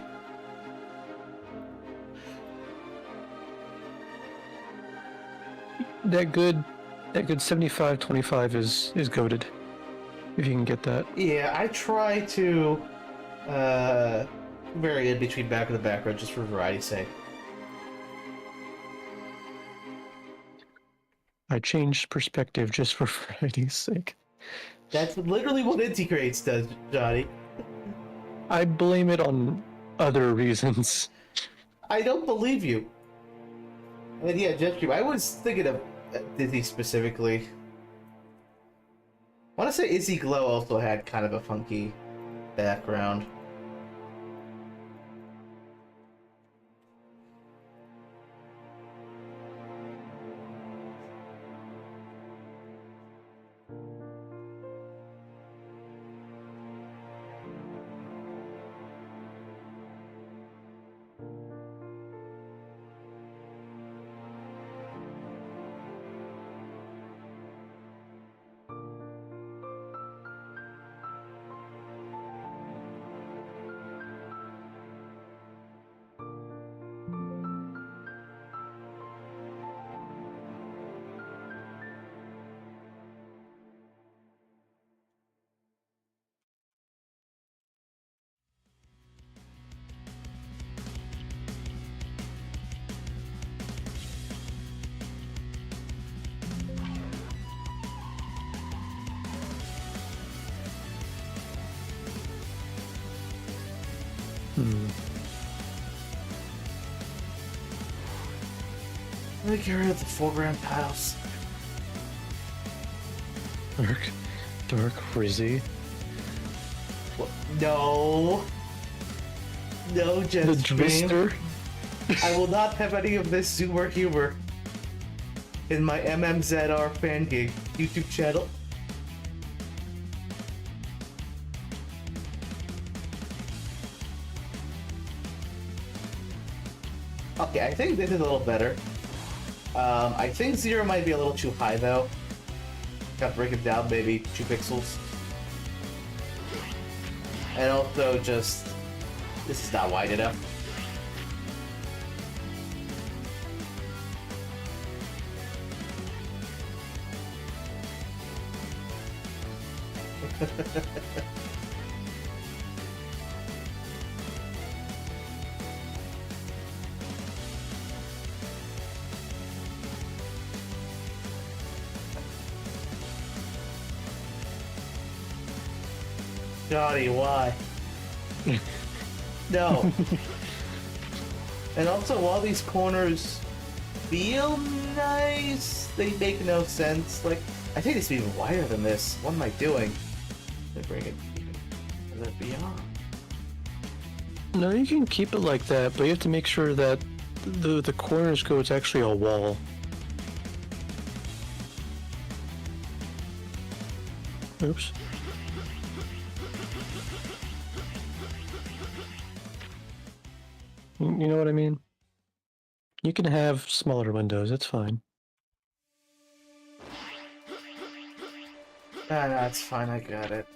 That good 75-25 is goated. If you can get that. Yeah, I try to vary in between back and the background just for variety's sake. I changed perspective just for variety's sake. That's literally what Integrates does, Johnny. I blame it on other reasons. I don't believe you. And yeah, Jetstream, I was thinking of Disney specifically. I want to say Izzy Glow also had kind of a funky background. Hmm. Let me get rid of the foreground tiles. Dark Rizzy. What? No. No, The just Drister. I will not have any of this Zoomer humor in my MMZR fan gig YouTube channel. Okay, I think this is a little better. I think 0 might be a little too high though. Gotta break it down, maybe 2 pixels. And also just, this is not wide enough. Johnny, why? No. And also, while these corners feel nice, they make no sense. Like, I think it's even wider than this. What am I doing? Let me bring it even further beyond. No, you can keep it like that, but you have to make sure that the corners go. It's actually a wall. Oops. You know what I mean? You can have smaller windows, it's fine. Ah, that's fine, I got it.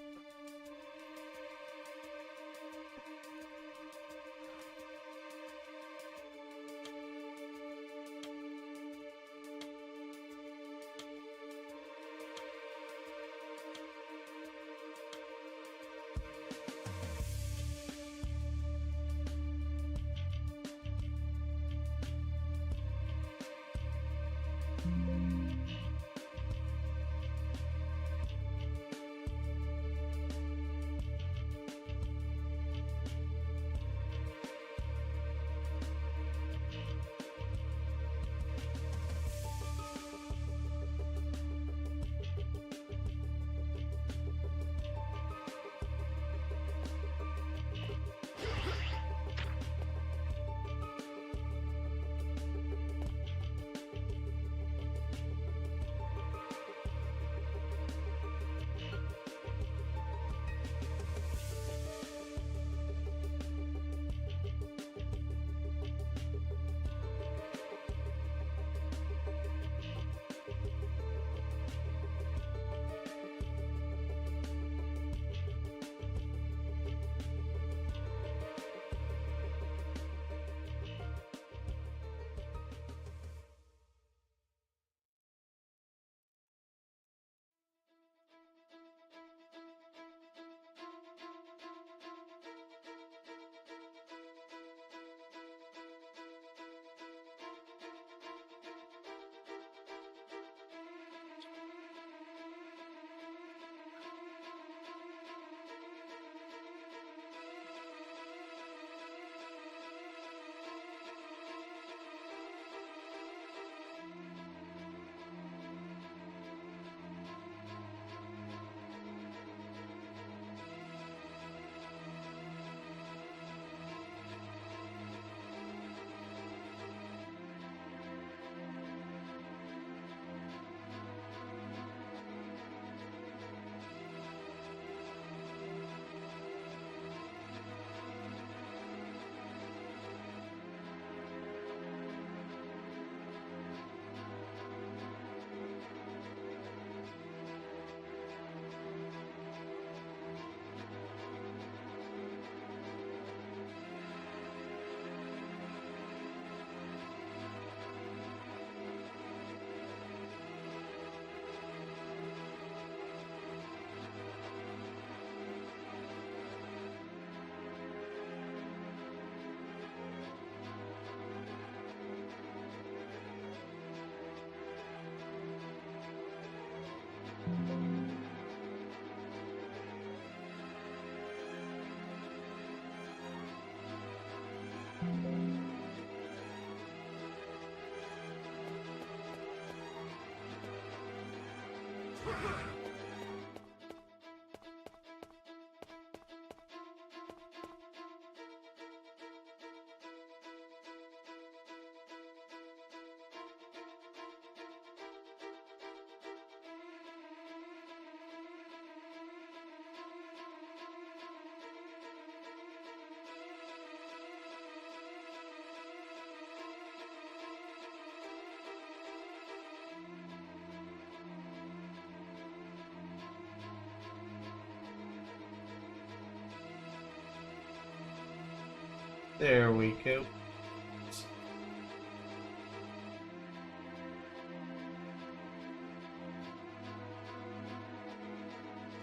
There we go.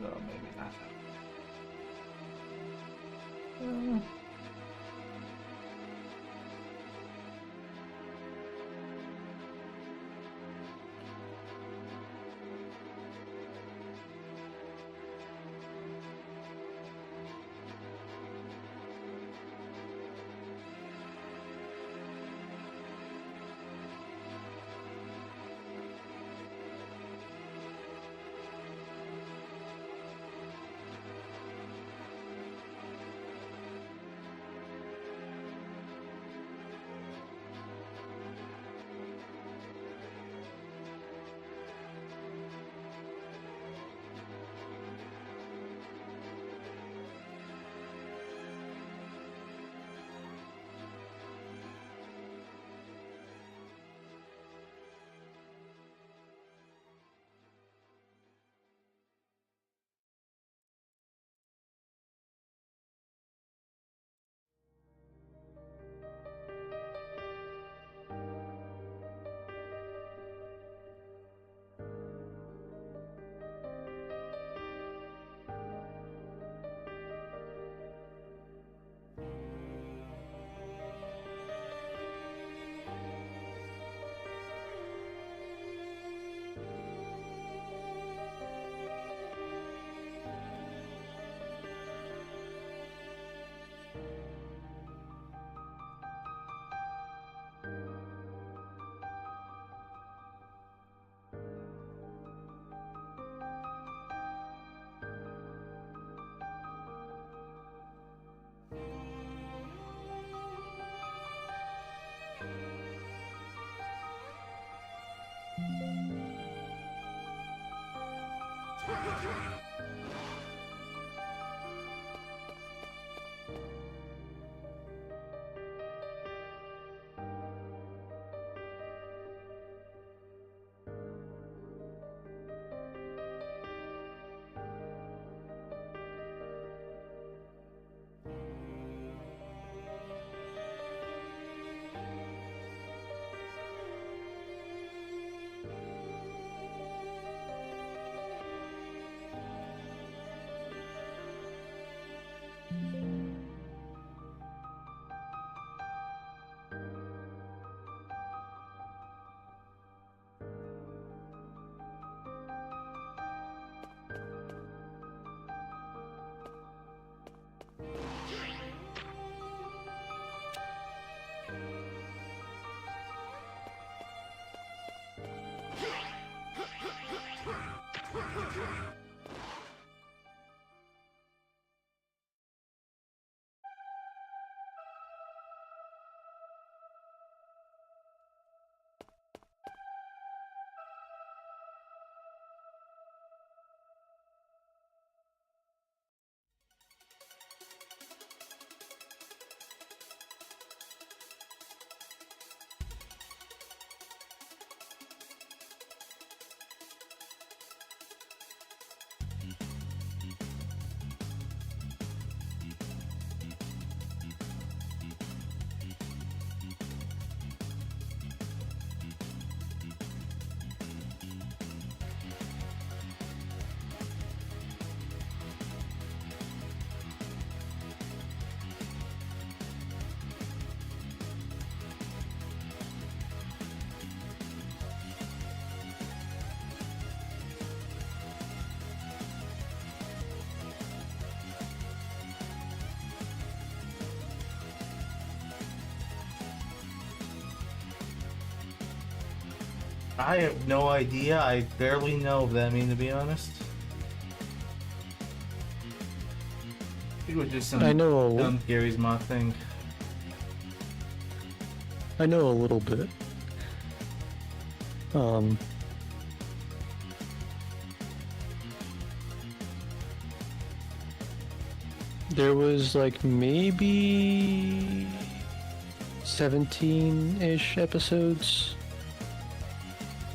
Oh, maybe not. I have no idea. I barely know what that means, to be honest. It was just some I know dumb Gary's Mod thing. I know a little bit. There was like maybe 17-ish episodes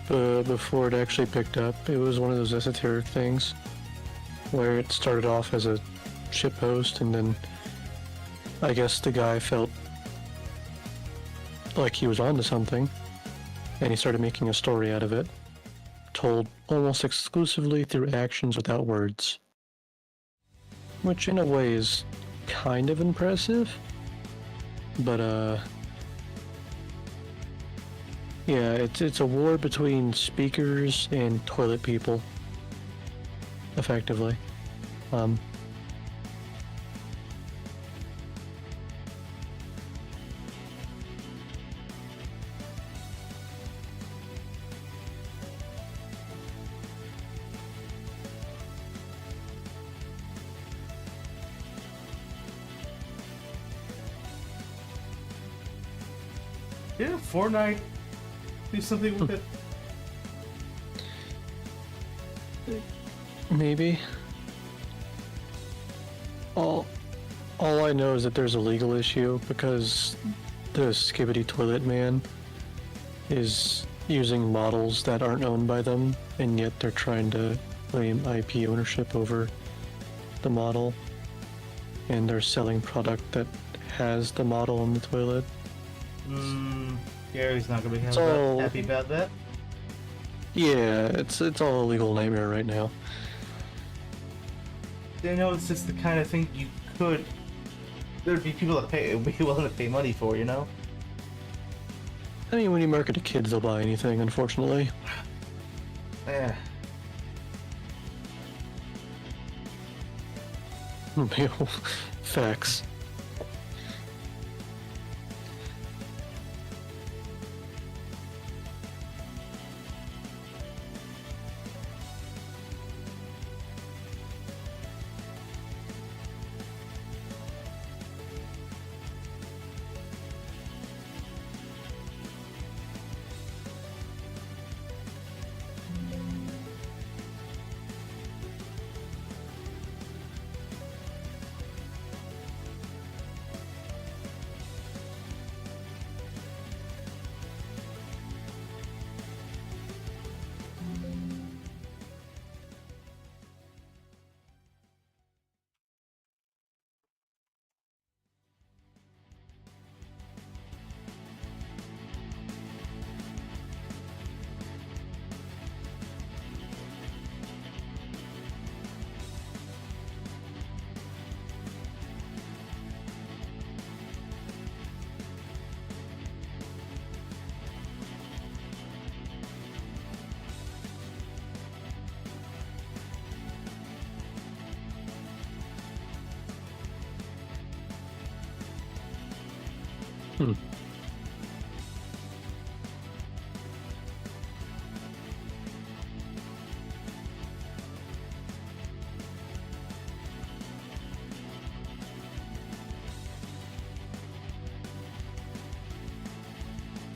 before it actually picked up. It was one of those esoteric things where it started off as a shitpost, and then I guess the guy felt like he was onto something, and he started making a story out of it, told almost exclusively through actions without words. Which in a way is kind of impressive, but yeah, it's a war between speakers and toilet people, effectively. Yeah, Fortnite. Do something with it. Maybe. All I know is that there's a legal issue because the Skibbity Toilet Man is using models that aren't owned by them, and yet they're trying to claim IP ownership over the model, and they're selling product that has the model on the toilet. Gary's not gonna be all- happy about that. Yeah, it's all a legal nightmare right now. You know, it's just the kind of thing you could. There'd be people that would be willing to pay money for, you know? I mean, when you market to kids, they'll buy anything, unfortunately. Yeah. Facts.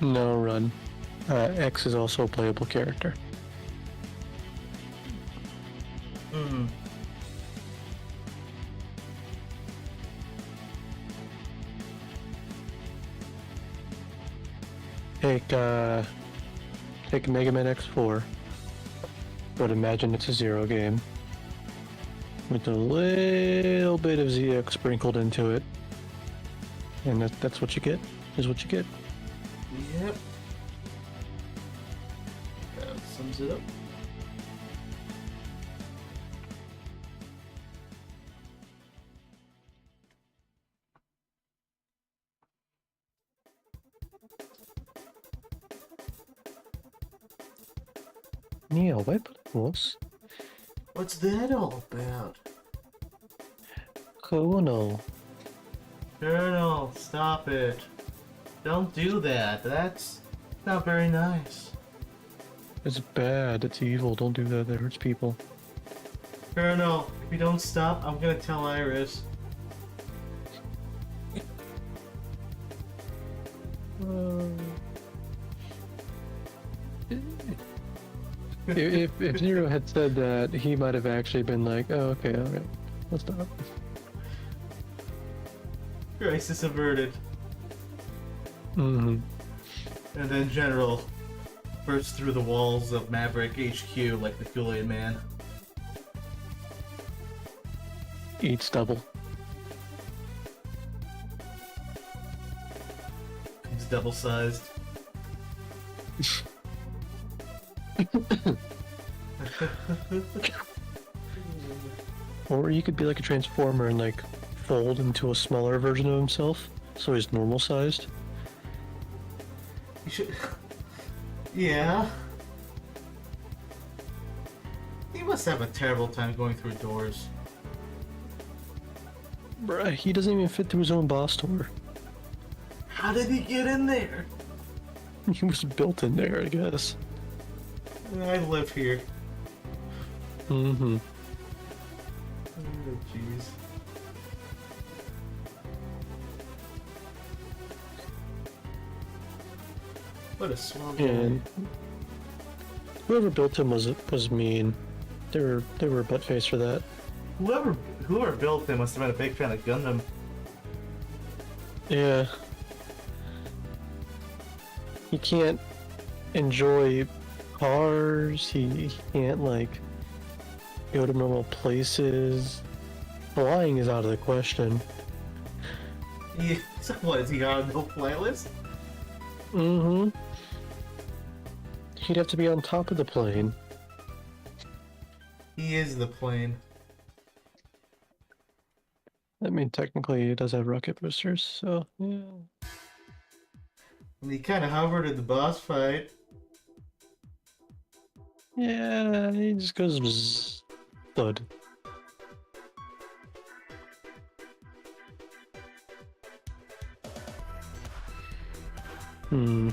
No, run. X is also a playable character. Take Mega Man X4, but imagine it's a Zero game with a little bit of ZX sprinkled into it, and that's what you get. Is what you get. Yep. That sums it up. Yeah, weapons. What's that all about? Colonel. Colonel, stop it. Don't do that. That's not very nice. It's bad. It's evil. Don't do that. That hurts people. Colonel, if you don't stop, I'm gonna tell Iris. If Zero had said that, he might have actually been like, "Oh, okay, alright, let's stop." Crisis averted. Mm-hmm. And then General bursts through the walls of Maverick HQ like the Kool-Aid Man. Eats double. He's double-sized. Or he could be like a transformer and like fold into a smaller version of himself, so he's normal sized. You should... Yeah. He must have a terrible time going through doors. Bruh, he doesn't even fit through his own boss door. How did he get in there? He was built in there, I guess. I live here. Mm-hmm. Oh, jeez. What a swamp. And whoever built him was mean. They were butt-faced for that. Whoever built him must have been a big fan of Gundam. Yeah. He can't enjoy cars. He can't like go to normal places. Flying is out of the question. So what, is he on no flight list? Mm-hmm. He'd have to be on top of the plane. He is the plane. I mean, technically, he does have rocket boosters, so yeah. And he kind of hovered in the boss fight. Yeah, he just goes bzzz, thud. Hmm.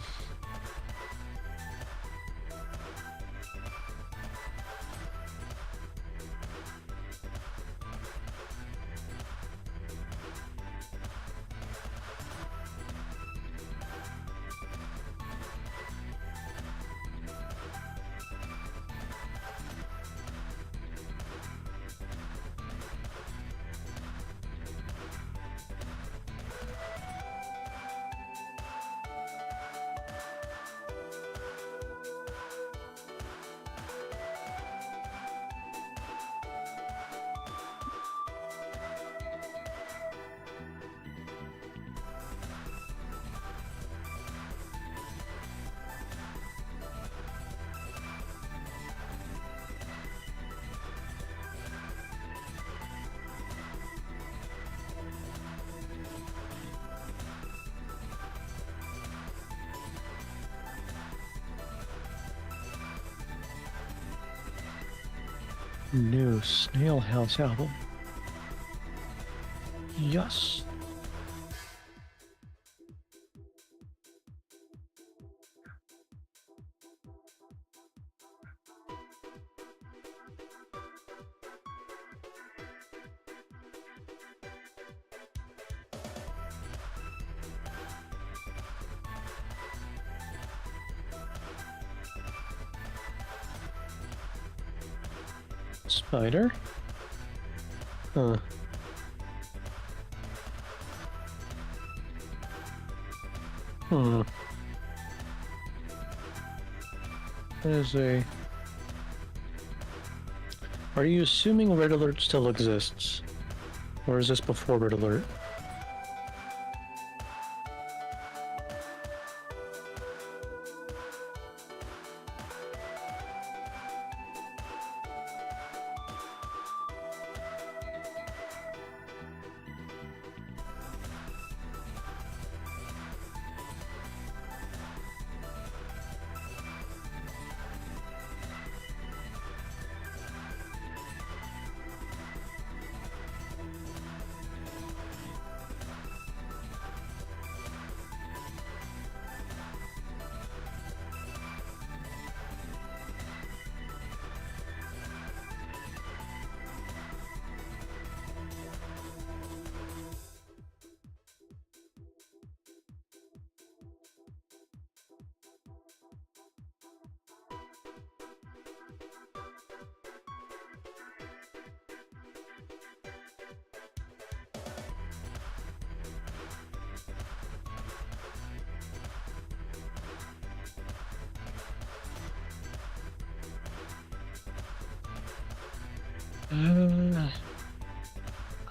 New Snail House album. Yes. Spider? Huh. Hmm. There's a... Are you assuming Red Alert still exists? Or is this before Red Alert?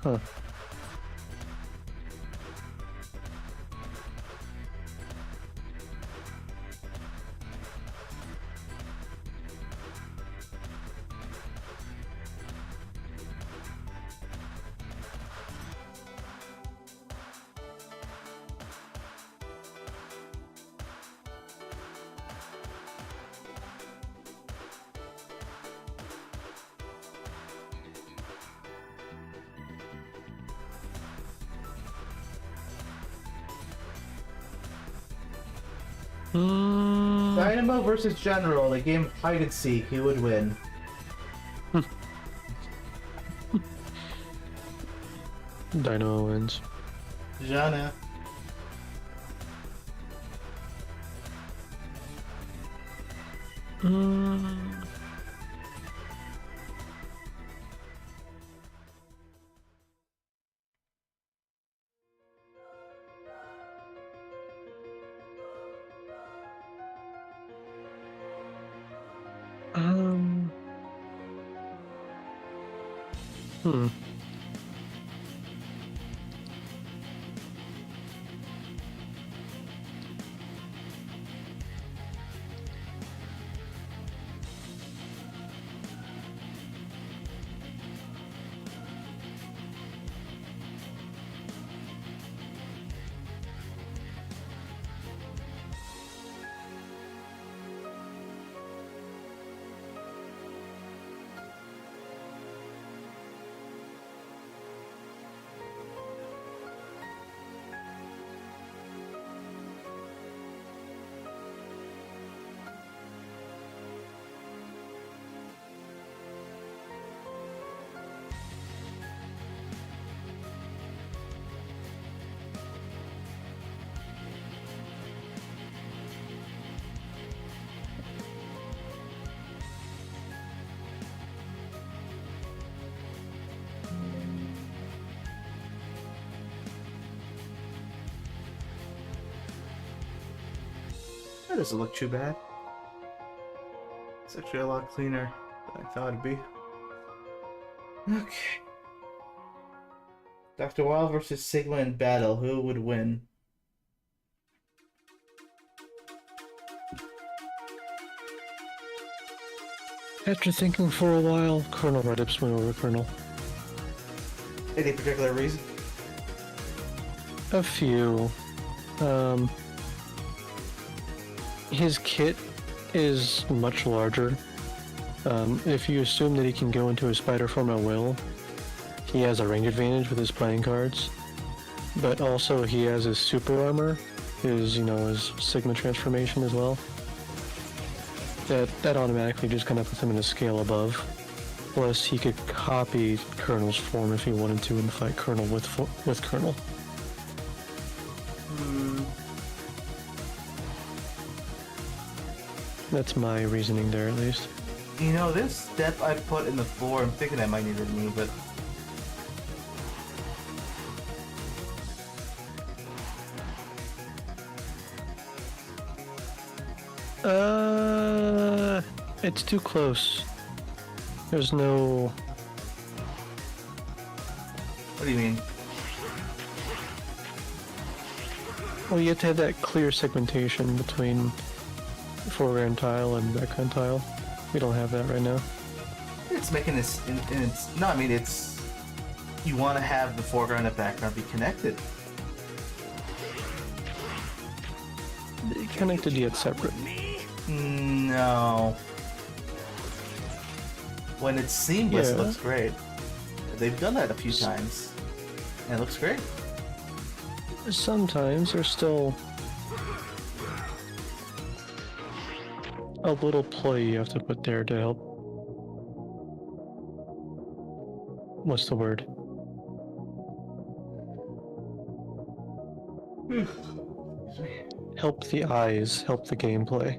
Huh. Dynamo versus General, a game of hide and seek. Who would win? Dynamo wins. Jana. Hmm. That doesn't look too bad. It's actually a lot cleaner than I thought it'd be. Okay. Dr. Wild versus Sigma in battle. Who would win? After thinking for a while, Colonel Redips went over Colonel. Any particular reason? A few. His kit is much larger. If you assume that he can go into his spider form at will, he has a range advantage with his playing cards. But also he has his super armor, his Sigma transformation as well. That automatically just kind of puts him in a scale above. Plus he could copy Colonel's form if he wanted to and fight Colonel with Colonel. That's my reasoning there, at least. You know, this step I put in the floor, I'm thinking I might need to remove it. It's too close. There's no... What do you mean? Well, you have to have that clear segmentation between foreground tile and background tile. We don't have that right now. It's making this... no, I mean, it's... You want to have the foreground and background be connected. Connected yet separate. No. When it's seamless, it looks great. They've done that a few times. And it looks great. Sometimes there's still a little play you have to put there to help. What's the word? Help the eyes, help the gameplay.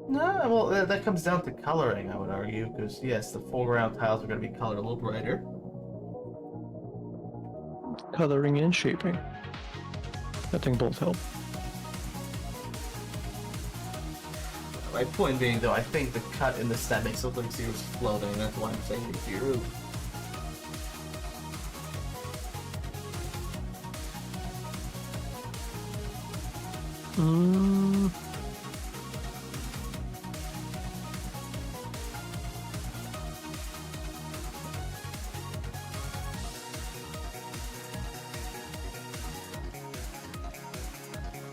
No, well, that comes down to coloring, I would argue, because yes, the foreground tiles are going to be colored a little brighter. Coloring and shaping. I think both help. My point being, though, I think the cut in the stem makes it look like Zero's floating. That's why I'm saying it's Zero. Mm.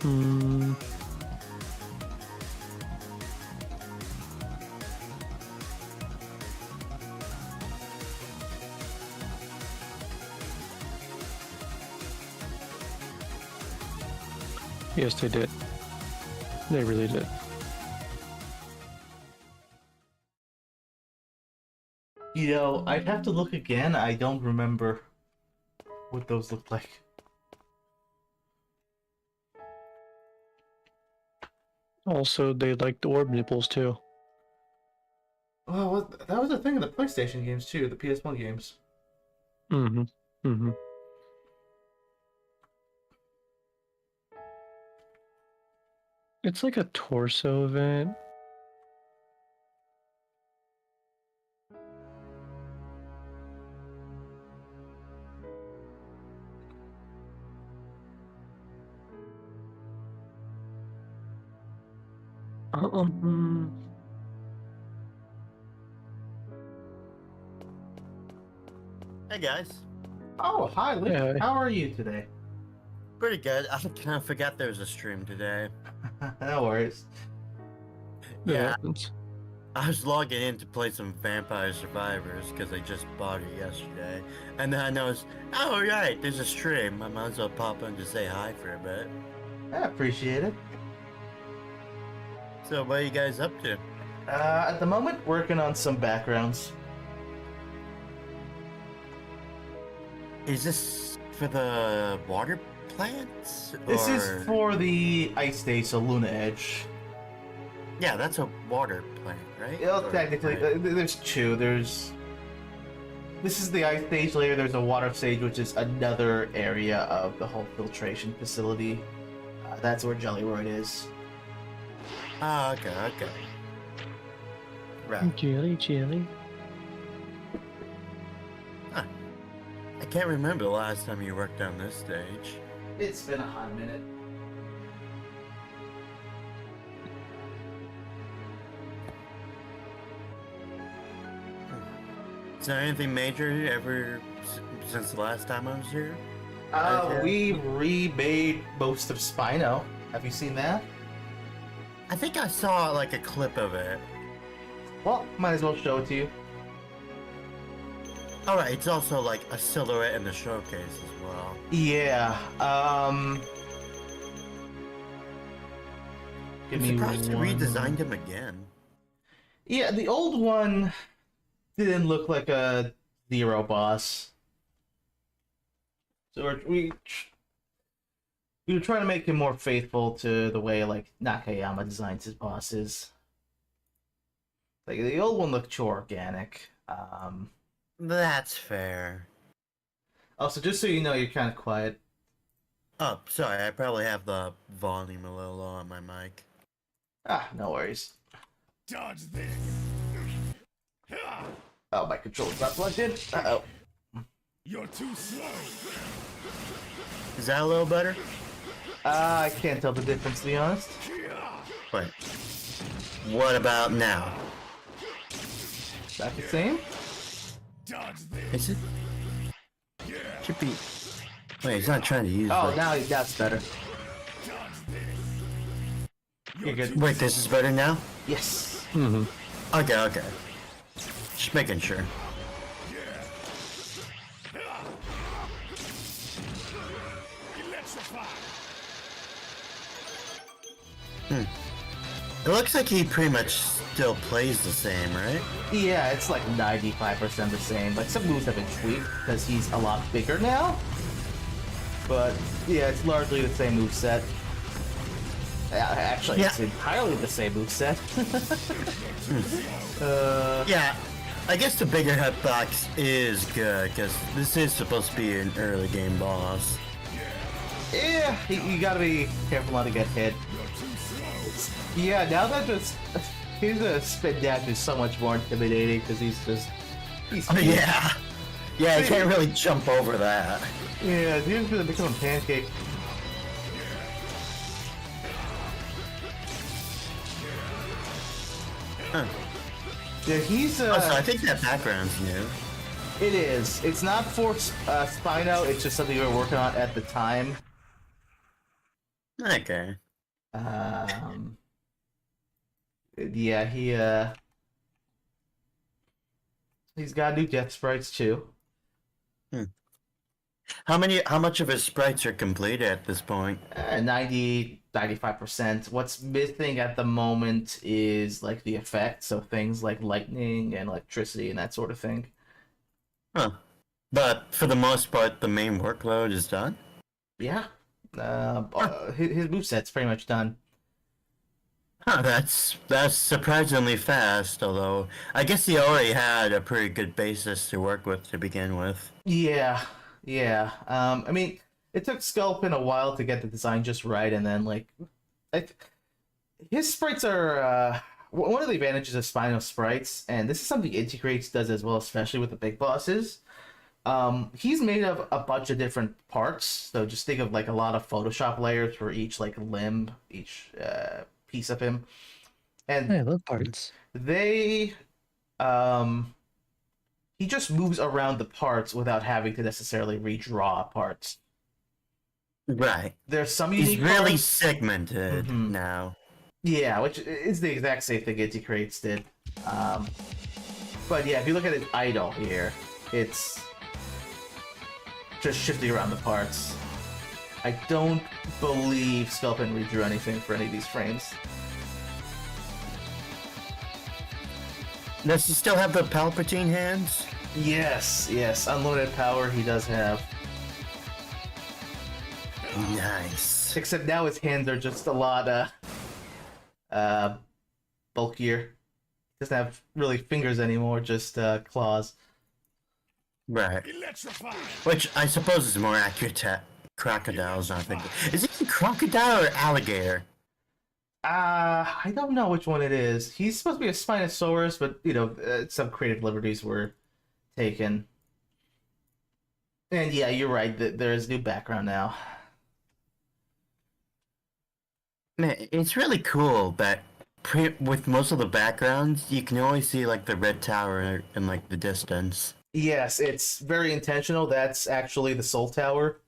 Hmm. Yes, they did. They really did. You know, I'd have to look again. I don't remember what those look like. Also, they liked orb nipples too. Well, that was a thing in the PlayStation games too, the PS1 games. Mm-hmm. Mm-hmm. It's like a torso event. Um, Hey guys, Oh, hi, Luke. Yeah. How are you today? pretty good. I kind of forgot there was a stream today. No worries. Yeah, happens. I was logging in to play some Vampire Survivors because I just bought it yesterday, and then I noticed, oh right, there's a stream. I might as well pop in to say hi for a bit. I appreciate it. So what are you guys up to? At the moment, working on some backgrounds. Is this for the water plants? This or... is for the ice stage, so Luna Edge. Yeah, that's a water plant, right? Well, Or- technically, right. there's two. This is the ice stage layer. There's a water stage, which is another area of the whole filtration facility. That's where Jellyroid is. Ah, okay. Right. Jelly. I can't remember the last time you worked on this stage. It's been a hot minute. Is there anything major ever since the last time I was here? We remade most of Spino. Have you seen that? I think I saw like a clip of it. Well, might as well show it to you. Alright, it's also like a silhouette in the showcase as well. Yeah. Give I'm me surprised they one redesigned him again. Yeah, the old one didn't look like a Zero boss. So we were trying to make him more faithful to the way like Nakayama designs his bosses. Like the old one looked too organic. That's fair. Also, just so you know, you're kind of quiet. Oh, sorry, I probably have the volume a little low on my mic. Ah, no worries. Dodge this. Ha! Oh, my controller's not plugged in. Uh-oh. You're too slow. Is that a little better? I can't tell the difference, to be honest. Wait. What about now? Is that the same? Dodge this. Is it? Should be. Wait, he's not trying to use Oh, the- now that's better. Dodge this. You're good. Wait, this is better now? Yes. Mm-hmm. Okay. Just making sure. Electrify. It looks like he pretty much still plays the same, right? Yeah, it's like 95% the same. Like some moves have been tweaked because he's a lot bigger now. But yeah, it's largely the same moveset. Actually, Yeah. it's entirely the same moveset. Yeah, I guess the bigger hitbox is good, because this is supposed to be an early game boss. Yeah, you gotta be careful not to get hit. Yeah, now that just his spin dash is so much more intimidating because he's Oh, yeah! Yeah, you can't really jump over that. Yeah, he's gonna become a pancake. Huh. Yeah, he's Oh, so I think that background's new. It is. It's not for Spino. It's just something we were working on at the time. Okay. Yeah, he's got new death sprites too. How much of his sprites are complete at this point? 95%. What's missing at the moment is like the effects, so things like lightning and electricity and that sort of thing. Huh. But for the most part, the main workload is done? Yeah. His moveset's pretty much done. Huh, that's surprisingly fast, although I guess he already had a pretty good basis to work with to begin with. Yeah, yeah. I mean, it took Sculpin a while to get the design just right, and then his sprites are one of the advantages of Spino sprites, and this is something Inti Creates does as well, especially with the big bosses. He's made of a bunch of different parts, so just think of like a lot of Photoshop layers for each like limb, each piece of him, and I love parts. they he just moves around the parts without having to necessarily redraw parts. Right. There's some He's unique really parts. segmented Mhm. now. Yeah, which is the exact same thing Inti Creates did. But yeah, if you look at his idle here, it's just shifting around the parts. I don't believe Sculpin redrew anything for any of these frames. Does he still have the Palpatine hands? Yes, unlimited power he does have. Nice. Except now his hands are just a lot bulkier. He doesn't have really fingers anymore, just claws. Right. Electrify! Which I suppose is more accurate to crocodiles, I think. Is it a crocodile or alligator? I don't know which one it is. He's supposed to be a Spinosaurus, but some creative liberties were taken. And yeah, you're right. There is new background now. Man, it's really cool that with most of the backgrounds, you can always see like the red tower in like the distance. Yes, it's very intentional. That's actually the Soul Tower.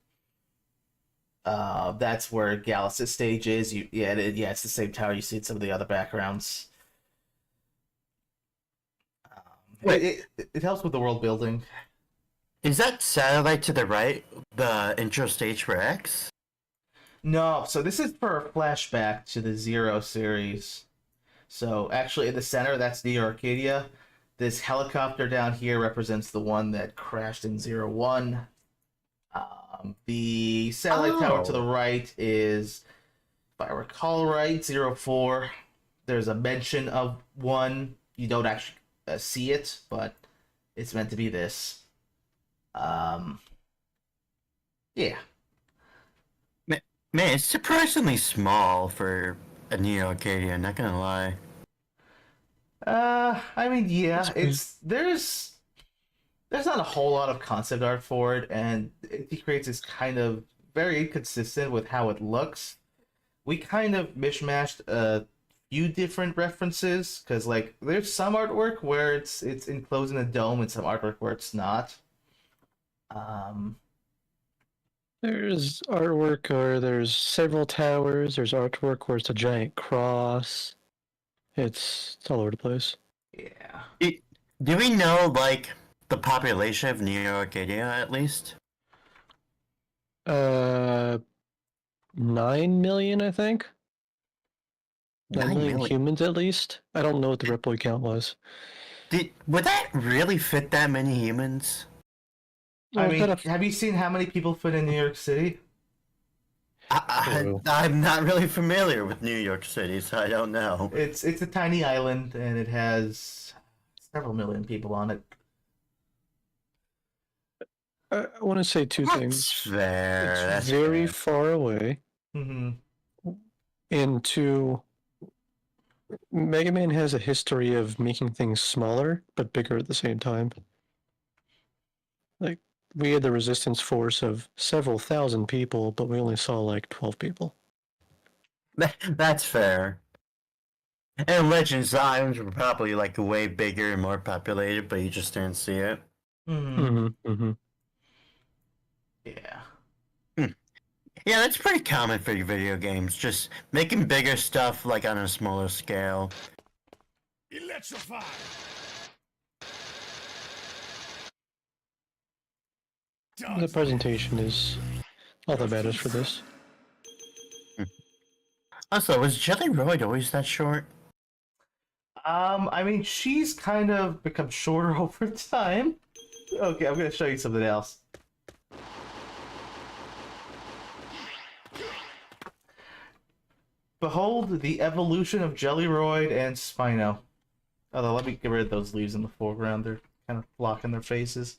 That's where Gallus' stage is. It's the same tower you see in some of the other backgrounds. It helps with the world building. Is that satellite to the right the intro stage for X? No, so this is for a flashback to the Zero series. So actually in the center, that's Neo Arcadia. This helicopter down here represents the one that crashed in 01. The satellite tower to the right is, if I recall right, 04. There's a mention of one. You don't actually see it, but it's meant to be this. Yeah. Man, it's surprisingly small for a Neo Arcadia, not gonna lie. I mean, yeah, That's there's not a whole lot of concept art for it, and Inti Creates is kind of very inconsistent with how it looks. We kind of mishmashed a few different references, because like there's some artwork where it's enclosed in a dome and some artwork where it's not. There's artwork or there's several towers. There's artwork where it's a giant cross. It's all over the place. Yeah. Do we know like the population of Neo Arcadia at least? 9 million, I think. 9 million humans at least. I don't know what the Reploid count was. Would that really fit that many humans? I mean, Well, have you seen how many people fit in New York City? I'm not really familiar with New York City, so I don't know. It's a tiny island, and it has several million people on it. I want to say two That's things. fair. It's That's very fair. far away, Mm-hmm. and two, Mega Man has a history of making things smaller but bigger at the same time. Like, we had the resistance force of several thousand people, but we only saw like 12 people. That's fair. And Legends Islands were probably like way bigger and more populated, but you just didn't see it. Hmm. Mm-hmm. Yeah. Yeah, that's pretty common for your video games. Just making bigger stuff like on a smaller scale. Electrify. The Dodge presentation is all that matters for this. Also, was Jelly Royd always that short? I mean, she's kind of become shorter over time. Okay, I'm gonna show you something else. Behold the evolution of Jellyroid and Spino. Although, let me get rid of those leaves in the foreground. They're kind of blocking their faces.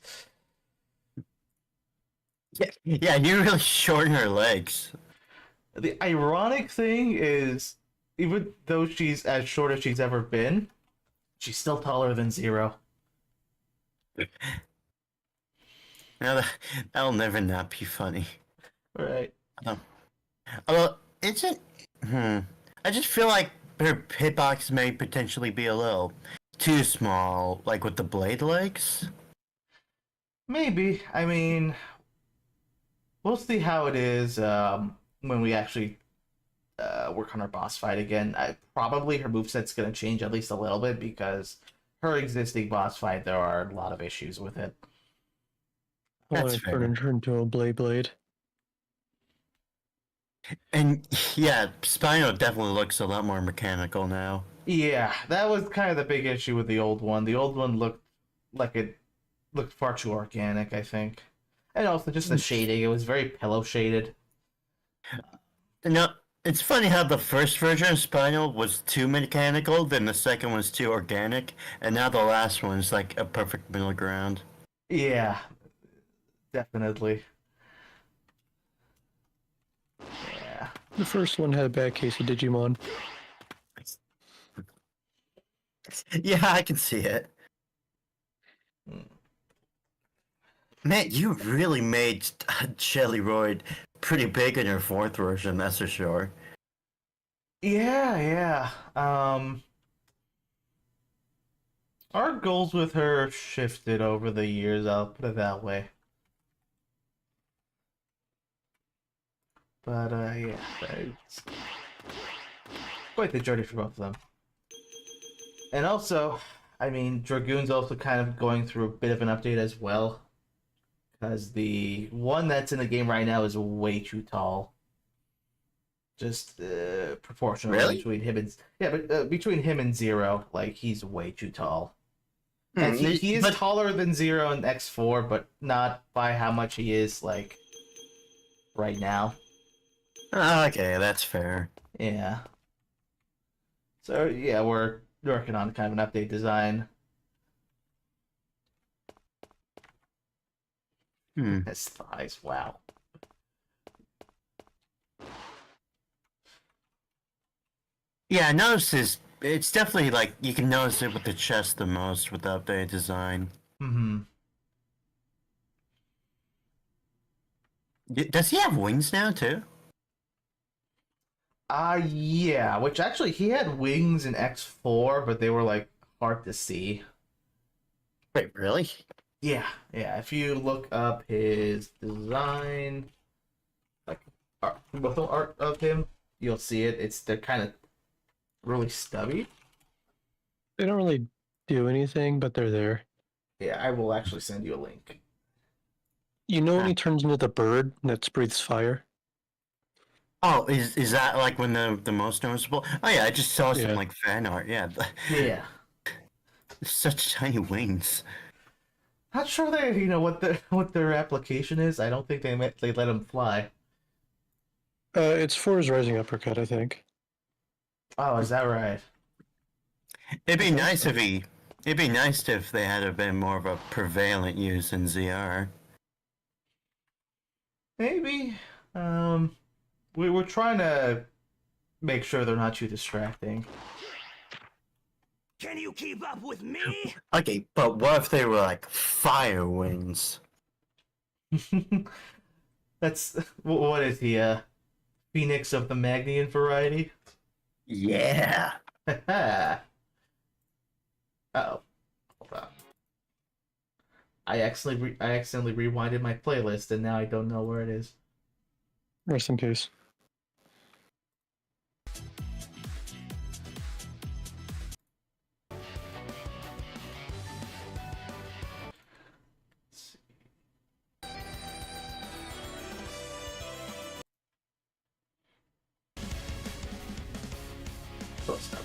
Yeah, you really shorten her legs. The ironic thing is, even though she's as short as she's ever been, she's still taller than Zero. Now that'll never not be funny. Right. Although, it's a... I just feel like her hitbox may potentially be a little too small, like with the blade legs. Maybe. I mean, we'll see how it is when we actually work on our boss fight again. Probably her moveset's going to change at least a little bit because her existing boss fight, there are a lot of issues with it. I want That's to turn her into a blade. And yeah, Spino definitely looks a lot more mechanical now. Yeah, that was kind of the big issue with the old one. The old one looked like it looked far too organic, I think. And also just the shading, it was very pillow shaded. Now, it's funny how the first version of Spino was too mechanical, then the second one's too organic, and now the last one's like a perfect middle ground. Yeah, definitely. Yeah. The first one had a bad case of Digimon. Yeah, I can see it. Man, you really made Jellyroid pretty big in your fourth version, that's for sure. Yeah. Our goals with her have shifted over the years, I'll put it that way. But, yeah, it's quite the journey for both of them. And also, I mean, Dragoon's also kind of going through a bit of an update as well. Because the one that's in the game right now is way too tall. Just proportionally Really? between him and between him and Zero, like he's way too tall. And he is taller than Zero in X4, but not by how much he is like right now. Okay, that's fair. Yeah. So yeah, we're working on kind of an update design. His thighs, wow. Yeah, I noticed it's definitely like, you can notice it with the chest the most with the updated design. Mm-hmm. Does he have wings now, too? Yeah, which actually he had wings in X4, but they were like hard to see. Wait, really? Yeah. If you look up his design, like photo art of him, you'll see it. They're kind of really stubby. They don't really do anything, but they're there. Yeah, I will actually send you a link. You know when he turns into the bird that breathes fire? Oh, is that like when the most noticeable? Oh yeah, I just saw some Yeah. like fan art. Yeah, Yeah. such tiny wings. Not sure what their application is. I don't think they let him fly. It's for his rising uppercut, I think. Oh, is that right? It'd be nice if they had a bit more of a prevalent use in ZR. Maybe. We were trying to make sure they're not too distracting. Can you keep up with me? Okay, but what if they were like fire wings? That's what is he? Phoenix of the Magnian variety? Yeah. Uh-oh. Hold on. I accidentally rewinded my playlist, and now I don't know where it is. Rest in peace. Let's see. Close enough.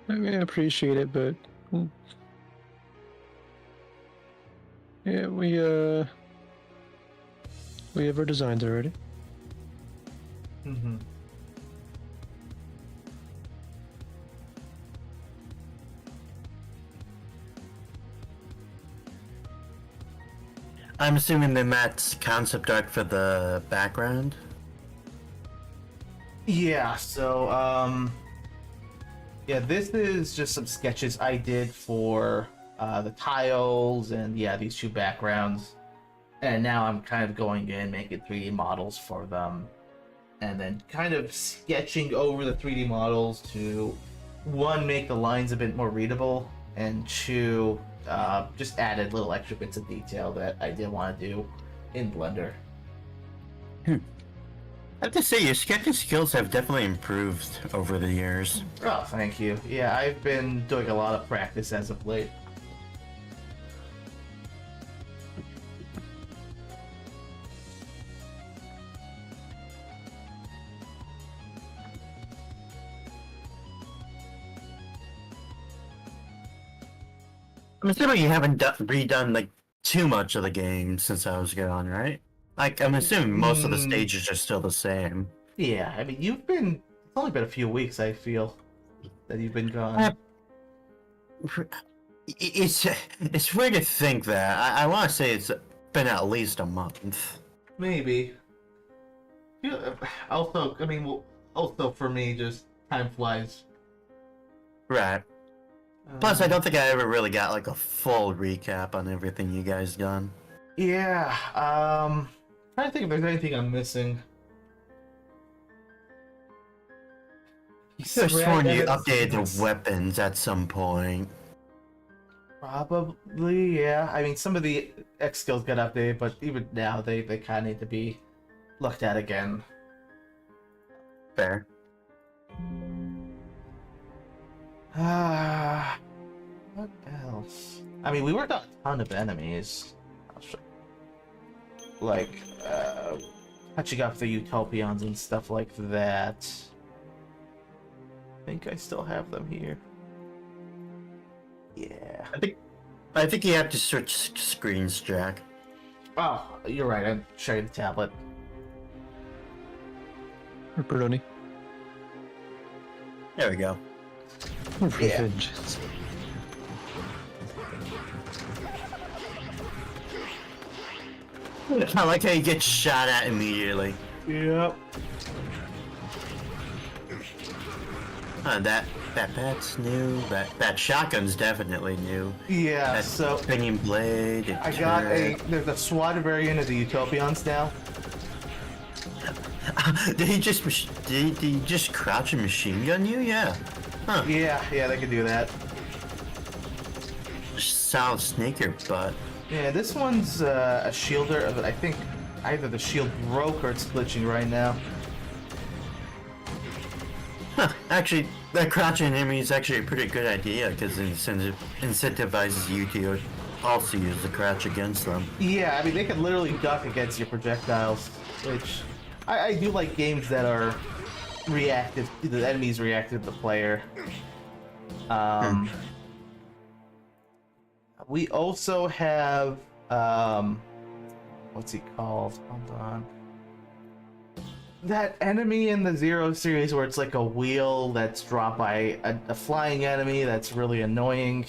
I mean, I appreciate it, but yeah, we have our designs already. Mm-hmm. I'm assuming then that's concept art for the background. Yeah, so, yeah, this is just some sketches I did for the tiles and, yeah, these two backgrounds. And now I'm kind of going in, making 3D models for them. And then kind of sketching over the 3D models to, one, make the lines a bit more readable, and two, just added little extra bits of detail that I didn't want to do in Blender. I have to say, your sketching skills have definitely improved over the years. Oh, thank you. Yeah, I've been doing a lot of practice as of late. I'm assuming you haven't redone like too much of the game since I was gone, right? Like, I'm assuming most of the stages are still the same. Yeah, I mean, it's only been a few weeks, I feel, that you've been gone. It's weird to think that. I want to say it's been at least a month. Maybe. Also, I mean, also for me, just time flies. Right. Plus, I don't think I ever really got like a full recap on everything you guys done. Yeah, trying to think if there's anything I'm missing. You could have sworn you updated the weapons at some point. Probably, yeah. I mean, some of the X skills got updated, but even now, they kind of need to be looked at again. Fair. What else? I mean, we worked on a ton of enemies. Like, touching up the Utopians and stuff like that. I think I still have them here. Yeah. I think you have to switch screens, Jack. Oh, you're right. I'm sharing the tablet. Pepperoni. There we go. Revenge. I like how you get shot at immediately. Yep. That bat's new. That shotgun's definitely new. Yeah, That so spinning blade. I got there's a SWAT variant of the Utopians now. Did he just crouch and machine gun you? Yeah. Huh. Yeah, they could do that. Solid sneaker, but Yeah, this one's a shielder, but I think either the shield broke or it's glitching right now. actually, that crouching enemy is actually a pretty good idea because it incentivizes you to also use the crouch against them. Yeah, I mean, they can literally duck against your projectiles, which I do like games that are reactive. The enemies reactive to the player. We also have what's he called? Hold on. That enemy in the Zero series where it's like a wheel that's dropped by a flying enemy that's really annoying.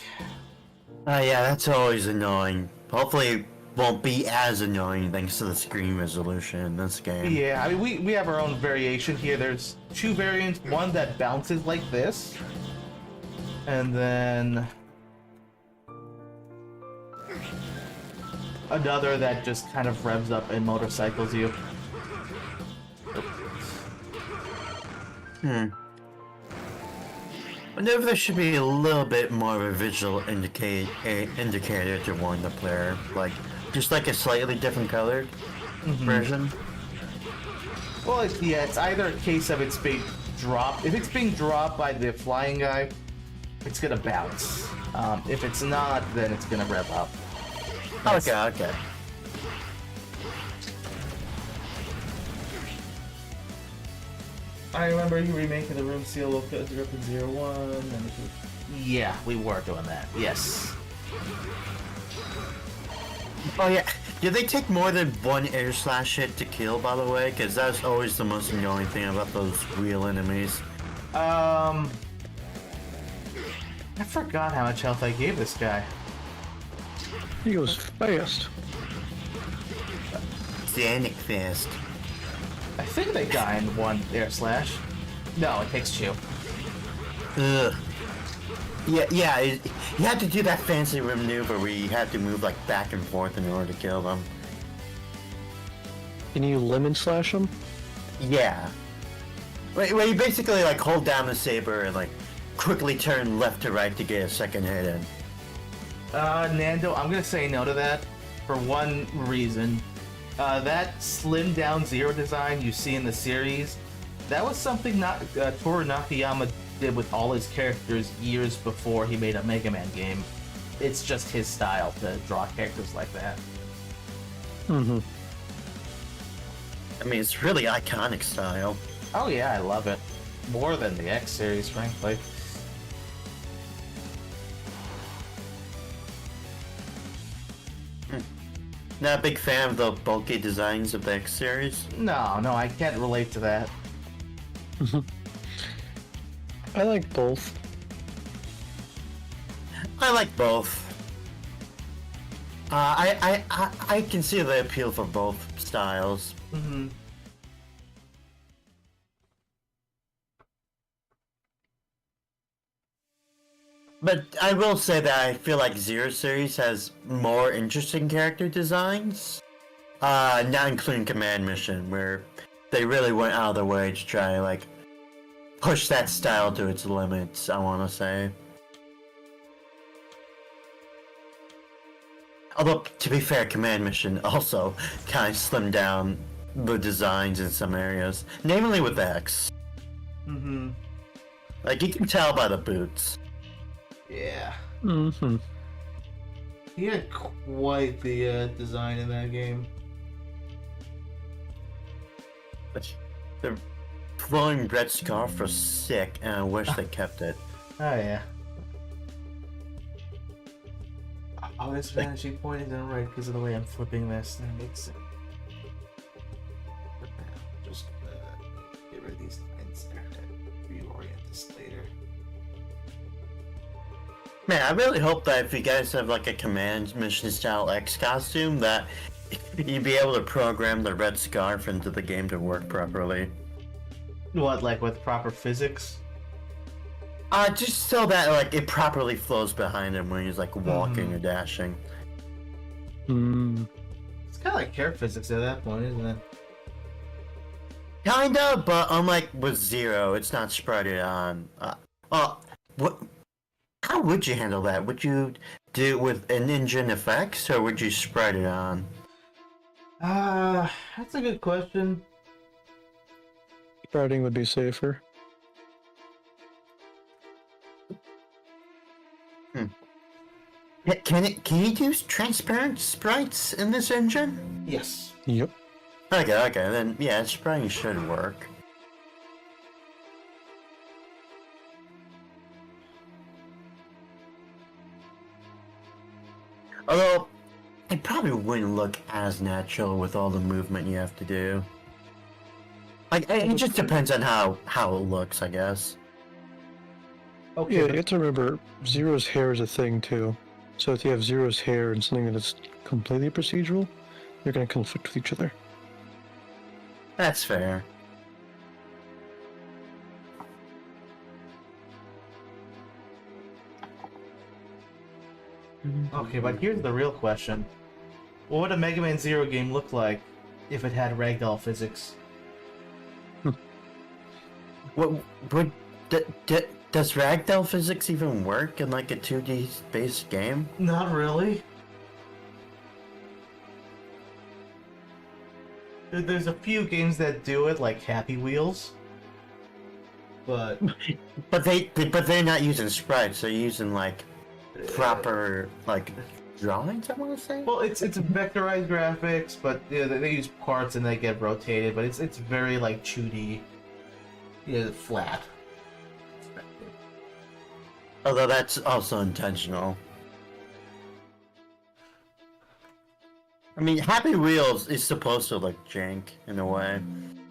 Yeah, that's always annoying. Hopefully it won't be as annoying thanks to the screen resolution in this game. Yeah, I mean, we have our own variation here. There's two variants. One that bounces like this. And then another that just kind of revs up and motorcycles you. I wonder if there should be a little bit more of a visual indicator to warn the player, like just like a slightly different colored version. Well, it's either a case of it's being dropped. If it's being dropped by the flying guy, it's gonna bounce. If it's not, then it's gonna rev up. Okay. I remember you remaking the room seal of 0.01. Yeah, we were doing that. Yes. Oh yeah, did they take more than one air slash hit to kill, by the way? Because that's always the most annoying thing about those real enemies. I forgot how much health I gave this guy. He goes fast. Xanic fast. I think they die in one air slash. No, it takes two. Ugh. Yeah, you had to do that fancy maneuver where you had to move like back and forth in order to kill them. Can you lemon slash him? Yeah. Where you basically like hold down the saber and like quickly turn left to right to get a second hit in. Nando, I'm gonna say no to that for one reason. That slimmed down Zero design you see in the series, that was something Toru Nakayama did with all his characters years before he made a Mega Man game. It's just his style to draw characters like that. Mm-hmm. I mean, it's really iconic style. Oh yeah, I love it. More than the X series, frankly. Not a big fan of the bulky designs of the X series. No, I can't relate to that. I like both. I like both. I can see the appeal for both styles. Mm-hmm. But I will say that I feel like Zero Series has more interesting character designs. Not including Command Mission, where they really went out of their way to try like push that style to its limits, I wanna say. Although, to be fair, Command Mission also kind of slimmed down the designs in some areas, namely with X. Mm-hmm. Like, you can tell by the boots. Yeah. Mm-hmm. He had quite the design in that game. The flowing red scarf was sick, and I wish they kept it. Oh yeah. Oh, this vanishing point isn't right because of the way I'm flipping this. That makes sense. Just get rid of these lines there and reorient this later. Man, I really hope that if you guys have like a Command Mission style X costume, that you'd be able to program the red scarf into the game to work properly. What, like with proper physics? Just so that like it properly flows behind him when he's like walking or dashing. Mm. It's kind of like care physics at that point, isn't it? Kinda, but unlike with Zero, it's not spreaded on. What? How would you handle that? Would you do it with an engine effects, or would you spread it on? That's a good question. Spreading would be safer. Can you use transparent sprites in this engine? Yes. Yep. Okay, then yeah, it probably should work. Although, it probably wouldn't look as natural with all the movement you have to do. Like, it just depends on how it looks, I guess. Okay, Yeah, but you have to remember, Zero's hair is a thing too. So if you have Zero's hair and something that is completely procedural, they're going to conflict with each other. That's fair. okay, but here's the real question: what would a Mega Man Zero game look like if it had ragdoll physics? What does ragdoll physics even work in like a 2D based game? Not really. There's a few games that do it, like Happy Wheels. But But they're not using sprites. They're using like proper like drawings. I want to say. well, it's vectorized graphics, but they use parts and they get rotated. But it's very like 2D, flat. Although that's also intentional. I mean, Happy Wheels is supposed to look jank in a way.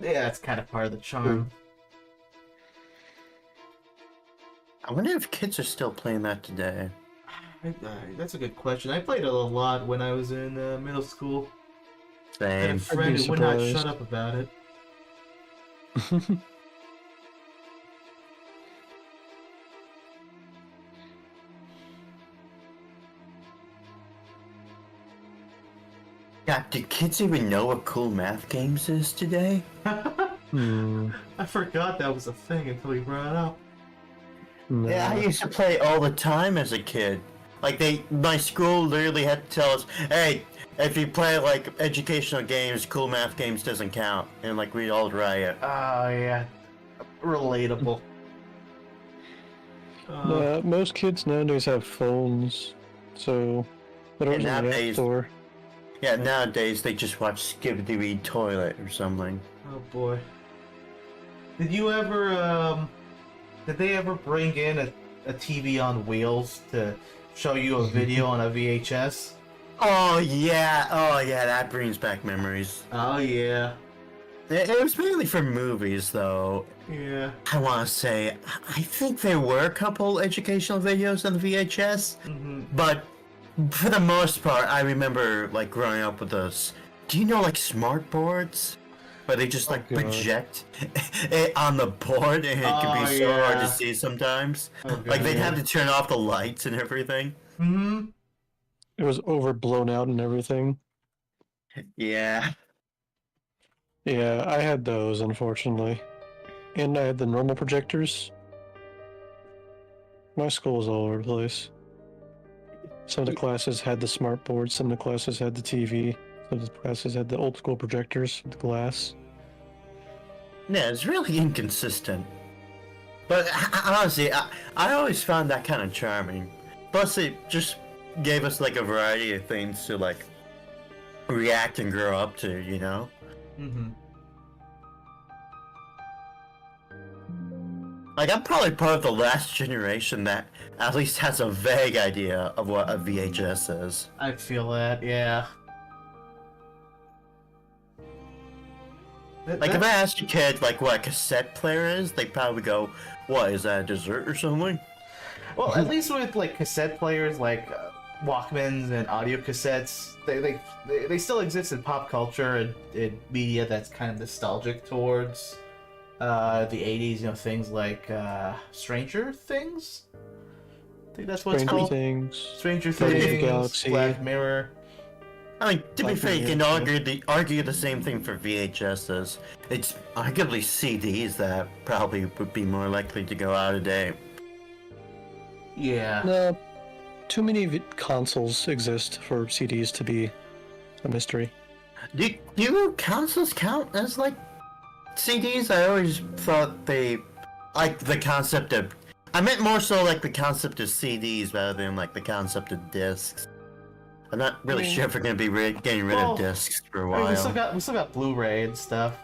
Yeah, it's kind of part of the charm. I wonder if kids are still playing that today. That's a good question. I played it a lot when I was in middle school. I had a Same. friend who would not shut up about it. Yeah, do kids even know what cool math games is today? I forgot that was a thing until he brought it up. No. Yeah, I used to play all the time as a kid. Like my school literally had to tell us, hey, if you play like educational games, cool math games doesn't count, and like we'd all riot. Oh yeah, relatable. Most kids nowadays have phones, so they don't And use the App nowadays- Store. Yeah, nowadays they just watch Skibidi Toilet or something. Oh boy. Did you ever did they ever bring in a TV on wheels to show you a video on a VHS? Oh yeah, that brings back memories. Oh yeah. It was mainly for movies though. Yeah. I want to say, I think there were a couple educational videos on the VHS, but for the most part, I remember like growing up with those. Do you know like smart boards? Where they just like God. project it on the board and it can be so hard to see sometimes. Like they'd have to turn off the lights and everything. It was overblown out and everything. Yeah. Yeah, I had those, unfortunately. And I had the normal projectors. My school was all over the place. Some of the classes had the smart board, some of the classes had the TV, some of the classes had the old school projectors with the glass. Yeah, it's really inconsistent. But honestly, I always found that kind of charming. Plus, it just gave us like a variety of things to like react and grow up to, you know? Like, I'm probably part of the last generation that at least has a vague idea of what a VHS is. I feel that, yeah. Like, if I asked a kid, like, what a cassette player is, they'd probably go, what, is that a dessert or something? Well, at least with like cassette players, like Walkmans and audio cassettes, they still exist in pop culture and in media that's kind of nostalgic towards the 80s. You know, things like Stranger Things. I think that's what it's Stranger called. Things. Stranger Guardians of the Things, Galaxy. Black Mirror. I mean, to be Like fair, you can VHS. argue the same thing for VHSs. It's arguably CDs that probably would be more likely to go out of date. Yeah. No, too many consoles exist for CDs to be a mystery. Do consoles count as like CDs? I always thought they like the concept of. I meant more so like the concept of CDs rather than like the concept of discs. I'm not really sure if we're gonna be getting rid of discs for a I mean, while. we still got Blu-ray and stuff.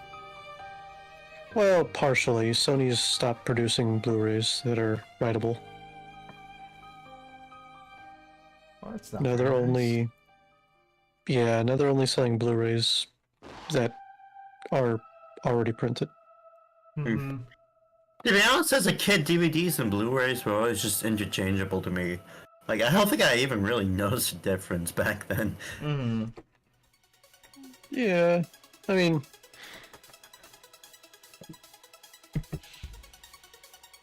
Well, partially. Sony's stopped producing Blu-rays that are writable. Well, that's not No, very they're nice. only... Yeah, now they're only selling Blu-rays that are already printed. Mhm. To be honest, as a kid, DVDs and Blu-rays were always just interchangeable to me. Like, I don't think I even really noticed a difference back then. Mhm. Yeah, I mean...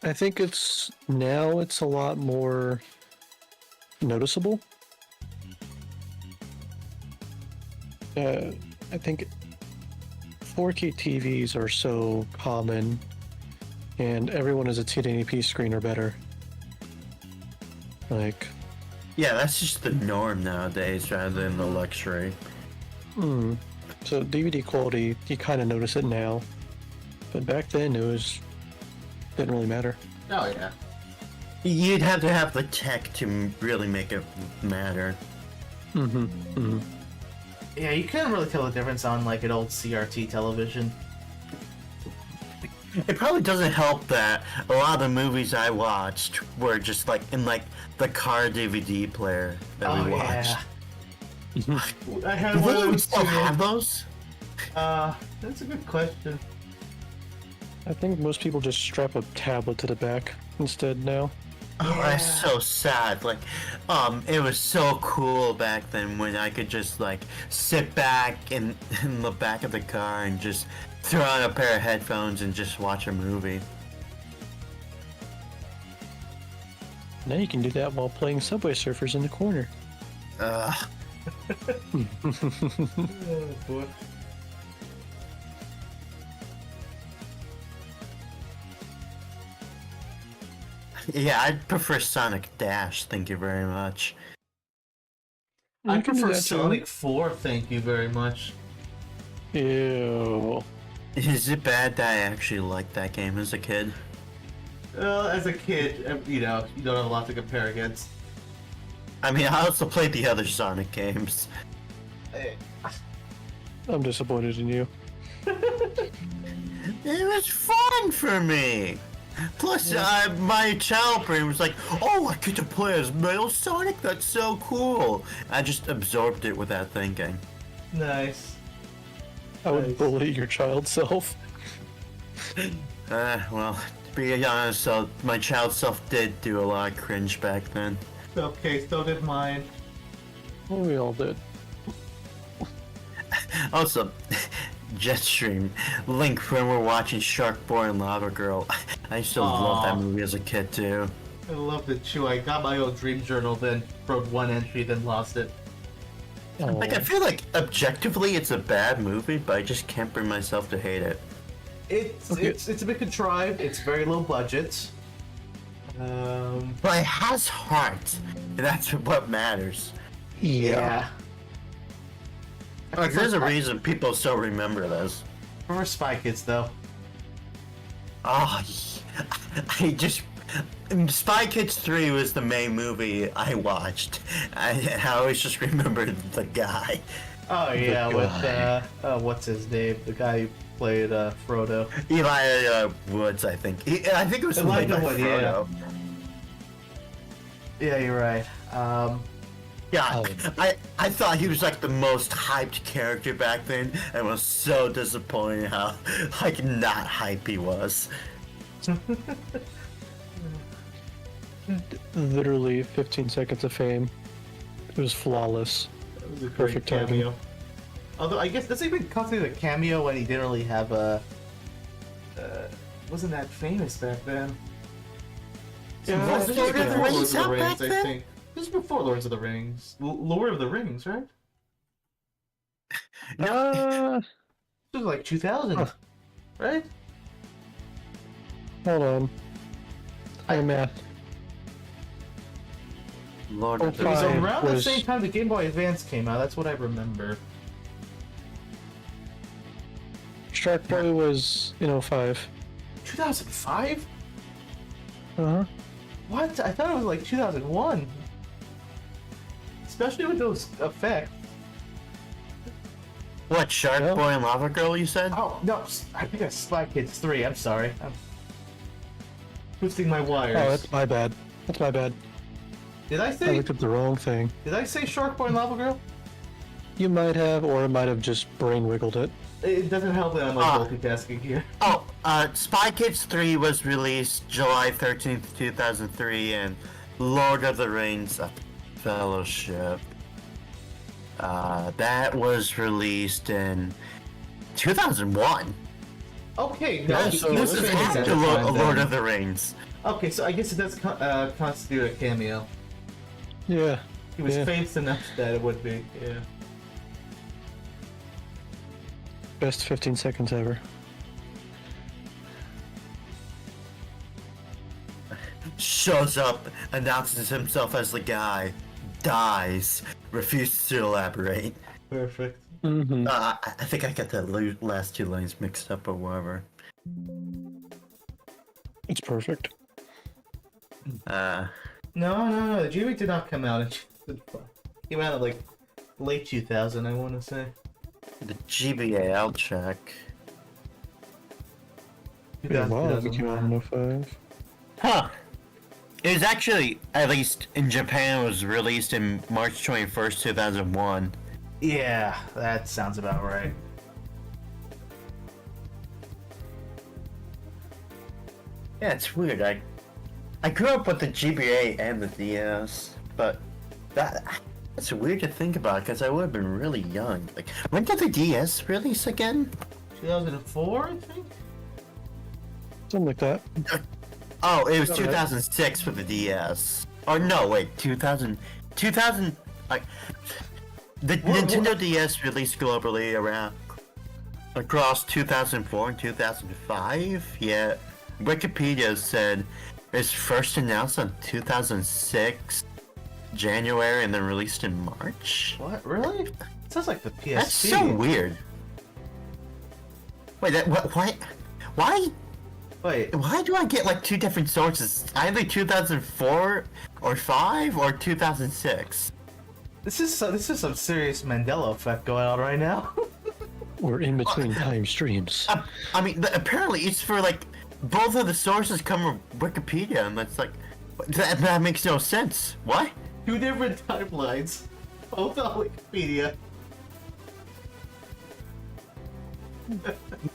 I think it's a lot more noticeable. I think 4K TVs are so common, and everyone has a 1080p screen or better. Like, Yeah, that's just the norm nowadays rather than the luxury. so DVD quality, you kind of notice it now, but back then didn't really matter. Oh yeah. You'd have to have the tech to really make it matter. Yeah, you couldn't really tell the difference on like an old CRT television. It probably doesn't help that a lot of the movies I watched were just like in like the car DVD player that we watched. Yeah. I had Do one of they those still too. have those? That's a good question. I think most people just strap a tablet to the back instead now. Oh, that's so sad. Like, it was so cool back then when I could just like sit back in the back of the car and just throw on a pair of headphones and just watch a movie. Now you can do that while playing Subway Surfers in the corner. Oh, boy. Yeah, I'd prefer Sonic Dash, thank you very much. You I can do prefer that too. Sonic 4, thank you very much. Ew. Is it bad that I actually liked that game as a kid? Well, as a kid, you know, you don't have a lot to compare against. I mean, I also played the other Sonic games. I'm disappointed in you. It was fun for me! Plus, my child brain was like, oh, I get to play as Metal Sonic? That's so cool! I just absorbed it without thinking. Nice. I would Nice. bully your child self. Well, to be honest, so my child self did do a lot of cringe back then. Okay, so did mine. Well, we all did. Also, Jetstream, Link when we're watching Shark Boy and Lava Girl. I used to love that Aw. movie as a kid too. I loved it too. I got my old dream journal, then wrote one entry, then lost it. Like, I feel like objectively it's a bad movie, but I just can't bring myself to hate it. It's a bit contrived. It's very low budget. But it has heart, and that's what matters. Yeah. Like, there's a reason people still remember this. For Spy Kids, though. Oh, I just... Spy Kids 3 was the main movie I watched. I always just remembered the guy. Oh yeah, with what's his name? The guy who played Frodo. Eli Woods, I think. I think it was played by Elijah Wood, yeah. Frodo. Yeah, you're right. Yeah, I thought he was like the most hyped character back then, and was so disappointed how like not hype he was. Literally 15 seconds of fame. It was flawless. That was a Perfect great timing. cameo. Although I guess that's even considered a cameo when he didn't really have a. Wasn't that famous back then? Yeah, This Lord of the before Rings Lords of the out back Rings, I then? think. This is before Lords of the Rings. Lord of the Rings, right? This was like 2000, Huh. right? Hold on. High math. Lord of It the was Five around the was- same time the Game Boy Advance came out. That's what I remember. Shark Boy was in 05. 2005? Uh-huh. What? I thought it was like 2001. especially with those effects. What, Shark Yeah. Boy and Lava Girl, you said? Oh, no, I think that's Spy Kids 3, I'm sorry. I'm twisting my wires. Oh, that's my bad. That's my bad. Did I I say looked at the wrong thing. Shark Boy and Lava Girl? You might have, or it might have just brain wiggled it. It doesn't help that I'm like multitasking here. Oh, Spy Kids 3 was released July 13th, 2003, and Lord of the Rings Fellowship. That was released in 2001. Okay, no, This he was is famous at after the time Lord then. of the Rings. Okay, so I guess it does constitute a cameo. Yeah. He was Yeah. famous enough that it would be, yeah. Best 15 seconds ever. Shows up, announces himself as the guy, dies, refuses to elaborate. Perfect. Mm-hmm. I think I got the last two lines mixed up or whatever. It's perfect. No, the GBA did not come out in 2005. It came out in like late 2000, I want to say. The GBA, I'll check. Yeah, wow, it 2000. came out in 05. Huh. It was actually, at least in Japan, it was released in March 21st, 2001. Yeah, that sounds about right. Yeah, it's weird. I grew up with the GBA and the DS, but that's weird to think about because I would have been really young. Like, when did the DS release again? 2004, I think? Something like that. Oh, it was Okay. 2006 for the DS. Or no, wait, 2000, like, the Nintendo DS released globally across 2004 and 2005, yet Wikipedia said it's first announced on 2006 January and then released in March. What? Really? Sounds like the PSP. That's so weird. Wait, why Wait, do I get like two different sources? Either 2004 or 5 or 2006. this is some serious Mandela effect going on right now. We're in between time streams. I mean, apparently it's for like both of the sources come from Wikipedia, and that's like that makes no sense. What? Two different timelines. Both on Wikipedia.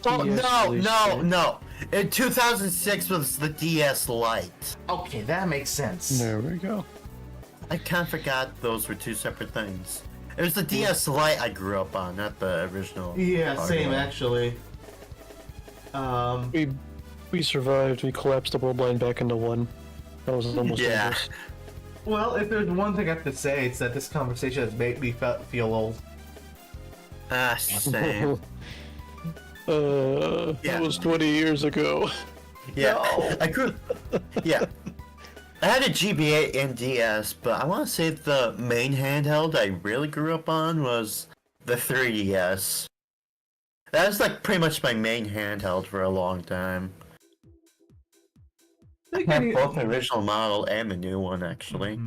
Oh DS no, release no, date. no! In 2006 was the DS Lite. Okay, that makes sense. There we go. I kind of forgot those were two separate things. It was the DS Lite I grew up on, not the original. Yeah, same hardware. actually. We survived. We collapsed the world line back into one. That was almost Yeah. dangerous. Well, if there's one thing I have to say, it's that this conversation has made me feel old. Ah, same. Yeah. That was 20 years ago. Yeah, No. I grew. Yeah, I had a GBA and DS, but I want to say the main handheld I really grew up on was the 3DS. That was like pretty much my main handheld for a long time. I have both the original model and the new one actually.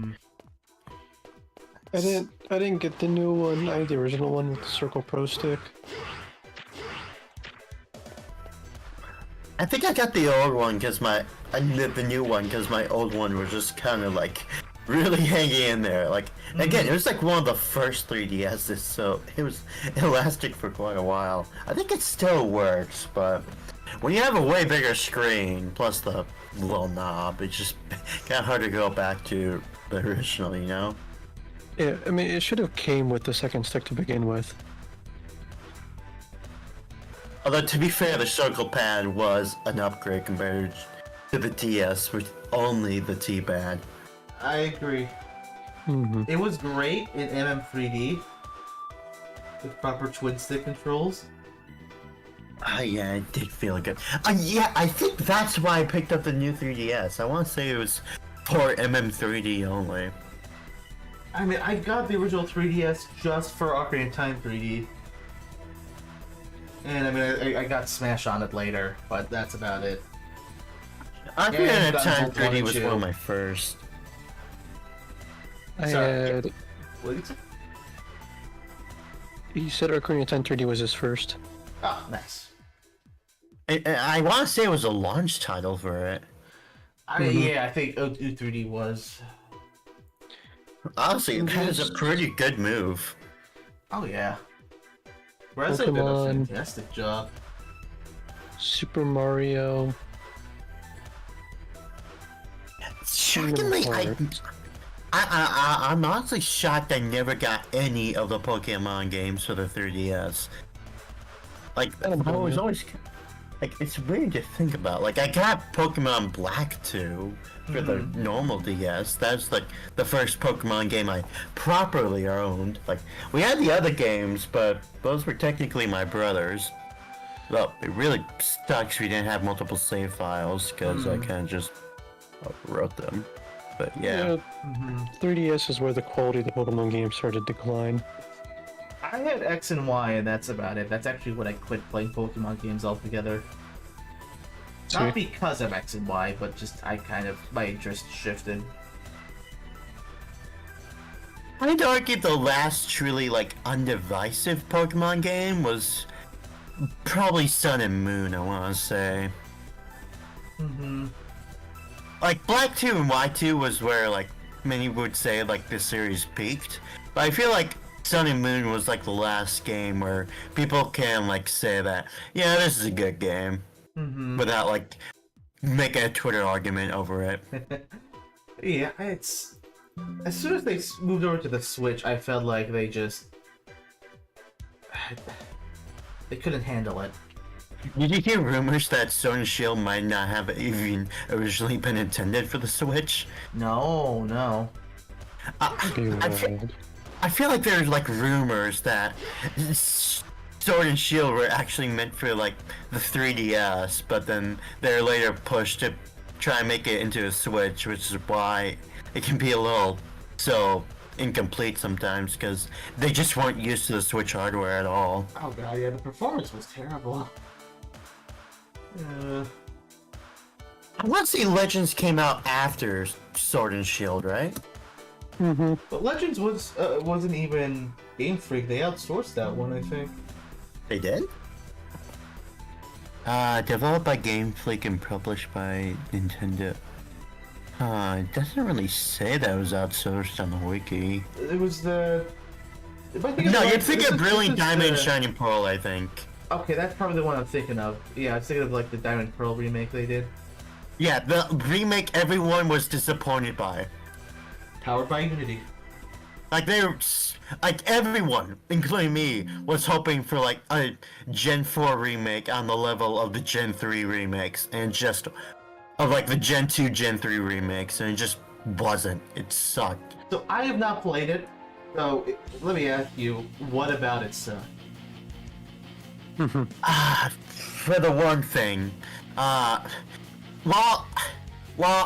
I didn't get the new one. I had the original one with the Circle Pro stick. I think I got the old one because the new one because my old one was just kind of like really hanging in there. Like again, it was like one of the first 3DSs, so it lasted for quite a while. I think it still works, but when you have a way bigger screen plus the little knob, it's just kind of hard to go back to the original, you know? Yeah, I mean, it should have came with the second stick to begin with. Although to be fair, the Circle Pad was an upgrade compared to the DS with only the T-pad. I agree. Mm-hmm. It was great in MM3D with proper twin stick controls. Yeah, it did feel good. Yeah, I think that's why I picked up the new 3DS. I want to say it was for MM3D only. I mean, I got the original 3DS just for Ocarina of Time 3D. And I mean, I got Smash on it later, but that's about it. Ocarina of Time Gunvolt 3D was 1 and one of 2. my first. I Sorry. had What did you say? He said Ocarina of Time 3D was his first. Ah, nice. I want to say it was a launch title for it. Yeah, I think O3D was. Honestly, that is a pretty good move. Oh yeah. Resident did a Pokemon. fantastic job. Super Mario. Shockingly, I'm honestly shocked I never got any of the Pokemon games for the 3DS. Like, I was always... Like, it's weird to think about. Like, I got Pokemon Black 2 for the normal DS. That's, like, the first Pokemon game I properly owned. Like, we had the other games, but those were technically my brother's. Well, it really sucks we didn't have multiple save files, because I kind of just wrote them. But, yeah. 3DS is where the quality of the Pokemon games started to decline. I had X and Y, and that's about it. That's actually when I quit playing Pokemon games altogether. Not because of X and Y, but just my interest shifted. I'd argue the last truly, like, undivisive Pokemon game was probably Sun and Moon, I want to say. Like, Black 2 and Y2 was where, like, many would say, like, the series peaked. But I feel like Sun and Moon was, like, the last game where people can, like, say that, yeah, this is a good game. Without, like, making a Twitter argument over it. Yeah, it's... As soon as they moved over to the Switch, I felt like they just... They couldn't handle it. Did you hear rumors that Sword and Shield might not have even originally been intended for the Switch? No. I feel like there's, like, rumors that Sword and Shield were actually meant for, like, the 3DS, but then they're later pushed to try and make it into a Switch, which is why it can be a little so incomplete sometimes, because they just weren't used to the Switch hardware at all. Oh god, yeah, the performance was terrible. I want to say Legends came out after Sword and Shield, right? But Legends wasn't even Game Freak. They outsourced that one, I think. They did? Developed by Game Freak and published by Nintendo. It doesn't really say that it was outsourced on the wiki. It was the... No, you're thinking of Brilliant Diamond and Shining Pearl, I think. Okay, that's probably the one I'm thinking of. Yeah, I was thinking of, like, the Diamond Pearl remake they did. Yeah, the remake everyone was disappointed by. Powered by Unity. Like, everyone, including me, was hoping for, like, a Gen 4 remake on the level of the Gen 3 remakes, and just, of, like, the Gen 2, Gen 3 remakes, and it just wasn't. It sucked. So, I have not played it, so let me ask you, what about it sucked? For the one thing, while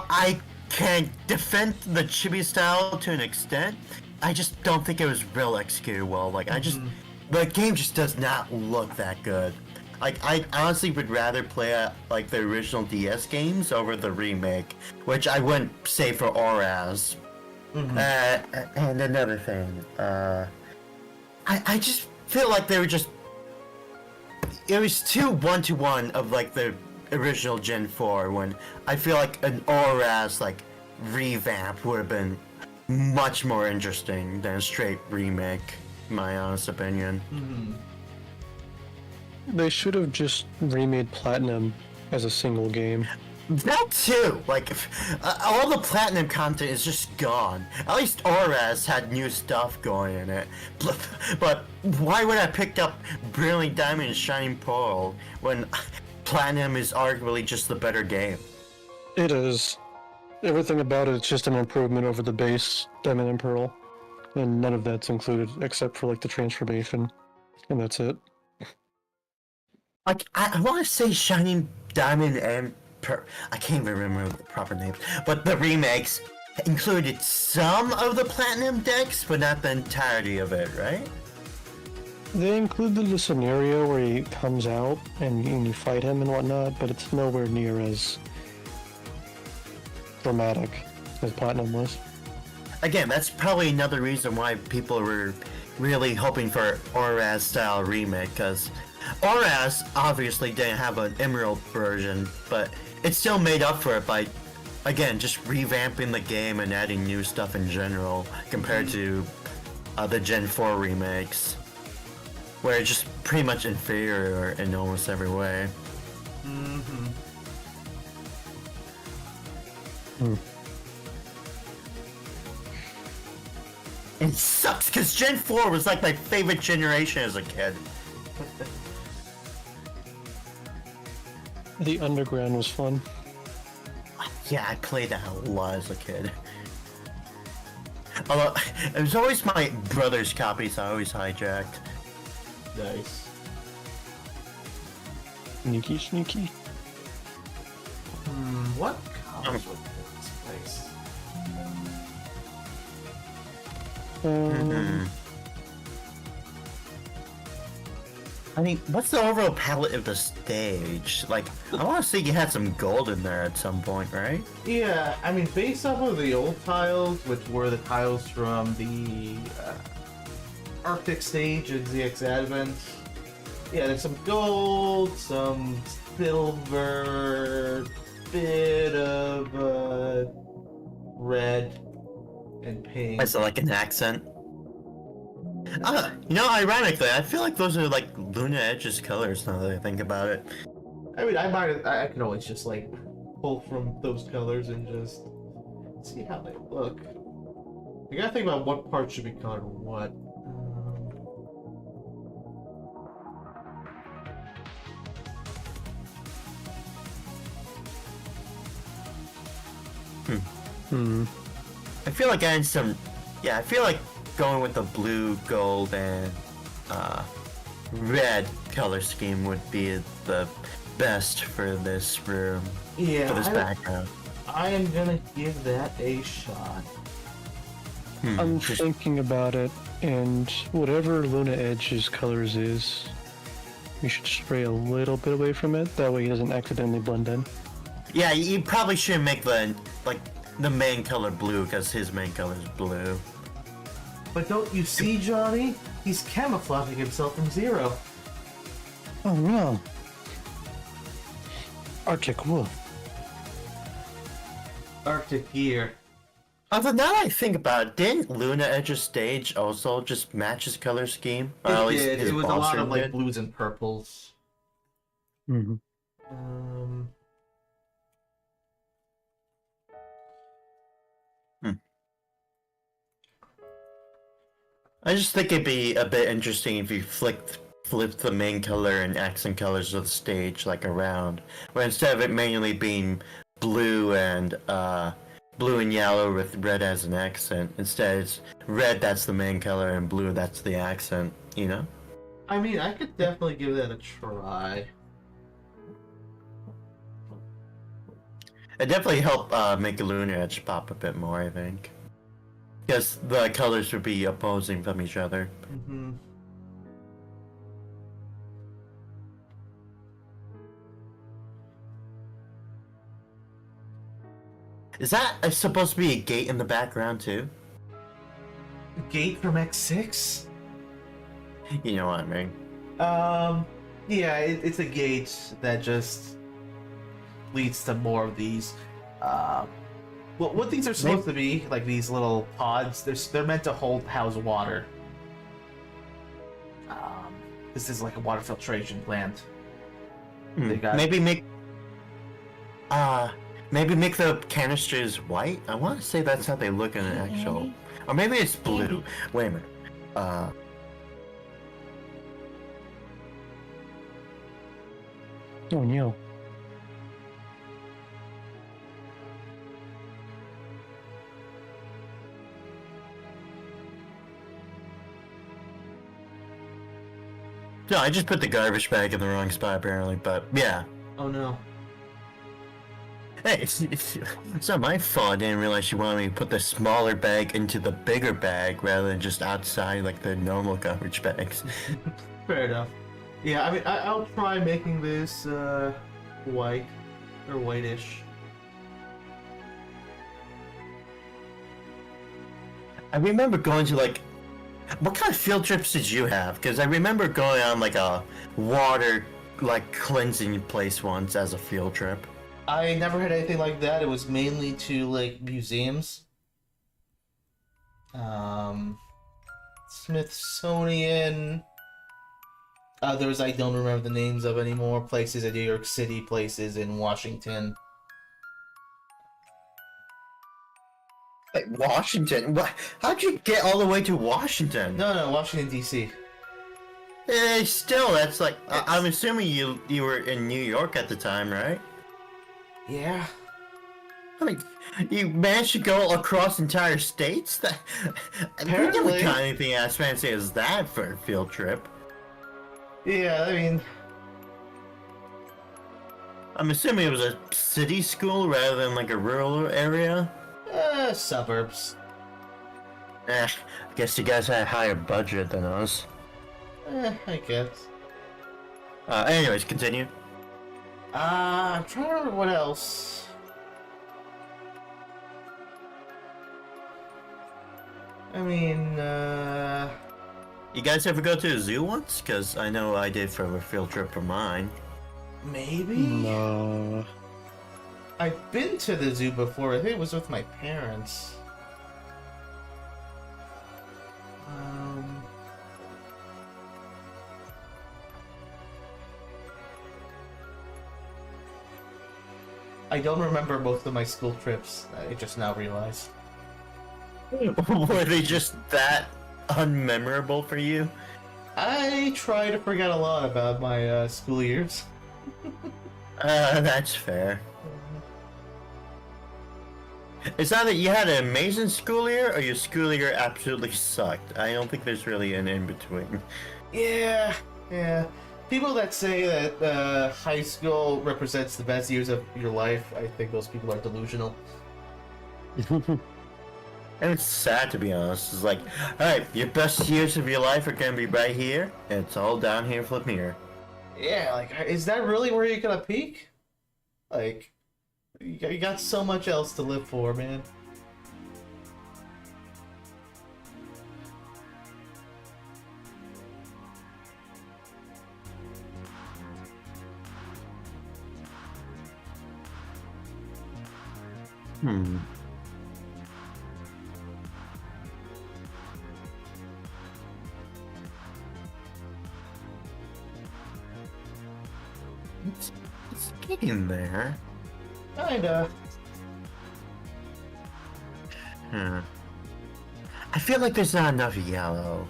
I can defend the chibi style to an extent, I just don't think it was real executed well. Like, the game just does not look that good. Like, I honestly would rather play like the original DS games over the remake, which I wouldn't say for ORAS. And another thing, I just feel like they were just, it was too one-to-one of, like, the original Gen 4, when I feel like an ORAS, like, revamp would have been much more interesting than a straight remake, in my honest opinion. They should have just remade Platinum as a single game. That too! Like, all the Platinum content is just gone. At least ORAS had new stuff going in it. But why would I pick up Brilliant Diamond and Shining Pearl when Platinum is arguably just the better game? It is. Everything about it is just an improvement over the base Diamond and Pearl. And none of that's included except for, like, the transformation. And that's it. Like, I want to say Shining Diamond and I can't even remember the proper names, but the remakes included some of the Platinum decks, but not the entirety of it, right? They included the scenario where he comes out and you fight him and whatnot, but it's nowhere near as dramatic as Platinum was. again, that's probably another reason why people were really hoping for Oraz style remake, because Oraz obviously didn't have an Emerald version, but it still made up for it by, again, just revamping the game and adding new stuff in general compared to the Gen 4 remakes, where it's just pretty much inferior in almost every way. Mm-hmm. It sucks because Gen 4 was like my favorite generation as a kid. The Underground was fun. Yeah, I played that a lot as a kid. Although, it was always my brother's copies I always hijacked. Nice. Sneaky, sneaky. What comes with this place? I mean, what's the overall palette of the stage? Like, I want to say you had some gold in there at some point, right? Yeah, I mean, based off of the old tiles, which were the tiles from the Arctic stage of ZX Advent, yeah, there's some gold, some silver, bit of red and pink. Is it like an accent? You know, ironically, I feel like those are like Luna Edge's colors now that I think about it. I mean, I can always just like pull from those colors and just see how they look. You gotta think about what part should be colored what. I feel like adding some, yeah, I feel like going with the blue, gold, and red color scheme would be the best for this room, Yeah, for this background. I am gonna give that a shot. I'm thinking about it, and whatever Luna Edge's colors is, you should stray a little bit away from it. That way it doesn't accidentally blend in. Yeah, you probably shouldn't make the main color blue because his main color is blue. But don't you see, Johnny? He's camouflaging himself from Zero. Oh no. Arctic Wolf. Arctic Gear. Although now that I think about it, didn't Luna Edge's stage also just match his color scheme? Or at It least did. his It was a boss lot room of like did? blues and purples. Mm-hmm. I just think it'd be a bit interesting if you flipped the main color and accent colors of the stage like around, where instead of it mainly being blue and yellow with red as an accent, instead it's red that's the main color and blue that's the accent. You know? I mean, I could definitely give that a try. It definitely help make a Lunar Edge pop a bit more, I think. Because the colors would be opposing from each other. Mm-hmm. Is that supposed to be a gate in the background too? Gate from X6? You know what I mean? Yeah, it's a gate that just leads to more of these. Well, what these are supposed to be, like these little pods, they're meant to house water. This is like a water filtration plant. They got Maybe make the canisters white. I want to say that's how they look in an actual, or maybe it's blue. Wait a minute. Oh no. No, I just put the garbage bag in the wrong spot apparently, but yeah. Oh no. Hey, it's not my fault. I didn't realize you wanted me to put the smaller bag into the bigger bag rather than just outside like the normal garbage bags. Fair enough. Yeah, I mean, I'll try making this white or whitish. I remember going to like, what kind of field trips did you have? Because I remember going on like a water like cleansing place once as a field trip. I never had anything like that. It was mainly to like museums. Smithsonian. Others I don't remember the names of anymore. Places in New York City, places in Washington. Like Washington? What? How'd you get all the way to Washington? No, Washington D.C. Still, that's like I'm assuming you were in New York at the time, right? Yeah. I mean, you managed to go across entire states? That Apparently. we never got anything as fancy as that for a field trip. Yeah, I mean, I'm assuming it was a city school rather than like a rural area. suburbs. I guess you guys had a higher budget than us. I guess. Anyways, continue. I'm trying to remember what else. I mean, You guys ever go to a zoo once? Because I know I did for a field trip for mine. maybe? No. I've been to the zoo before. I think it was with my parents. I don't remember most of my school trips. I just now realized. Were they just that unmemorable for you? I try to forget a lot about my school years. That's fair. It's either you had an amazing school year or your school year absolutely sucked. I don't think there's really an in-between. Yeah. People that say that high school represents the best years of your life, I think those people are delusional. And it's sad, to be honest. It's like, alright, your best years of your life are gonna be right here, and it's all down here from here. Yeah, like, is that really where you're gonna peak? Like, you got so much else to live for, man. It's getting there. Kinda. I feel like there's not enough yellow.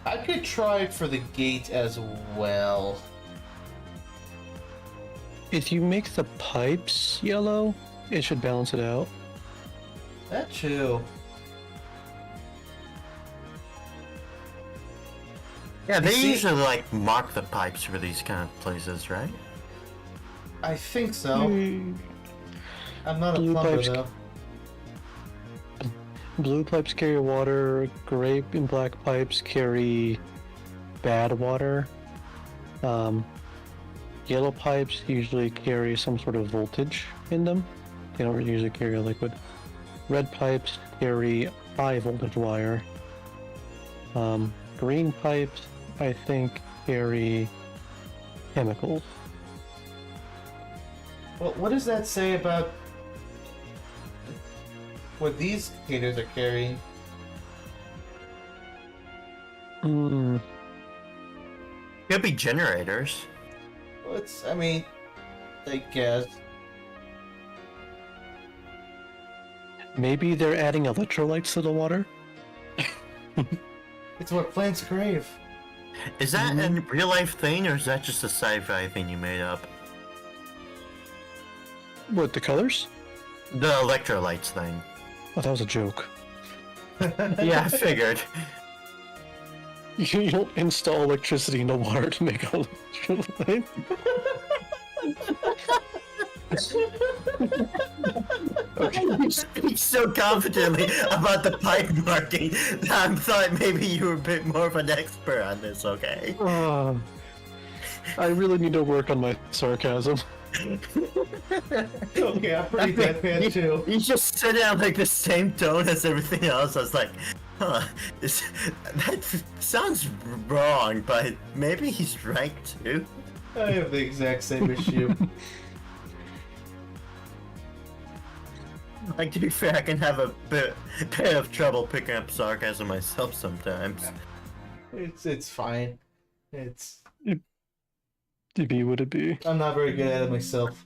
I could try for the gate as well. If you make the pipes yellow, it should balance it out. That too. Yeah, they see- usually like mark the pipes for these kind of places, right? I think so. Mm, I'm not a Blue plumber pipes- though. Blue pipes carry water, gray and black pipes carry bad water. Yellow pipes usually carry some sort of voltage in them. They don't usually carry a liquid. Red pipes carry high voltage wire. Green pipes, I think, carry chemicals. Well, what does that say about what these containers are carrying? Could be generators. Well, I mean, I guess. Maybe they're adding electrolytes to the water? It's what plants crave. Is that a real life thing, or is that just a sci-fi thing you made up? What, the colors? The electrolytes thing. Oh, that was a joke. Yeah, I figured. You don't install electricity in the water to make electrolyte. Okay, you speak so confidently about the pipe marking that I thought maybe you were a bit more of an expert on this, okay? I really need to work on my sarcasm. Okay, I'm pretty deadpan too. You just said it on like the same tone as everything else. I was like, huh, that sounds wrong, but maybe he's right too. I have the exact same issue. Like, to be fair, I can have a bit of trouble picking up sarcasm myself sometimes. It's fine. It's To be what it be. I'm not very good at it myself.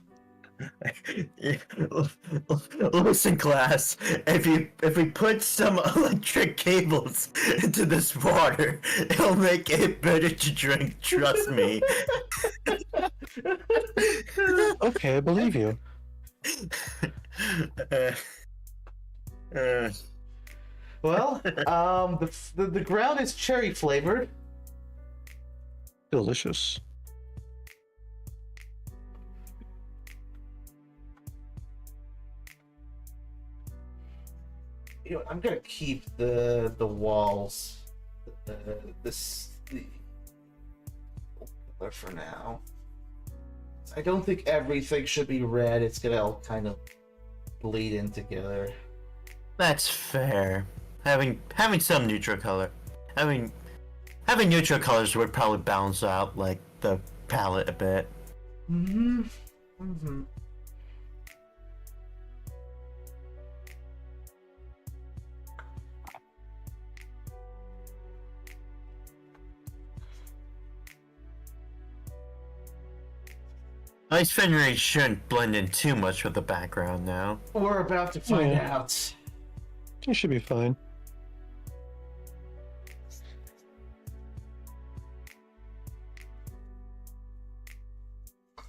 Listen, class. If we put some electric cables into this water, it'll make it better to drink. Trust me. Okay, I believe you. Well, the ground is cherry flavored. Delicious. You know, I'm gonna keep the walls, the color for now. I don't think everything should be red. It's gonna all kind of bleed in together. That's fair. Having some neutral color, having neutral colors would probably balance out like the palette a bit. Mm-hmm. Mm-hmm. Ice fin rays shouldn't blend in too much with the background now. We're about to find Yeah. out. You should be fine.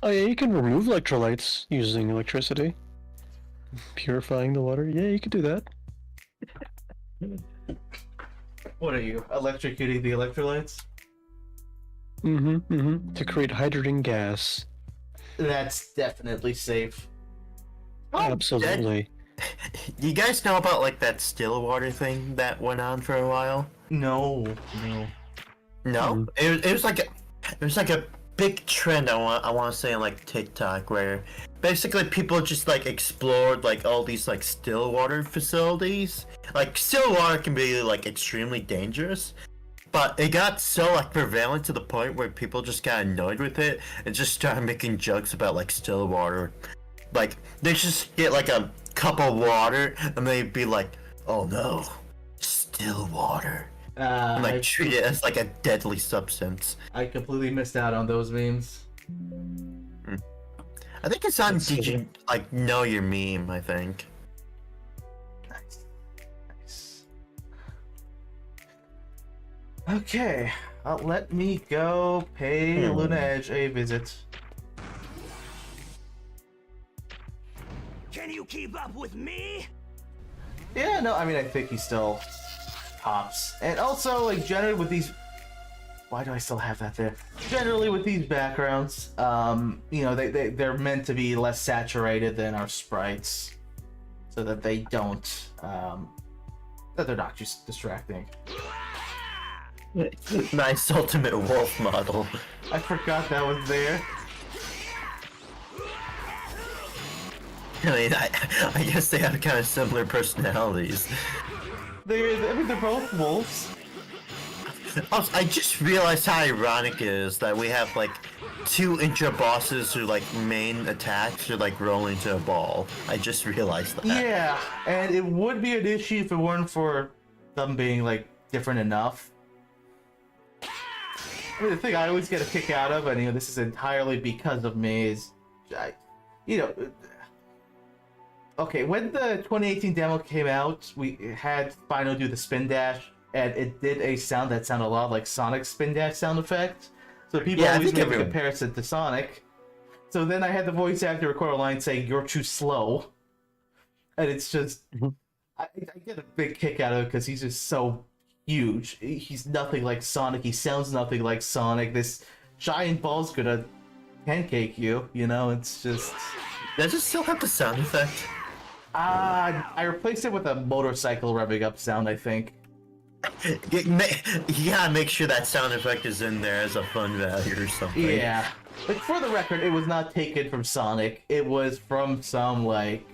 Oh yeah, you can remove electrolytes using electricity. Purifying the water. Yeah, you could do that. What are you, electrocuting the electrolytes? To create hydrogen gas. That's definitely safe. Absolutely. You guys know about like that still water thing that went on for a while? No. No, it was like a big trend. I want to say on like TikTok where basically people just like explored like all these like still water facilities. Like still water can be like extremely dangerous, but it got so like prevalent to the point where people just got annoyed with it and just started making jokes about like still water. Like they just get like a cup of water and they'd be like, "Oh no, still water." And like treat it as like a deadly substance. I completely missed out on those memes. I think it's on Let's Did see. You like Know Your Meme, I think. Nice. Okay, let me go pay Luna Edge a visit. Can you keep up with me? Yeah, no, I mean, I think he still pops. And also, like, generally with these... Why do I still have that there? Generally with these backgrounds, you know, they're meant to be less saturated than our sprites. So that they don't, that they're not just distracting. Nice ultimate wolf model. I forgot that was there. I mean, I guess they have kind of similar personalities. I mean, they're both wolves. Also, I just realized how ironic it is that we have like two intro bosses who like main attacks are like roll into a ball. I just realized that. Yeah, and it would be an issue if it weren't for them being like different enough. I mean, the thing I always get a kick out of, and you know, this is entirely because of me, is, you know, okay, when the 2018 demo came out, we had Spino do the spin dash, and it did a sound that sounded a lot like Sonic's spin dash sound effect. So people Yeah, I always think make a everyone- comparison to Sonic. So then I had the voice actor record a line saying, "You're too slow," and it's just, I get a big kick out of it because he's just so huge. He's nothing like Sonic. He sounds nothing like Sonic. This giant ball's gonna pancake you. You know, it's just. Does it still have the sound effect? I replaced it with a motorcycle revving up sound, I think. You gotta make sure that sound effect is in there as a fun value or something. Yeah. Like, for the record, it was not taken from Sonic. It was from some, like,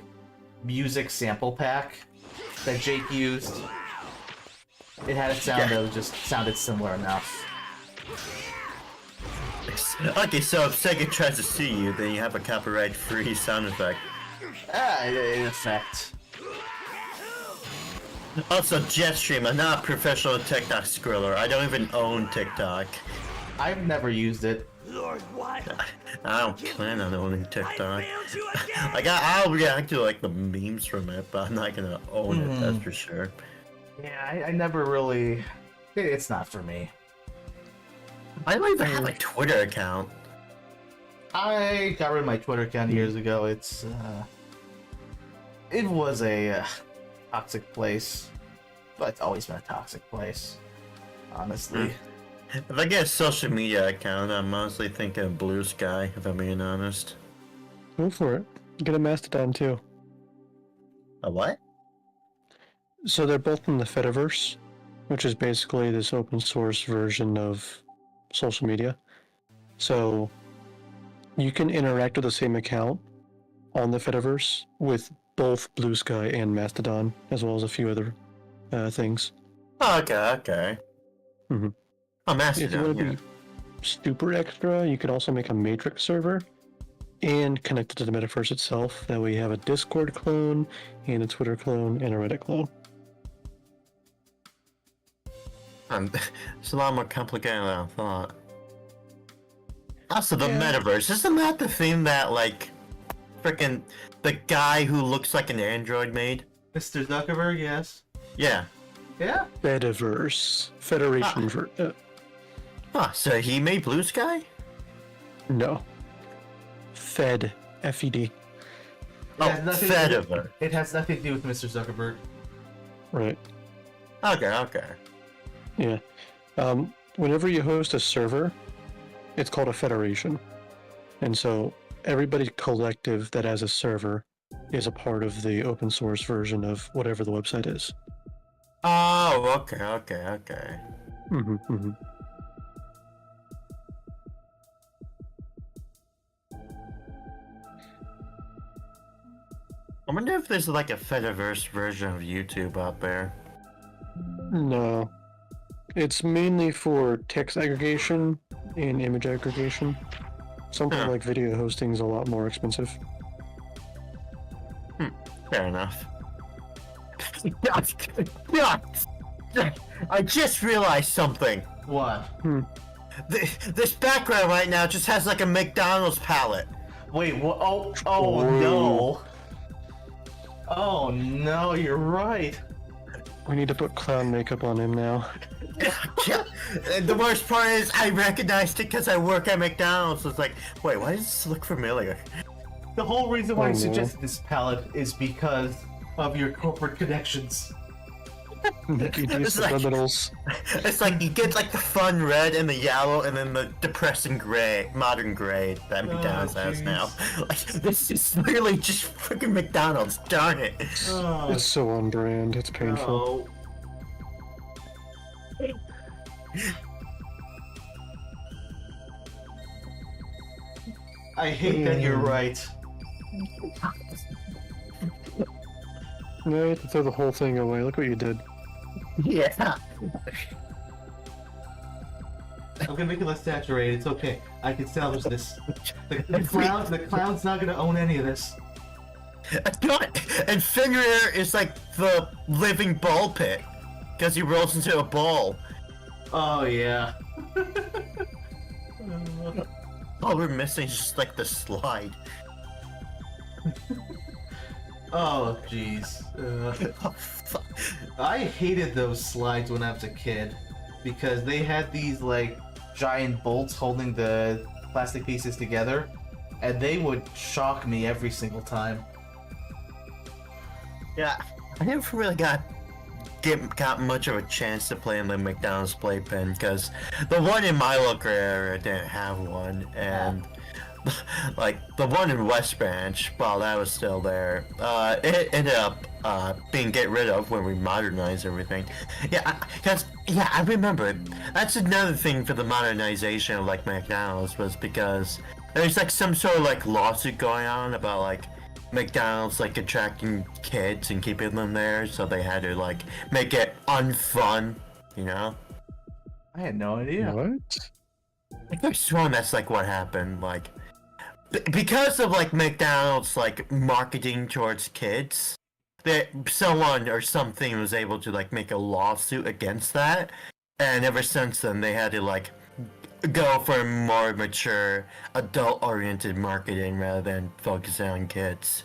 music sample pack that Jake used. It had a sound that just sounded similar enough. Okay, so if Sega tries to sue you, then you have a copyright-free sound effect. In effect. Also, Jetstream, I'm not a professional TikTok scroller. I don't even own TikTok. I've never used it. Lord, what? I don't plan on owning TikTok. I failed you again. Like, I'll react to, like, the memes from it, but I'm not gonna own it, that's for sure. Yeah, I never really... It's not for me. I don't even have a Twitter account. I got rid of my Twitter account years ago. It was a toxic place. But it's always been a toxic place. Honestly. If I get a social media account, I'm mostly thinking of Blue Sky, if I'm being honest. Go for it. Get a Mastodon too. A what? So they're both in the Fediverse, which is basically this open source version of social media. So you can interact with the same account on the Fediverse with both Blue Sky and Mastodon, as well as a few other things. Oh, okay. Mm-hmm. Oh, If you Mastodon, want to yeah. be super extra, you could also make a Matrix server and connect it to the Metaverse itself. That way you have a Discord clone, and a Twitter clone, and a Reddit clone. It's a lot more complicated than I thought. Also, the Yeah. Metaverse, isn't that the thing that, like, frickin' the guy who looks like an android made? Mr. Zuckerberg, yes. Yeah. Yeah? Fediverse. Federation. Huh, so he made Blue Sky? No. Fed. F-E-D. Oh, has nothing to do- Fediverse. It has nothing to do with Mr. Zuckerberg. Right. Okay. Yeah. Whenever you host a server, it's called a federation. And so everybody collective that has a server is a part of the open source version of whatever the website is. Oh, okay. Mm-hmm, mm-hmm. I wonder if there's like a Fediverse version of YouTube out there. No. It's mainly for text aggregation and image aggregation. Something Huh. like video hosting is a lot more expensive. Fair enough. I just realized something. What? This background right now just has like a McDonald's palette. Wait, what? Oh Whoa. no. Oh no, you're right. We need to put clown makeup on him now. Yeah. And the worst part is I recognized it because I work at McDonald's. It's like, wait, why does this look familiar? The whole reason why I Oh, no. suggested this palette is because of your corporate connections. Mickey D's It's like- subliminals. It's like you get like the fun red and the yellow and then the depressing gray, modern gray that McDonald's has jeez. now. Like, this is really just freaking McDonald's, darn it. Oh, It's so on brand. It's painful. no. I hate that you're right. No, you have to throw the whole thing away. Look what you did. Yeah. I'm gonna make it less saturated. It's okay. I can salvage this. The clown's not gonna own any of this. And Fenrir is like the living ball pit because he rolls into a ball. Oh yeah. All we're missing is just like the slide. Oh jeez. Oh, fuck. I hated those slides when I was a kid because they had these like giant bolts holding the plastic pieces together, and they would shock me every single time. Yeah, I never really got much of a chance to play in the McDonald's playpen because the one in my local area didn't have one, and like the one in West Branch, while that was still there, it ended up being get rid of when we modernized everything. Yeah, I remember. That's another thing for the modernization of like McDonald's was because there's like some sort of like lawsuit going on about like McDonald's like attracting kids and keeping them there, so they had to like make it unfun, you know? I had no idea. What? I could have sworn that's like what happened, like because of like McDonald's like marketing towards kids, that someone or something was able to like make a lawsuit against that, and ever since then they had to like go for more mature, adult-oriented marketing rather than focusing on kids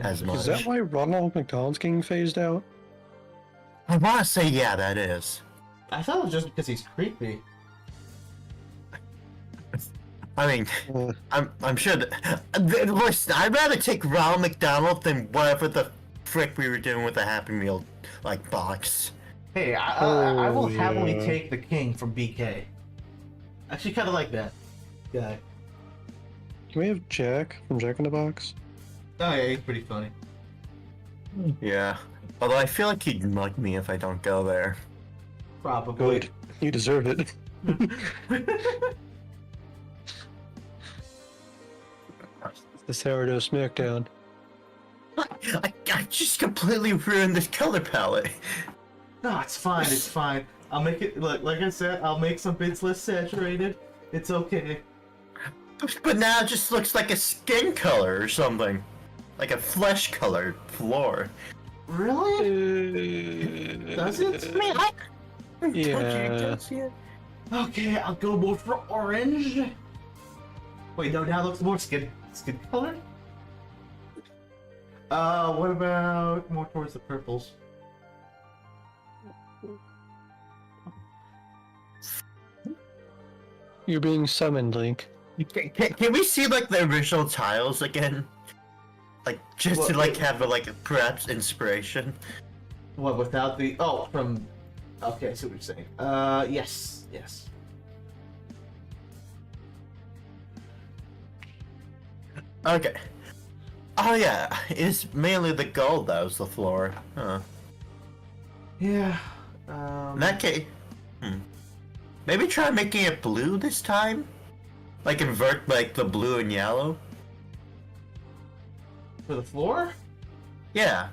as much. Is that why Ronald McDonald's getting phased out? I want to say yeah, that is. I thought it was just because he's creepy. I mean, I'm sure that. Listen, I'd rather take Ronald McDonald than whatever the frick we were doing with the Happy Meal like box. Hey, I will happily yeah. take the king from BK. Actually, kind of like that guy. Can we have Jack from Jack in the Box? Oh yeah, he's pretty funny. Yeah. Although I feel like he'd mug me if I don't go there. Probably. Good. You deserve it. The Sourdough Smackdown. I just completely ruined this color palette. No, it's fine. It's fine. I'll make it. Look, like I said, I'll make some bits less saturated. It's okay. But now it just looks like a skin color or something. Like a flesh-colored floor. Really? Does it? Yeah. Okay, I'll go more for orange. Wait, no, now it looks more skin colored. What about more towards the purples? You're being summoned, Link. Can we see like the original tiles again? Like just to like have a like perhaps inspiration. What without the from? Okay, I see what you're saying. Yes. Okay. Oh yeah, it's mainly the gold that was the floor. Huh. Yeah. In that case, maybe try making it blue this time. Like invert like the blue and yellow. For the floor? Yeah.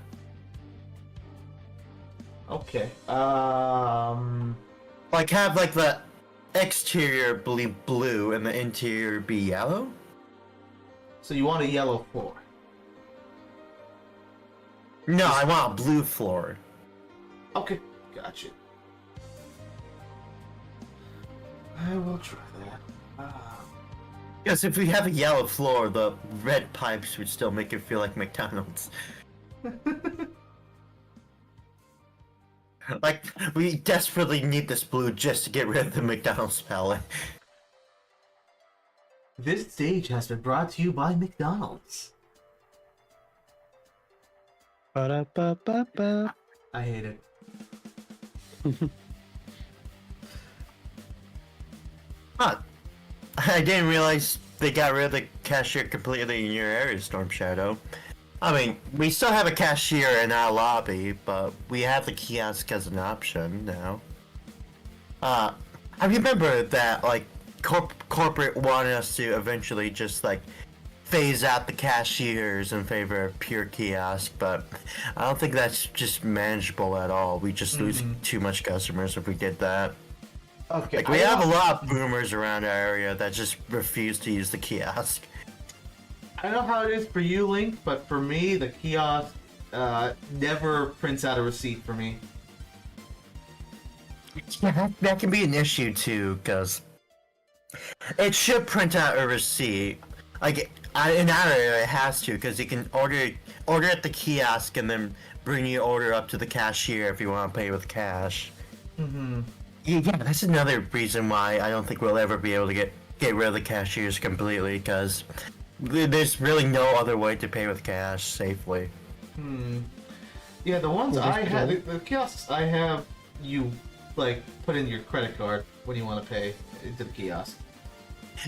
Okay. Like have like the exterior be blue and the interior be yellow. So you want a yellow floor? No, I want a blue floor. Okay, gotcha. I will try that. Because if we have a yellow floor, the red pipes would still make it feel like McDonald's. Like, we desperately need this blue just to get rid of the McDonald's palette. This stage has been brought to you by McDonald's. Ba-da-ba-ba-ba. I hate it. Huh. I didn't realize they got rid of the cashier completely in your area, Storm Shadow. I mean, we still have a cashier in our lobby, but we have the kiosk as an option now. I remember that, like, corporate wanted us to eventually just, like, phase out the cashiers in favor of pure kiosk, but I don't think that's just manageable at all. We just lose too much customers if we did that. Okay. Like, we have a lot of boomers around our area that just refuse to use the kiosk. I know how it is for you, Link, but for me, the kiosk never prints out a receipt for me. Yeah, that can be an issue too, because it should print out a receipt. Like in our area, it has to, because you can order at the kiosk and then bring your order up to the cashier if you want to pay with cash. Yeah, that's another reason why I don't think we'll ever be able to get rid of the cashiers completely, because there's really no other way to pay with cash safely. Yeah, the ones I have, the kiosks I have, you like put in your credit card when you want to pay into the kiosk.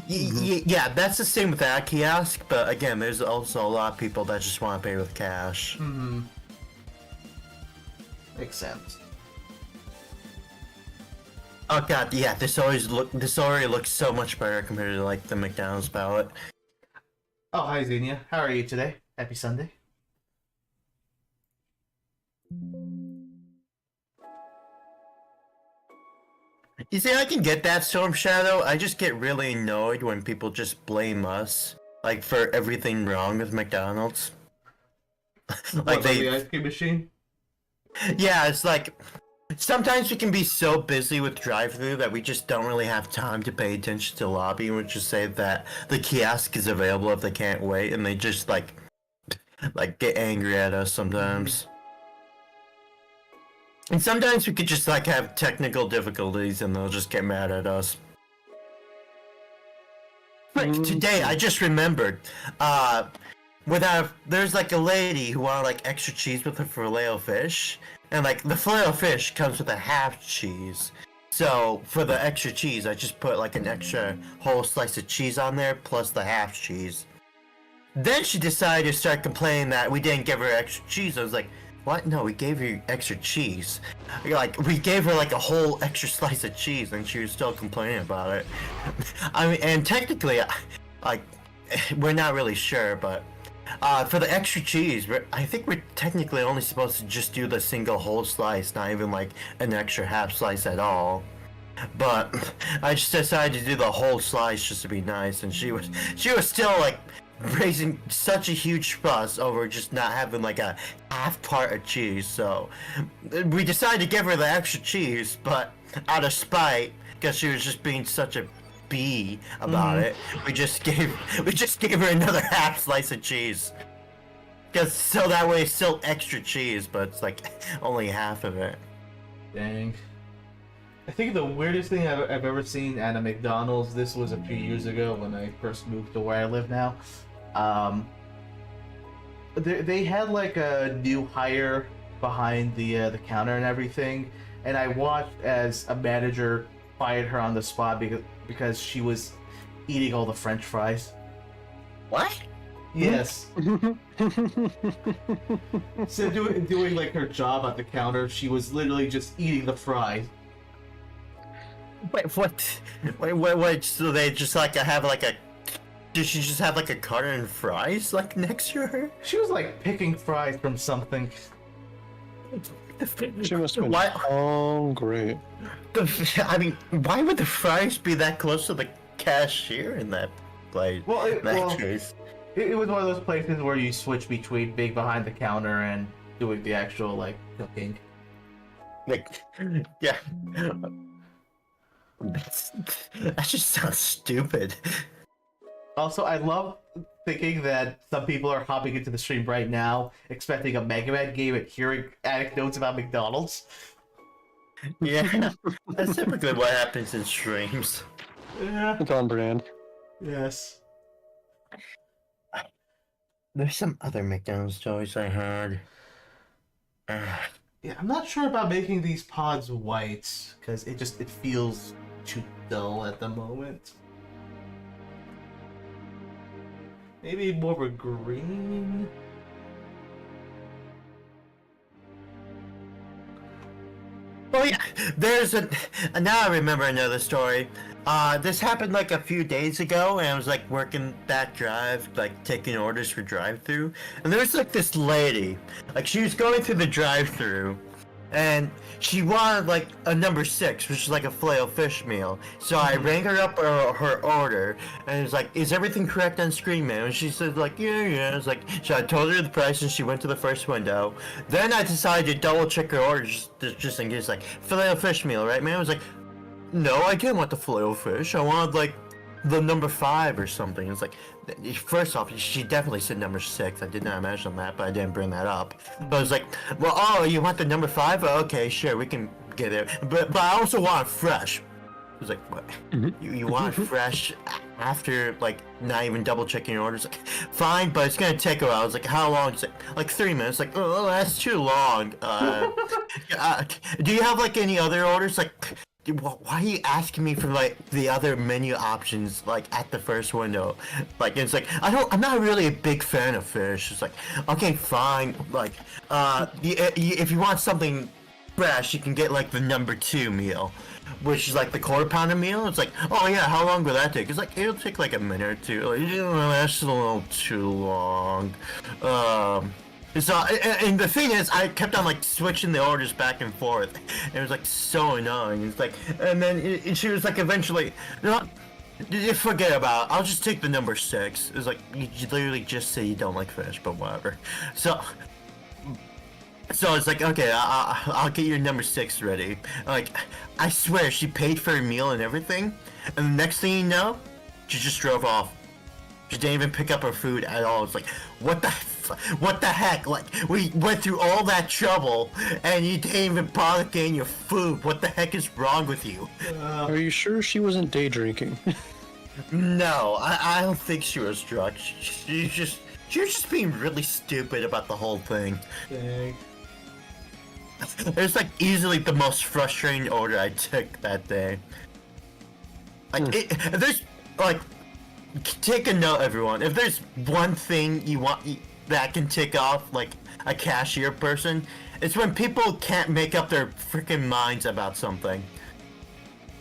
Yeah, that's the same with that kiosk, but again, there's also a lot of people that just want to pay with cash. Mm-hmm. Makes sense. Oh god, yeah, this already looks so much better compared to like the McDonald's palette. Oh, hi Xenia. How are you today? Happy Sunday. You see, I can get that, Storm Shadow. I just get really annoyed when people just blame us, like, for everything wrong with McDonald's. Like the ice cream machine? Yeah, it's like, sometimes we can be so busy with drive-thru that we just don't really have time to pay attention to the lobby, and we just say that the kiosk is available if they can't wait, and they just, like get angry at us sometimes. And sometimes we could just, like, have technical difficulties, and they'll just get mad at us. Like, today, I just remembered, there's, like, a lady who wanted, like, extra cheese with her filet-o-fish, and, like, the filet-o-fish comes with a half cheese. So, for the extra cheese, I just put, like, an extra whole slice of cheese on there, plus the half cheese. Then she decided to start complaining that we didn't give her extra cheese. I was like, what? No, we gave you extra cheese. Like, we gave her, like, a whole extra slice of cheese, and she was still complaining about it. I mean, and technically, like, we're not really sure, but for the extra cheese, I think we're technically only supposed to just do the single whole slice, not even, like, an extra half slice at all. But I just decided to do the whole slice just to be nice, and she was still, like, raising such a huge fuss over just not having like a half part of cheese. So we decided to give her the extra cheese, but out of spite, because she was just being such a bee about it, we just gave her another half slice of cheese. Because so that way it's still extra cheese, but it's like only half of it. Dang. I think the weirdest thing I've ever seen at a McDonald's, this was a few years ago when I first moved to where I live now. They had like a new hire behind the counter and everything, and I watched as a manager fired her on the spot because she was eating all the French fries. What? Yes. So doing like her job at the counter, she was literally just eating the fries. Wait, what? Wait, so they just like have like a... Did she just have like a carton of fries like next to her? She was like picking fries from something. She must have been hungry. I mean, why would the fries be that close to the cashier in that place? Well, in that case? It was one of those places where you switch between being behind the counter and doing the actual like cooking. Like, yeah. That just sounds stupid. Also, I love thinking that some people are hopping into the stream right now, expecting a Mega Man game and hearing anecdotes about McDonald's. Yeah, that's typically what happens in streams. Yeah. It's on brand. Yes. There's some other McDonald's toys I had. Yeah, I'm not sure about making these pods white, because it feels too dull at the moment. Maybe more of a green? Oh yeah, there's now I remember another story. This happened like a few days ago, and I was like working that drive, like taking orders for drive-thru, and there was like this lady, like she was going through the drive-thru, and she wanted like a number 6, which is like a filet-o-fish meal. So I rang her up her order, and it was like, "Is everything correct on screen, ma'am?" And she said like, yeah. I was like, so I told her the price, and she went to the first window. Then I decided to double check her order just in case, like, filet-o-fish meal, right, ma'am? I was like, no, I didn't want the filet-o-fish. I wanted like the number 5 or something. It's like, first off, she definitely said number 6. I did not imagine that, but I didn't bring that up. But I was like, well, oh, you want the number 5? Okay, sure, we can get it. But I also want it fresh. I was like, what? You want it fresh after, like, not even double checking your orders? Like, fine, but it's gonna take a while. I was like, how long? It's like 3 minutes. Like, oh, that's too long. Do you have, like, any other orders? Like, why are you asking me for like the other menu options like at the first window? Like it's like I'm not really a big fan of fish. It's like okay, fine. Like if you want something fresh, you can get like the #2 meal, which is like the quarter pounder meal. It's like oh yeah, how long will that take? It's like it'll take like a minute or two. Like, that's a little too long. So, and the thing is, I kept on like switching the orders back and forth. It was like so annoying. It's like, and then she was like, eventually, no, forget about it. I'll just take the #6. It's like you literally just say you don't like fish, but whatever. So it's like okay, I'll get your #6 ready. Like, I swear she paid for her meal and everything, and the next thing you know, she just drove off. She didn't even pick up her food at all. It's like, what the heck? Like, we went through all that trouble, and you didn't even bother getting your food. What the heck is wrong with you? Are you sure she wasn't day drinking? No, I don't think she was drunk. She was just being really stupid about the whole thing. Dang. It was like easily the most frustrating order I took that day. Like, there's like, take a note, everyone. If there's one thing you want that can tick off like a cashier person, it's when people can't make up their freaking minds about something.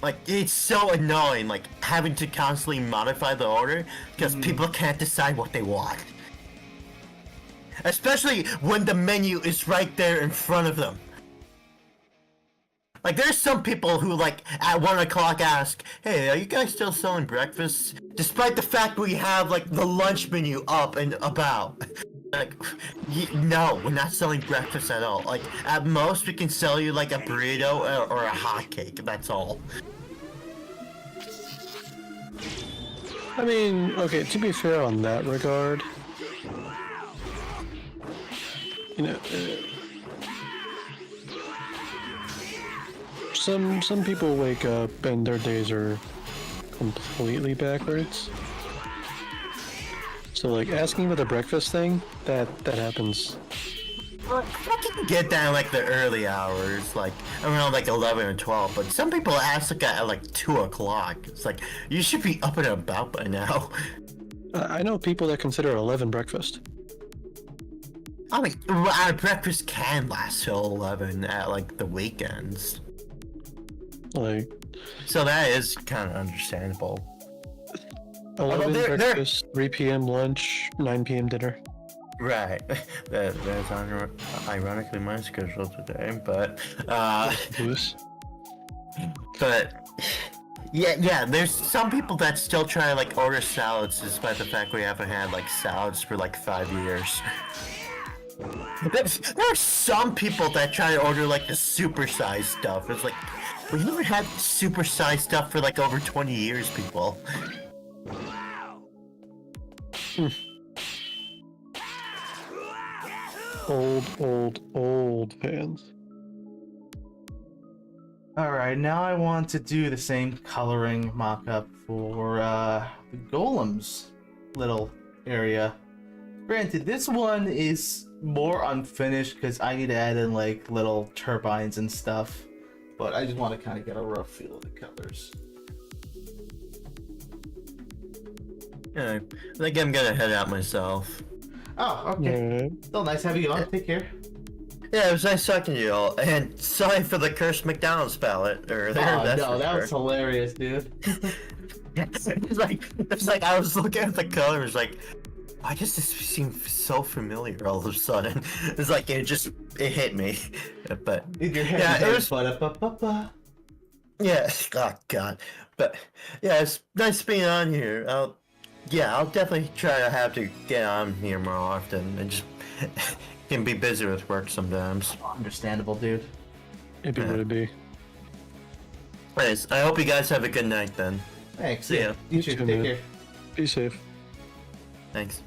Like, it's so annoying, like having to constantly modify the order because people can't decide what they want. Especially when the menu is right there in front of them. Like, there's some people who, like, at 1 o'clock ask, hey, are you guys still selling breakfast? Despite the fact we have, like, the lunch menu up and about. Like, no, we're not selling breakfast at all. Like, at most, we can sell you, like, a burrito or a hot cake. That's all. I mean, okay, to be fair on that regard, you know, some people wake up and their days are completely backwards. So like asking for the breakfast thing, that happens. I can get that in like the early hours, like around like 11 or 12, but some people ask like at like 2 o'clock. It's like, you should be up and about by now. I know people that consider 11 breakfast. I mean, our breakfast can last till 11 at like the weekends. Like, So that is kind of understandable. 11 they're- breakfast, 3 p.m. lunch, 9 p.m. dinner. Right. That's ironically my schedule today, but Loose. but yeah, there's some people that still try to like order salads despite the fact we haven't had like salads for like 5 years. There are some people that try to order like the supersized stuff. It's like, we haven't had supersized stuff for like over 20 years, people. Old fans. Alright, now I want to do the same coloring mock-up for the Golem's little area. Granted, this one is more unfinished because I need to add in like little turbines and stuff, but I just want to kind of get a rough feel of the colors. Yeah, I think I'm gonna head out myself. Oh, okay. Alright. Still nice having you on. Take care. Yeah, it was nice talking to you all, and sorry for the cursed McDonald's palette earlier. Oh that's no, for that sure. was hilarious, dude. It's like I was looking at the colors, like, why does this seem so familiar all of a sudden? It's like it hit me, but In your head, yeah, it was ba-da-ba-ba-ba. yeah. Oh god, but yeah, it's nice being on here. I'll definitely try to have to get on here more often and just can be busy with work sometimes. Understandable, dude. It'd be what it'd be. Anyways, I hope you guys have a good night then. Thanks. See ya. You You too. too, Take man. care. Be safe. Thanks.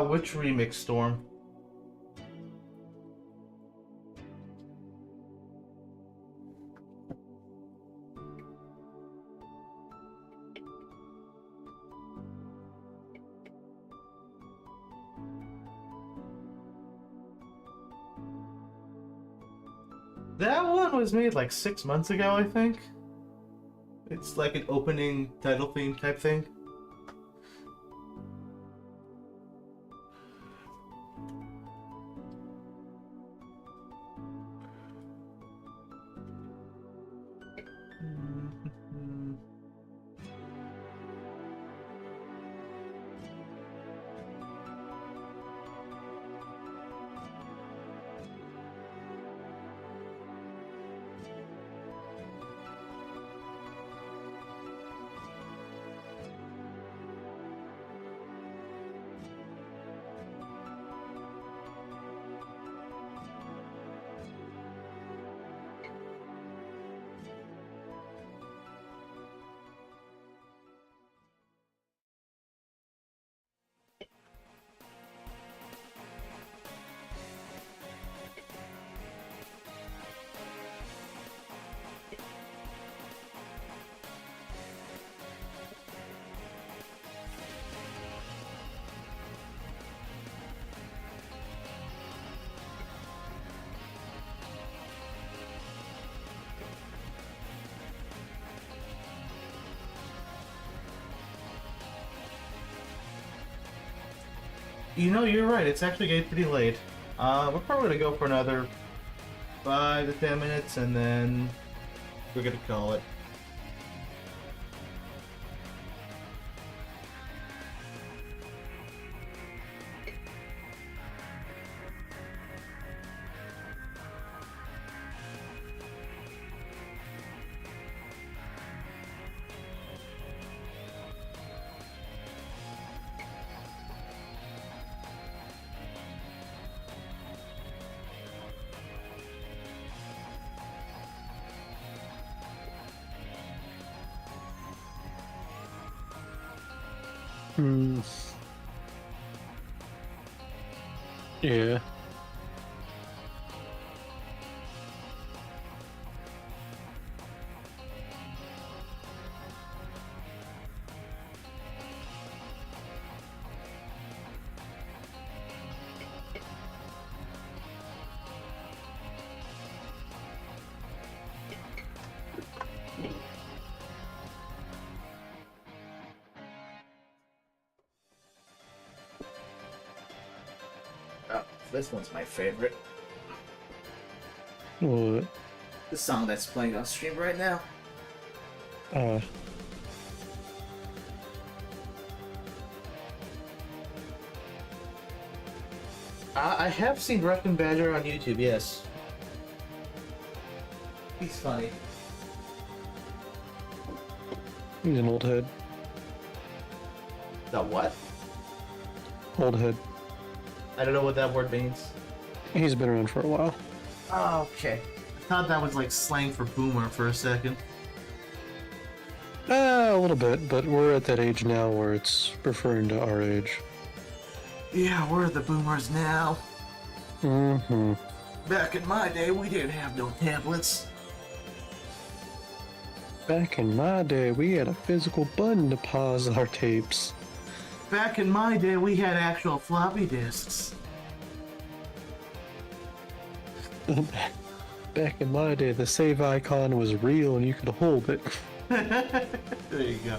Which remix, Storm? That one was made like 6 months ago, I think. It's like an opening title theme type thing. You know, you're right. It's actually getting pretty late. We're probably gonna go for another 5 to 10 minutes, and then we're gonna call it. Hmm. Yeah. Oh, this one's my favorite. What? The song that's playing on stream right now. Uh. I have seen Russian Badger on YouTube, yes. He's funny. He's an old head. The what? Old head. I don't know what that word means. He's been around for a while. Oh, okay. I thought that was like slang for boomer for a second. A little bit, but we're at that age now where it's referring to our age. Yeah, we're the boomers now. Mm-hmm. Back in my day, we didn't have no tablets. Back in my day, we had a physical button to pause our tapes. Back in my day, we had actual floppy disks. Back in my day, the save icon was real and you could hold it. There you go.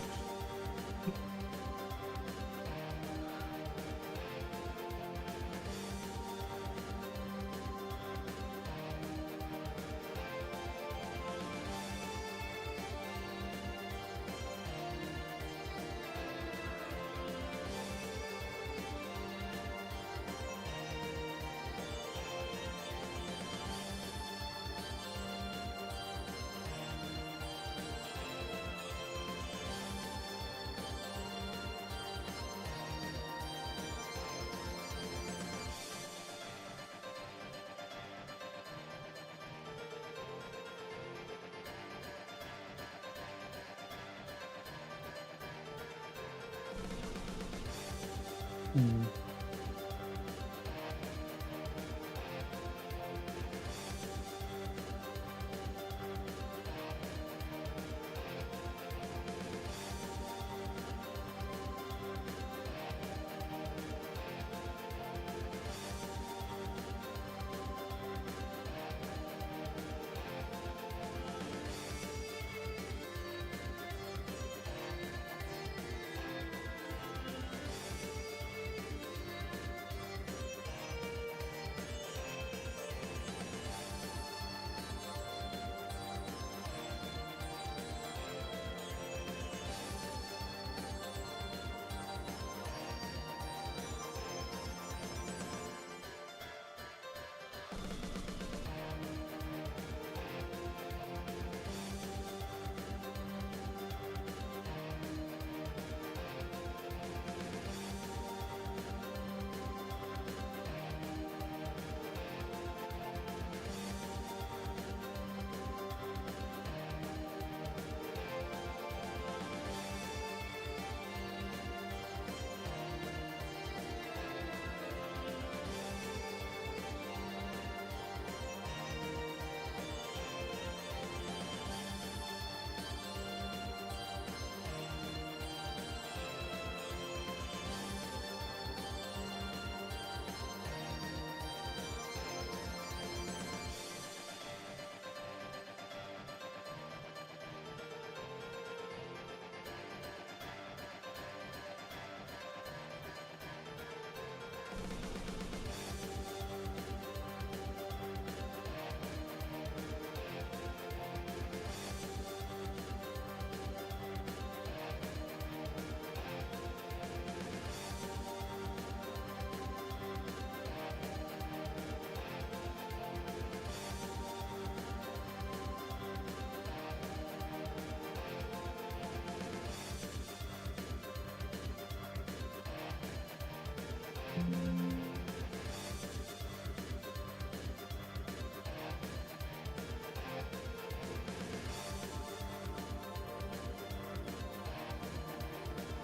Hmm.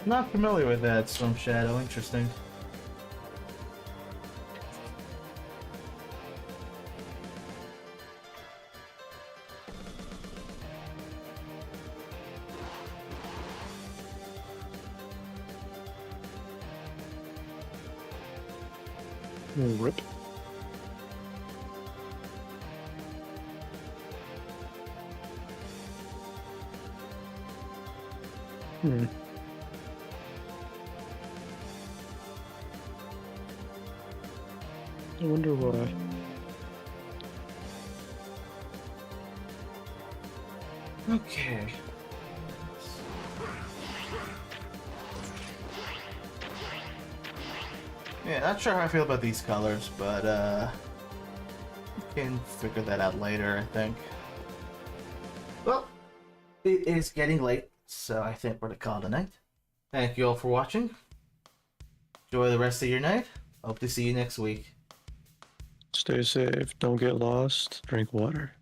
Not familiar with that, Storm Shadow. Interesting. Rip. Hmm. I wonder why. Okay. Yeah, not sure how I feel about these colors, but we can figure that out later, I think. Well, it is getting late, so I think we're gonna call it a night. Thank you all for watching. Enjoy the rest of your night. Hope to see you next week. Stay safe. Don't get lost. Drink water.